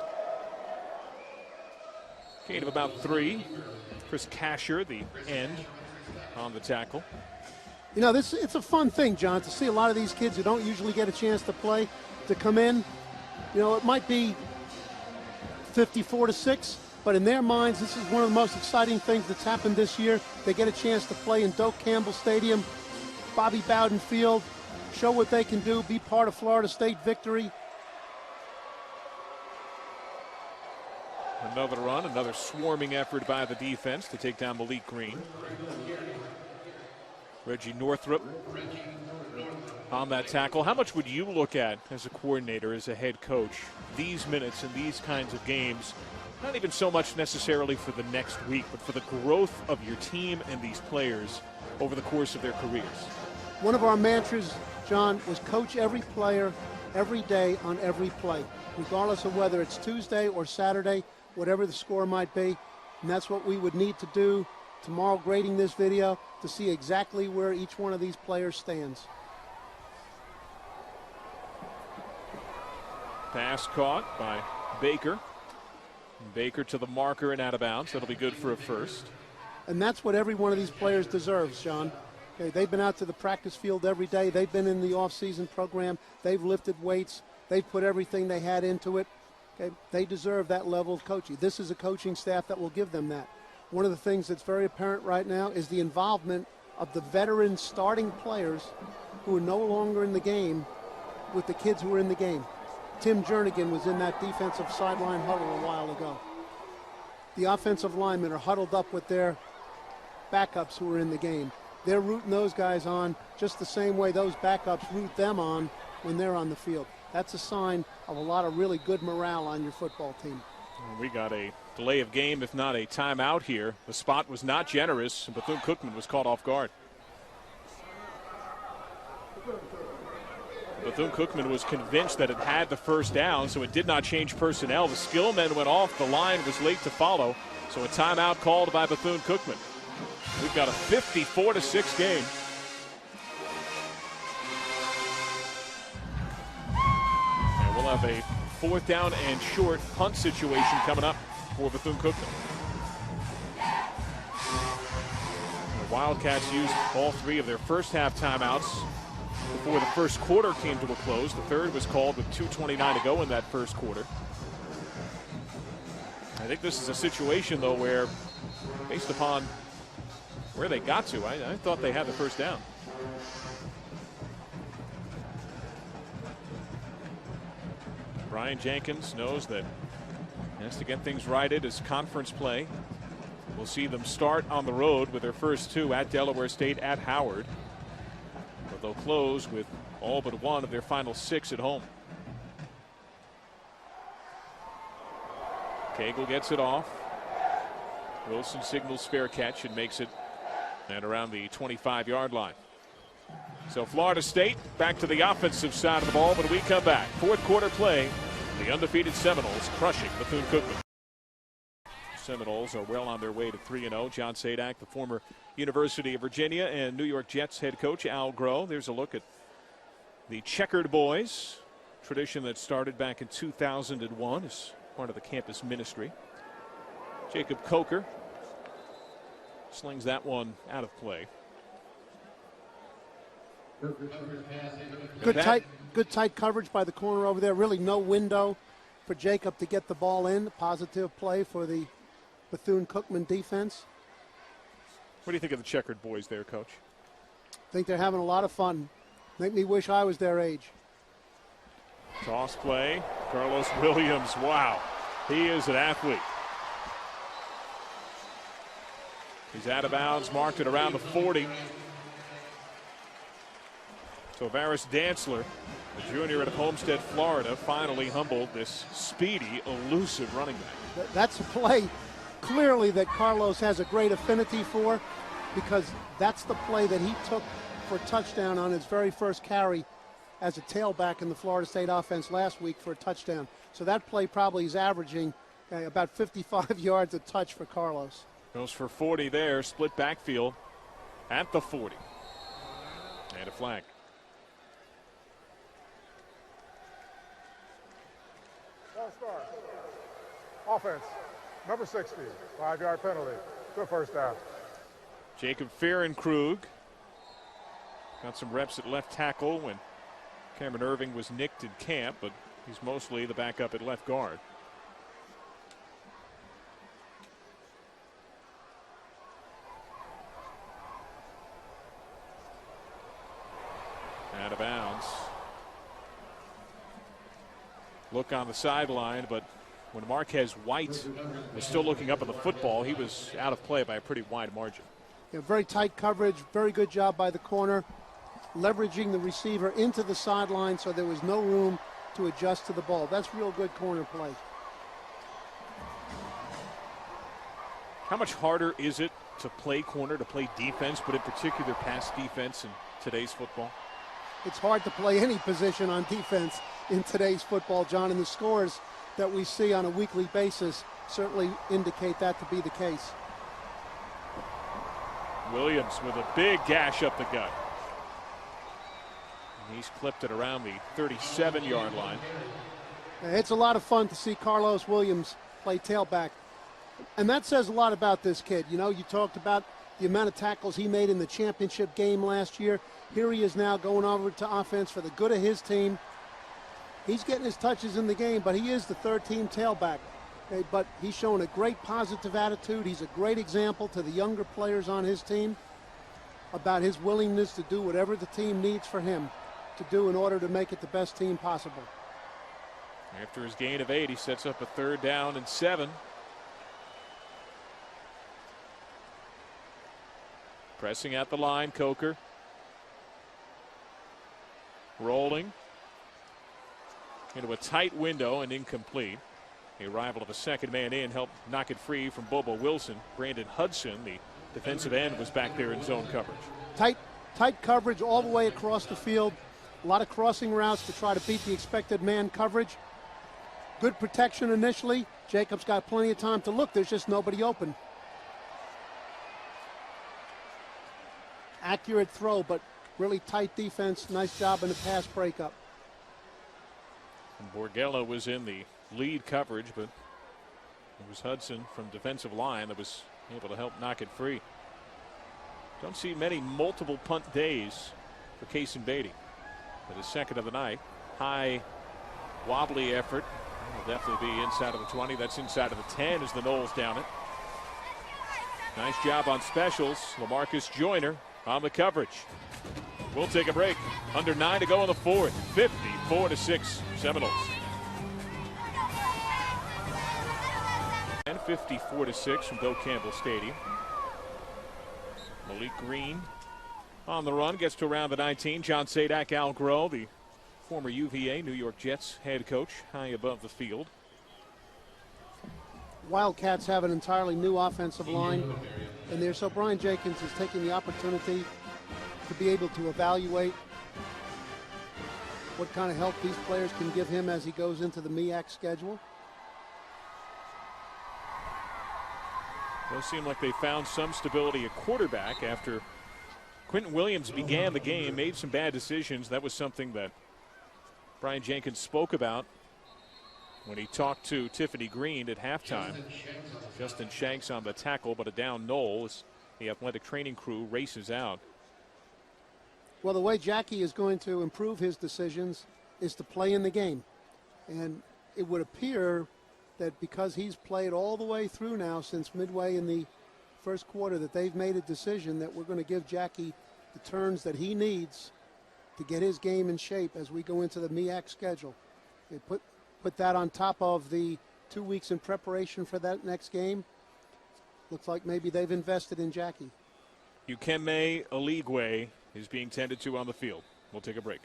Gain of about 3. Chris Casher, the end, on the tackle. You know, it's a fun thing, John, to see a lot of these kids who don't usually get a chance to play, to come in. You know, it might be 54-6, but in their minds, this is one of the most exciting things that's happened this year. They get a chance to play in Doak Campbell Stadium, Bobby Bowden Field, show what they can do, be part of Florida State victory. Another run, another swarming effort by the defense to take down Malik Green. Reggie Northrup on that tackle. How much would you look at as a coordinator, as a head coach, these minutes in these kinds of games? Not even so much necessarily for the next week, but for the growth of your team and these players over the course of their careers. One of our mantras, John, was coach every player every day on every play, regardless of whether it's Tuesday or Saturday, whatever the score might be. And that's what we would need to do tomorrow, grading this video, to see exactly where each one of these players stands. Pass caught by Baker. Baker to the marker and out of bounds. That'll be good for a first. And that's what every one of these players deserves, John. Okay, they've been out to the practice field every day. They've been in the off-season program. They've lifted weights. They've put everything they had into it. Okay, they deserve that level of coaching. This is a coaching staff that will give them that. One of the things that's very apparent right now is the involvement of the veteran starting players who are no longer in the game with the kids who are in the game. Tim Jernigan was in that defensive sideline huddle a while ago. The offensive linemen are huddled up with their backups who are in the game. They're rooting those guys on just the same way those backups root them on when they're on the field. That's a sign of a lot of really good morale on your football team. We got a delay of game, if not a timeout here. The spot was not generous, and Bethune-Cookman was caught off guard. Bethune-Cookman was convinced that it had the first down, so it did not change personnel. The skill men went off. The line was late to follow, so a timeout called by Bethune-Cookman. We've got a 54-6 game. And we'll have a 4th down and short punt situation coming up for Bethune-Cookman. The Wildcats used all 3 of their first half timeouts before the first quarter came to a close. The third was called with 2:29 to go in that first quarter. I think this is a situation, though, where based upon where they got to, I thought they had the first down. Brian Jenkins knows that he has to get things righted as conference play. We'll see them start on the road with their first 2 at Delaware State, at Howard. But they'll close with all but 1 of their final 6 at home. Cagle gets it off. Wilson signals spare catch and makes it at around the 25-yard line. So Florida State back to the offensive side of the ball, but we come back. 4th quarter play, the undefeated Seminoles crushing Bethune-Cookman. Seminoles are well on their way to 3-0. John Sadak, the former University of Virginia and New York Jets head coach Al Groh. There's a look at the Checkered Boys, tradition that started back in 2001 as part of the campus ministry. Jacob Coker slings that one out of play. Good tight coverage by the corner over there. Really no window for Jacob to get the ball in. Positive play for the Bethune Cookman defense. What do you think of the Checkered Boys there, Coach? I think they're having a lot of fun. Make me wish I was their age. Toss play. Carlos Williams. Wow. He is an athlete. He's out of bounds, marked at around the 40. So Varys Dantzler, the junior at Homestead, Florida, finally humbled this speedy, elusive running back. That's a play clearly that Carlos has a great affinity for, because that's the play that he took for a touchdown on his very first carry as a tailback in the Florida State offense last week for a touchdown. So that play probably is averaging about 55 yards a touch for Carlos. Goes for 40 there, split backfield at the 40. And a flag. Offense, number 60, 5-yard penalty to first down. Jacob Fearenkrug got some reps at left tackle when Cameron Irving was nicked in camp, but he's mostly the backup at left guard. Out of bounds. Look on the sideline, but when Marquez White was still looking up at the football, he was out of play by a pretty wide margin. Yeah, very tight coverage, very good job by the corner, leveraging the receiver into the sideline so there was no room to adjust to the ball. That's real good corner play. How much harder is it to play corner, to play defense, but in particular pass defense in today's football? It's hard to play any position on defense in today's football, John, and the scores that we see on a weekly basis certainly indicate that to be the case. Williams with a big gash up the gut. And he's clipped it around the 37-yard line. It's a lot of fun to see Carlos Williams play tailback. And that says a lot about this kid. You know, you talked about the amount of tackles he made in the championship game last year. Here he is now going over to offense for the good of his team. He's getting his touches in the game, but he is the third-team tailback. But he's showing a great positive attitude. He's a great example to the younger players on his team about his willingness to do whatever the team needs for him to do in order to make it the best team possible. After his gain of 8, he sets up a 3rd down and 7. Pressing at the line, Coker. Rolling into a tight window and incomplete. The arrival of a second man in helped knock it free from Bobo Wilson. Brandon Hudson, the defensive end, was back there in zone coverage. Tight coverage all the way across the field. A lot of crossing routes to try to beat the expected man coverage. Good protection initially. Jacob's got plenty of time to look. There's just nobody open. Accurate throw, but really tight defense. Nice job in the pass breakup. And Borgella was in the lead coverage, but it was Hudson from defensive line that was able to help knock it free. Don't see many multiple punt days for Kason Beatty. But his second of the night. High wobbly effort. Will definitely be inside of the 20. That's inside of the 10 as the Noles down it. Nice job on specials. LaMarcus Joyner on the coverage. We'll take a break. Under 9 to go in the 4th. 54-6 Seminoles. And 54-6 from Bill Campbell Stadium. Malik Green on the run, gets to around the 19. John Sadak, Al Groh, the former UVA New York Jets head coach, high above the field. Wildcats have an entirely new offensive line in there, so Brian Jenkins is taking the opportunity to be able to evaluate what kind of help these players can give him as he goes into the MEAC schedule. Does seem like they found some stability at quarterback after Quentin Williams began the game, made some bad decisions. That was something that Brian Jenkins spoke about when he talked to Tiffany Green at halftime. Justin Shanks on the tackle, but a down Knoll as the athletic training crew races out. Well, the way Jackie is going to improve his decisions is to play in the game. And it would appear that because he's played all the way through now since midway in the first quarter, that they've made a decision that we're going to give Jackie the turns that he needs to get his game in shape as we go into the MEAC schedule. They put that on top of the 2 weeks in preparation for that next game. Looks like maybe they've invested in Jackie. Ukeme Oligwe is being tended to on the field. We'll take a break.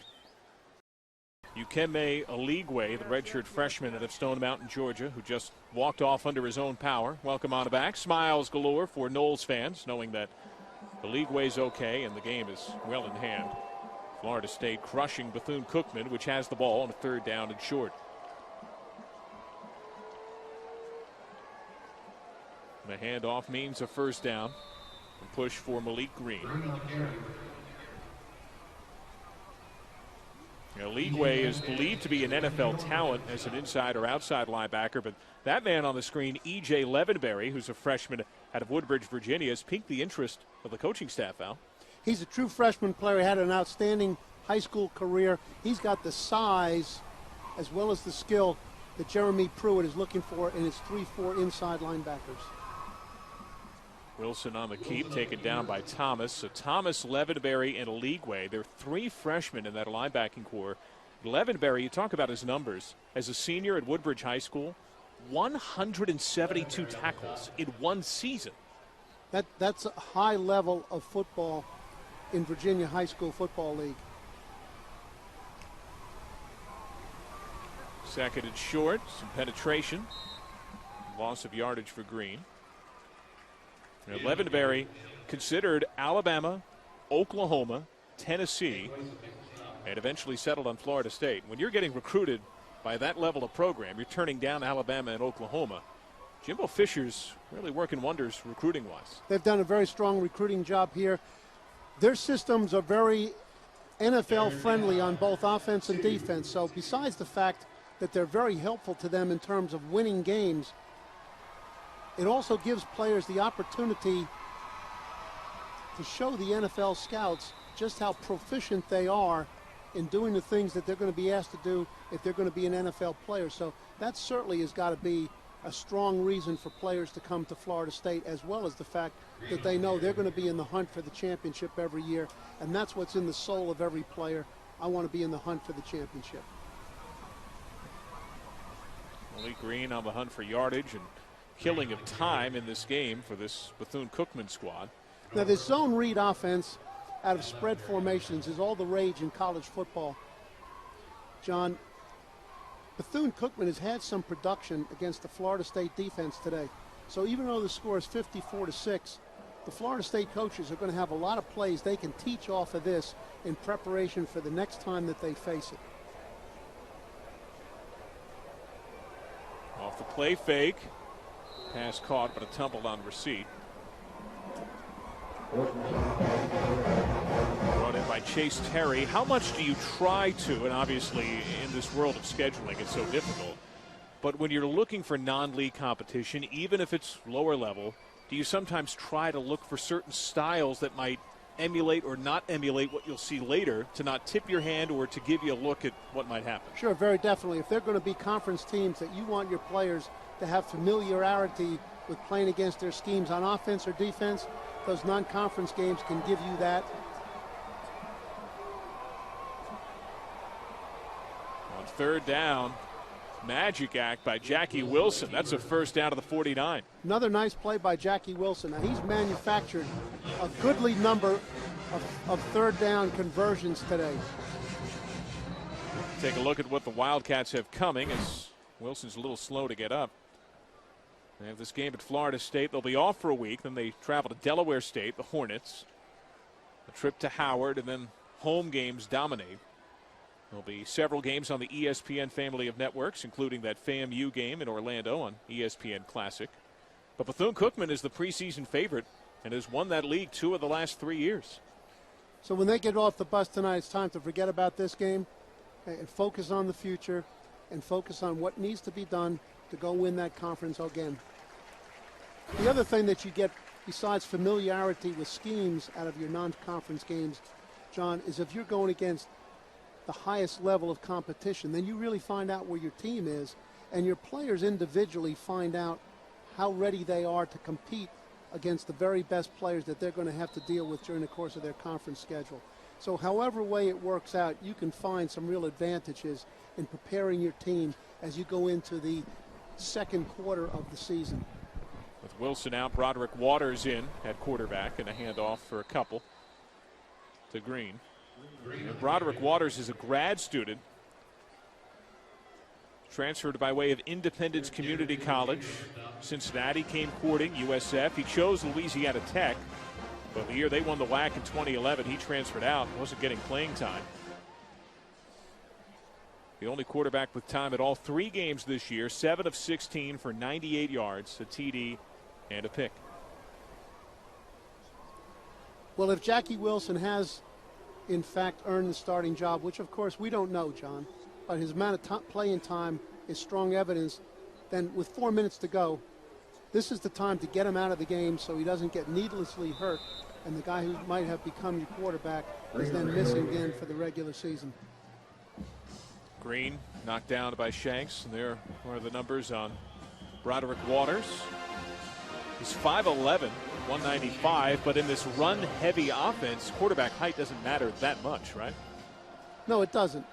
Ukeme Oligwe, the redshirt freshman out of Stone Mountain, Georgia, who just walked off under his own power. Welcome on back. Smiles galore for Knowles fans, knowing that Oligwe's okay and the game is well in hand. Florida State crushing Bethune-Cookman, which has the ball on a 3rd down and short. The handoff means a 1st down. And push for Malik Green. Oligwe is believed to be an NFL talent as an inside or outside linebacker, but that man on the screen, E.J. Levenberry, who's a freshman out of Woodbridge, Virginia, has piqued the interest of the coaching staff, Al. He's a true freshman player. He had an outstanding high school career. He's got the size as well as the skill that Jeremy Pruitt is looking for in his 3-4 inside linebackers. Wilson on the keep, taken down by Thomas. So Thomas, Levenberry, and Oligwe, they're 3 freshmen in that linebacking core. Levenberry, you talk about his numbers. As a senior at Woodbridge High School, 172 tackles in 1 season. That's a high level of football in Virginia High School Football League. Second and short, some penetration. Loss of yardage for Green. Now, Levenberry considered Alabama, Oklahoma, Tennessee, and eventually settled on Florida State. When you're getting recruited by that level of program, you're turning down Alabama and Oklahoma. Jimbo Fisher's really working wonders recruiting-wise. They've done a very strong recruiting job here. Their systems are very NFL-friendly on both offense and defense. So besides the fact that they're very helpful to them in terms of winning games, it also gives players the opportunity to show the NFL scouts just how proficient they are in doing the things that they're going to be asked to do if they're going to be an NFL player. So that certainly has got to be a strong reason for players to come to Florida State, as well as the fact that they know they're going to be in the hunt for the championship every year. And that's what's in the soul of every player. I want to be in the hunt for the championship. Malik Green on the hunt for yardage and killing of time in this game for this Bethune-Cookman squad. Now, this zone read offense out of spread formations is all the rage in college football. John, Bethune-Cookman has had some production against the Florida State defense today. So even though the score is 54-6, the Florida State coaches are going to have a lot of plays they can teach off of this in preparation for the next time that they face it. Off the play fake. Pass caught, but a tumbled on receipt. Brought in by Chase Terry. How much do you try to, and obviously in this world of scheduling it's so difficult, but when you're looking for non-league competition, even if it's lower level, do you sometimes try to look for certain styles that might emulate or not emulate what you'll see later to not tip your hand or to give you a look at what might happen? Sure, very definitely. If they're going to be conference teams that you want your players to have familiarity with playing against their schemes on offense or defense, those non-conference games can give you that. On 3rd down, magic act by Jackie Wilson. That's a 1st down to the 49. Another nice play by Jackie Wilson. Now, he's manufactured a goodly number of 3rd down conversions today. Take a look at what the Wildcats have coming as Wilson's a little slow to get up. They have this game at Florida State. They'll be off for a week. Then they travel to Delaware State, the Hornets. A trip to Howard, and then home games dominate. There'll be several games on the ESPN family of networks, including that FAMU game in Orlando on ESPN Classic. But Bethune-Cookman is the preseason favorite and has won that league 2 of the last 3 years. So when they get off the bus tonight, it's time to forget about this game and focus on the future and focus on what needs to be done to go win that conference again. The other thing that you get besides familiarity with schemes out of your non-conference games, John, is if you're going against the highest level of competition, then you really find out where your team is, and your players individually find out how ready they are to compete against the very best players that they're going to have to deal with during the course of their conference schedule. So however way it works out, you can find some real advantages in preparing your team as you go into the second quarter of the season. With Wilson out, Broderick Waters in at quarterback, and a handoff for a couple to Green. And Broderick Waters is a grad student, transferred by way of Independence Community College. Cincinnati came courting USF. He chose Louisiana Tech, but the year they won the WAC in 2011, he transferred out, wasn't getting playing time. The only quarterback with time at all 3 games this year, 7 of 16 for 98 yards, a TD, and a pick. Well, if Jackie Wilson has, in fact, earned the starting job, which, of course, we don't know, John, but his amount of playing time is strong evidence, then with 4 minutes to go, this is the time to get him out of the game so he doesn't get needlessly hurt, and the guy who might have become your quarterback is then missing again for the regular season. Green knocked down by Shanks, and there are the numbers on Broderick Waters. He's 5'11", 195, but in this run-heavy offense, quarterback height doesn't matter that much, right? No, it doesn't.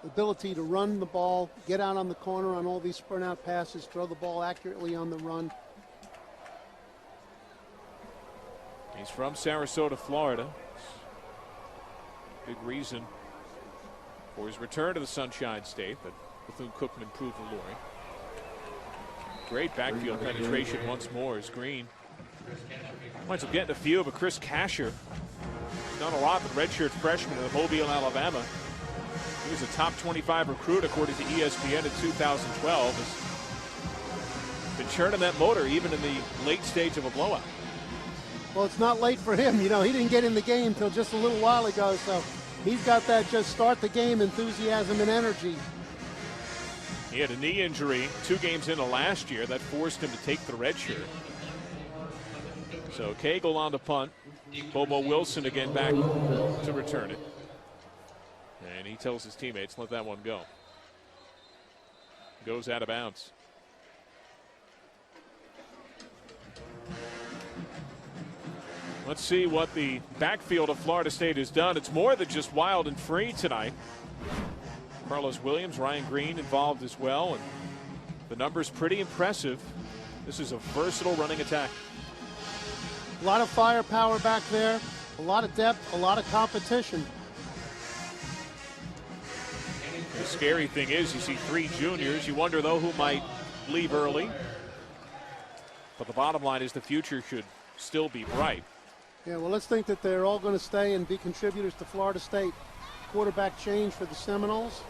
Ability to run the ball, get out on the corner on all these sprint-out passes, throw the ball accurately on the run. He's from Sarasota, Florida. Big reason for his return to the Sunshine State, but Bethune-Cookman proved alluring. Great backfield penetration once more as Green winds up getting a few, but Chris Kasher, done a lot, but redshirt freshman in Mobile, Alabama. He was a top 25 recruit according to ESPN in 2012. Has been churning that motor even in the late stage of a blowout. Well, it's not late for him. You know, he didn't get in the game until just a little while ago, so he's got that just start the game enthusiasm and energy. He had a knee injury 2 games into last year that forced him to take the red shirt. So Cagle on the punt. Bobo Wilson again back to return it. And he tells his teammates, let that one go. Goes out of bounds. Let's see what the backfield of Florida State has done. It's more than just wild and free tonight. Carlos Williams, Ryan Green involved as well, and the numbers pretty impressive. This is a versatile running attack. A lot of firepower back there, a lot of depth, a lot of competition. The scary thing is you see 3 juniors. You wonder, though, who might leave early. But the bottom line is the future should still be bright. Yeah, well, let's think that they're all going to stay and be contributors to Florida State. Quarterback change for the Seminoles.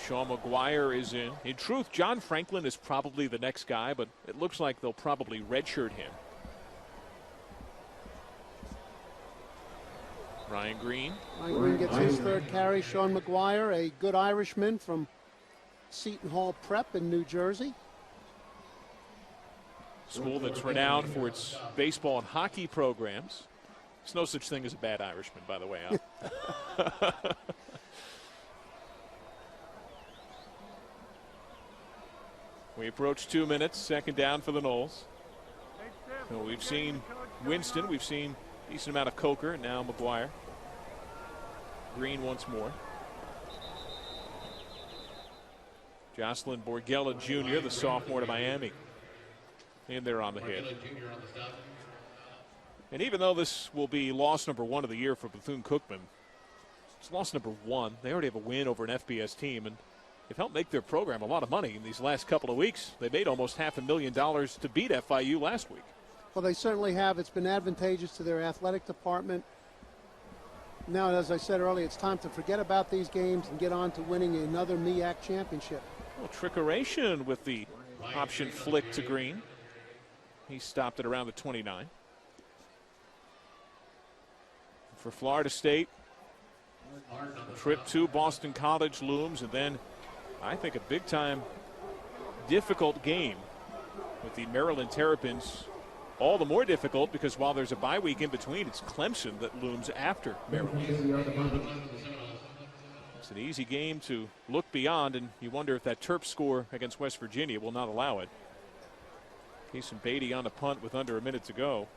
Sean McGuire is in. In truth, John Franklin is probably the next guy, but it looks like they'll probably redshirt him. Ryan Green. Ryan Green gets his 3rd carry. Sean McGuire, a good Irishman from Seton Hall Prep in New Jersey. School that's renowned for its baseball and hockey programs. There's no such thing as a bad Irishman, by the way. Huh? We approach 2 minutes, 2nd down for the Noles. So we've seen Winston, we've seen a decent amount of Coker, and now McGuire. Green once more. Jocelyn Borgella Jr., the sophomore to Miami. And they're on the hit. And even though this will be loss number 1 of the year for Bethune-Cookman, it's loss number 1. They already have a win over an FBS team, and they've helped make their program a lot of money in these last couple of weeks. They made almost $500,000 to beat FIU last week. Well, they certainly have. It's been advantageous to their athletic department. Now, as I said earlier, it's time to forget about these games and get on to winning another MEAC championship. Well, trickeration with the option flick to Green. He stopped at around the 29. For Florida State, a trip to Boston College looms, and then I think a big-time difficult game with the Maryland Terrapins. All the more difficult because while there's a bye week in between, it's Clemson that looms after Maryland. It's an easy game to look beyond, and you wonder if that Terp score against West Virginia will not allow it. Kason Beatty on the punt with under a minute to go.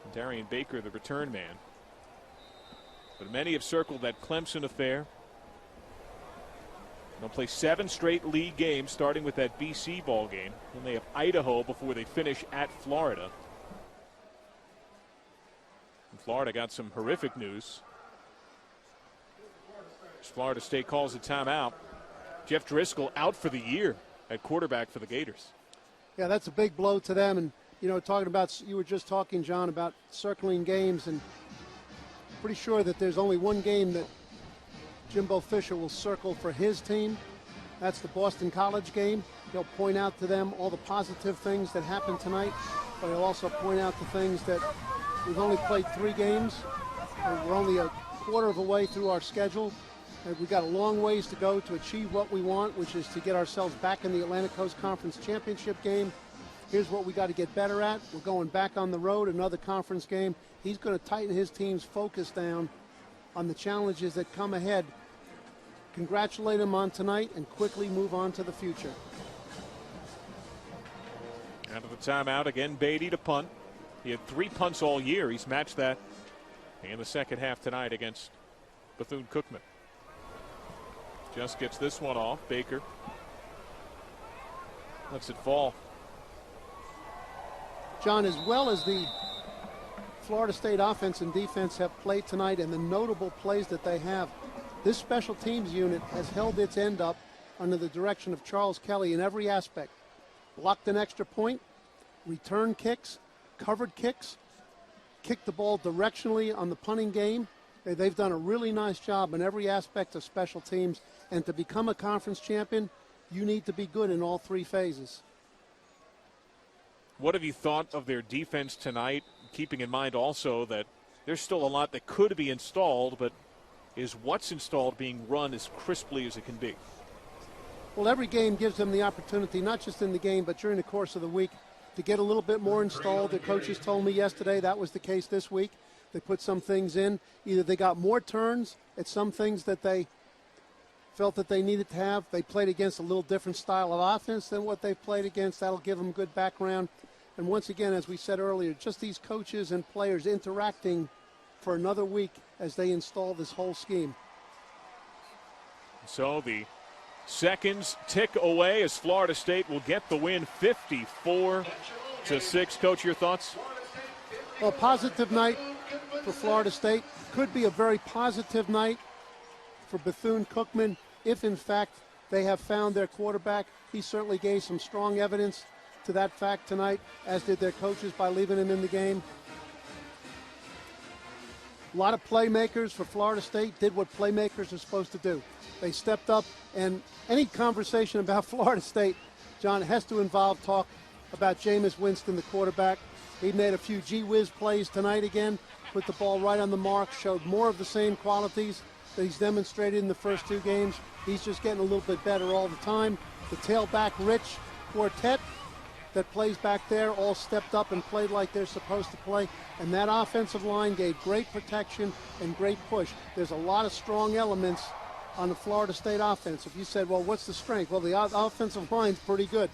And Darian Baker, the return man. But many have circled that Clemson affair. They'll play 7 straight league games, starting with that BC ball game. Then they have Idaho before they finish at Florida. And Florida got some horrific news. As Florida State calls a timeout. Jeff Driscoll out for the year at quarterback for the Gators. Yeah, that's a big blow to them. And, you know, talking about, you were just talking, John, about circling games, and pretty sure that there's only one game that Jimbo Fisher will circle for his team. That's the Boston College game. He'll point out to them all the positive things that happened tonight, but he'll also point out the things that we've only played 3 games. We're only a quarter of a way through our schedule. And we've got a long ways to go to achieve what we want, which is to get ourselves back in the Atlantic Coast Conference Championship game. Here's what we got to get better at. We're going back on the road, another conference game. He's going to tighten his team's focus down on the challenges that come ahead. Congratulate him on tonight and quickly move on to the future. Out of the timeout again, Beatty to punt. He had 3 punts all year. He's matched that in the second half tonight against Bethune-Cookman. Just gets this one off. Baker lets it fall. John, as well as the Florida State offense and defense have played tonight and the notable plays that they have, this special teams unit has held its end up under the direction of Charles Kelly in every aspect. Blocked an extra point, return kicks, covered kicks, kicked the ball directionally on the punting game. They've done a really nice job in every aspect of special teams. And to become a conference champion, you need to be good in all 3 phases. What have you thought of their defense tonight, keeping in mind also that there's still a lot that could be installed, but is what's installed being run as crisply as it can be? Well, every game gives them the opportunity, not just in the game, but during the course of the week, to get a little bit more installed. The coaches told me yesterday that was the case this week. They put some things in. Either they got more turns at some things that they felt that they needed to have. They played against a little different style of offense than what they've played against. That'll give them good background. And once again, as we said earlier, just these coaches and players interacting for another week as they install this whole scheme. So the seconds tick away as Florida State will get the win 54-6. Coach, your thoughts? Well, positive night for Florida State. Could be a very positive night for Bethune-Cookman if, in fact, they have found their quarterback. He certainly gave some strong evidence to that fact tonight, as did their coaches by leaving him in the game. A lot of playmakers for Florida State did what playmakers are supposed to do. They stepped up, and any conversation about Florida State, John, has to involve talk about Jameis Winston, the quarterback. He made a few gee-whiz plays tonight again, put the ball right on the mark, showed more of the same qualities that he's demonstrated in the first 2 games. He's just getting a little bit better all the time. The tailback rich quartet that plays back there all stepped up and played like they're supposed to play. And that offensive line gave great protection and great push. There's a lot of strong elements on the Florida State offense. If you said, well, what's the strength? Well, the offensive line's pretty good.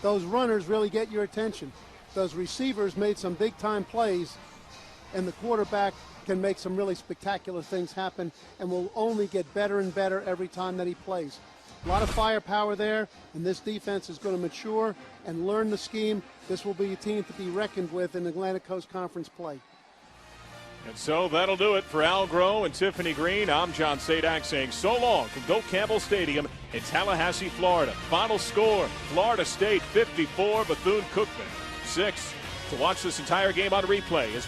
Those runners really get your attention. Those receivers made some big-time plays, and the quarterback can make some really spectacular things happen and will only get better and better every time that he plays. A lot of firepower there, and this defense is going to mature and learn the scheme. This will be a team to be reckoned with in Atlantic Coast Conference play. And so that'll do it for Al Groh and Tiffany Green. I'm John Sadak saying so long from Doak Campbell Stadium in Tallahassee, Florida. Final score, Florida State 54, Bethune-Cookman 6. To watch this entire game on replay is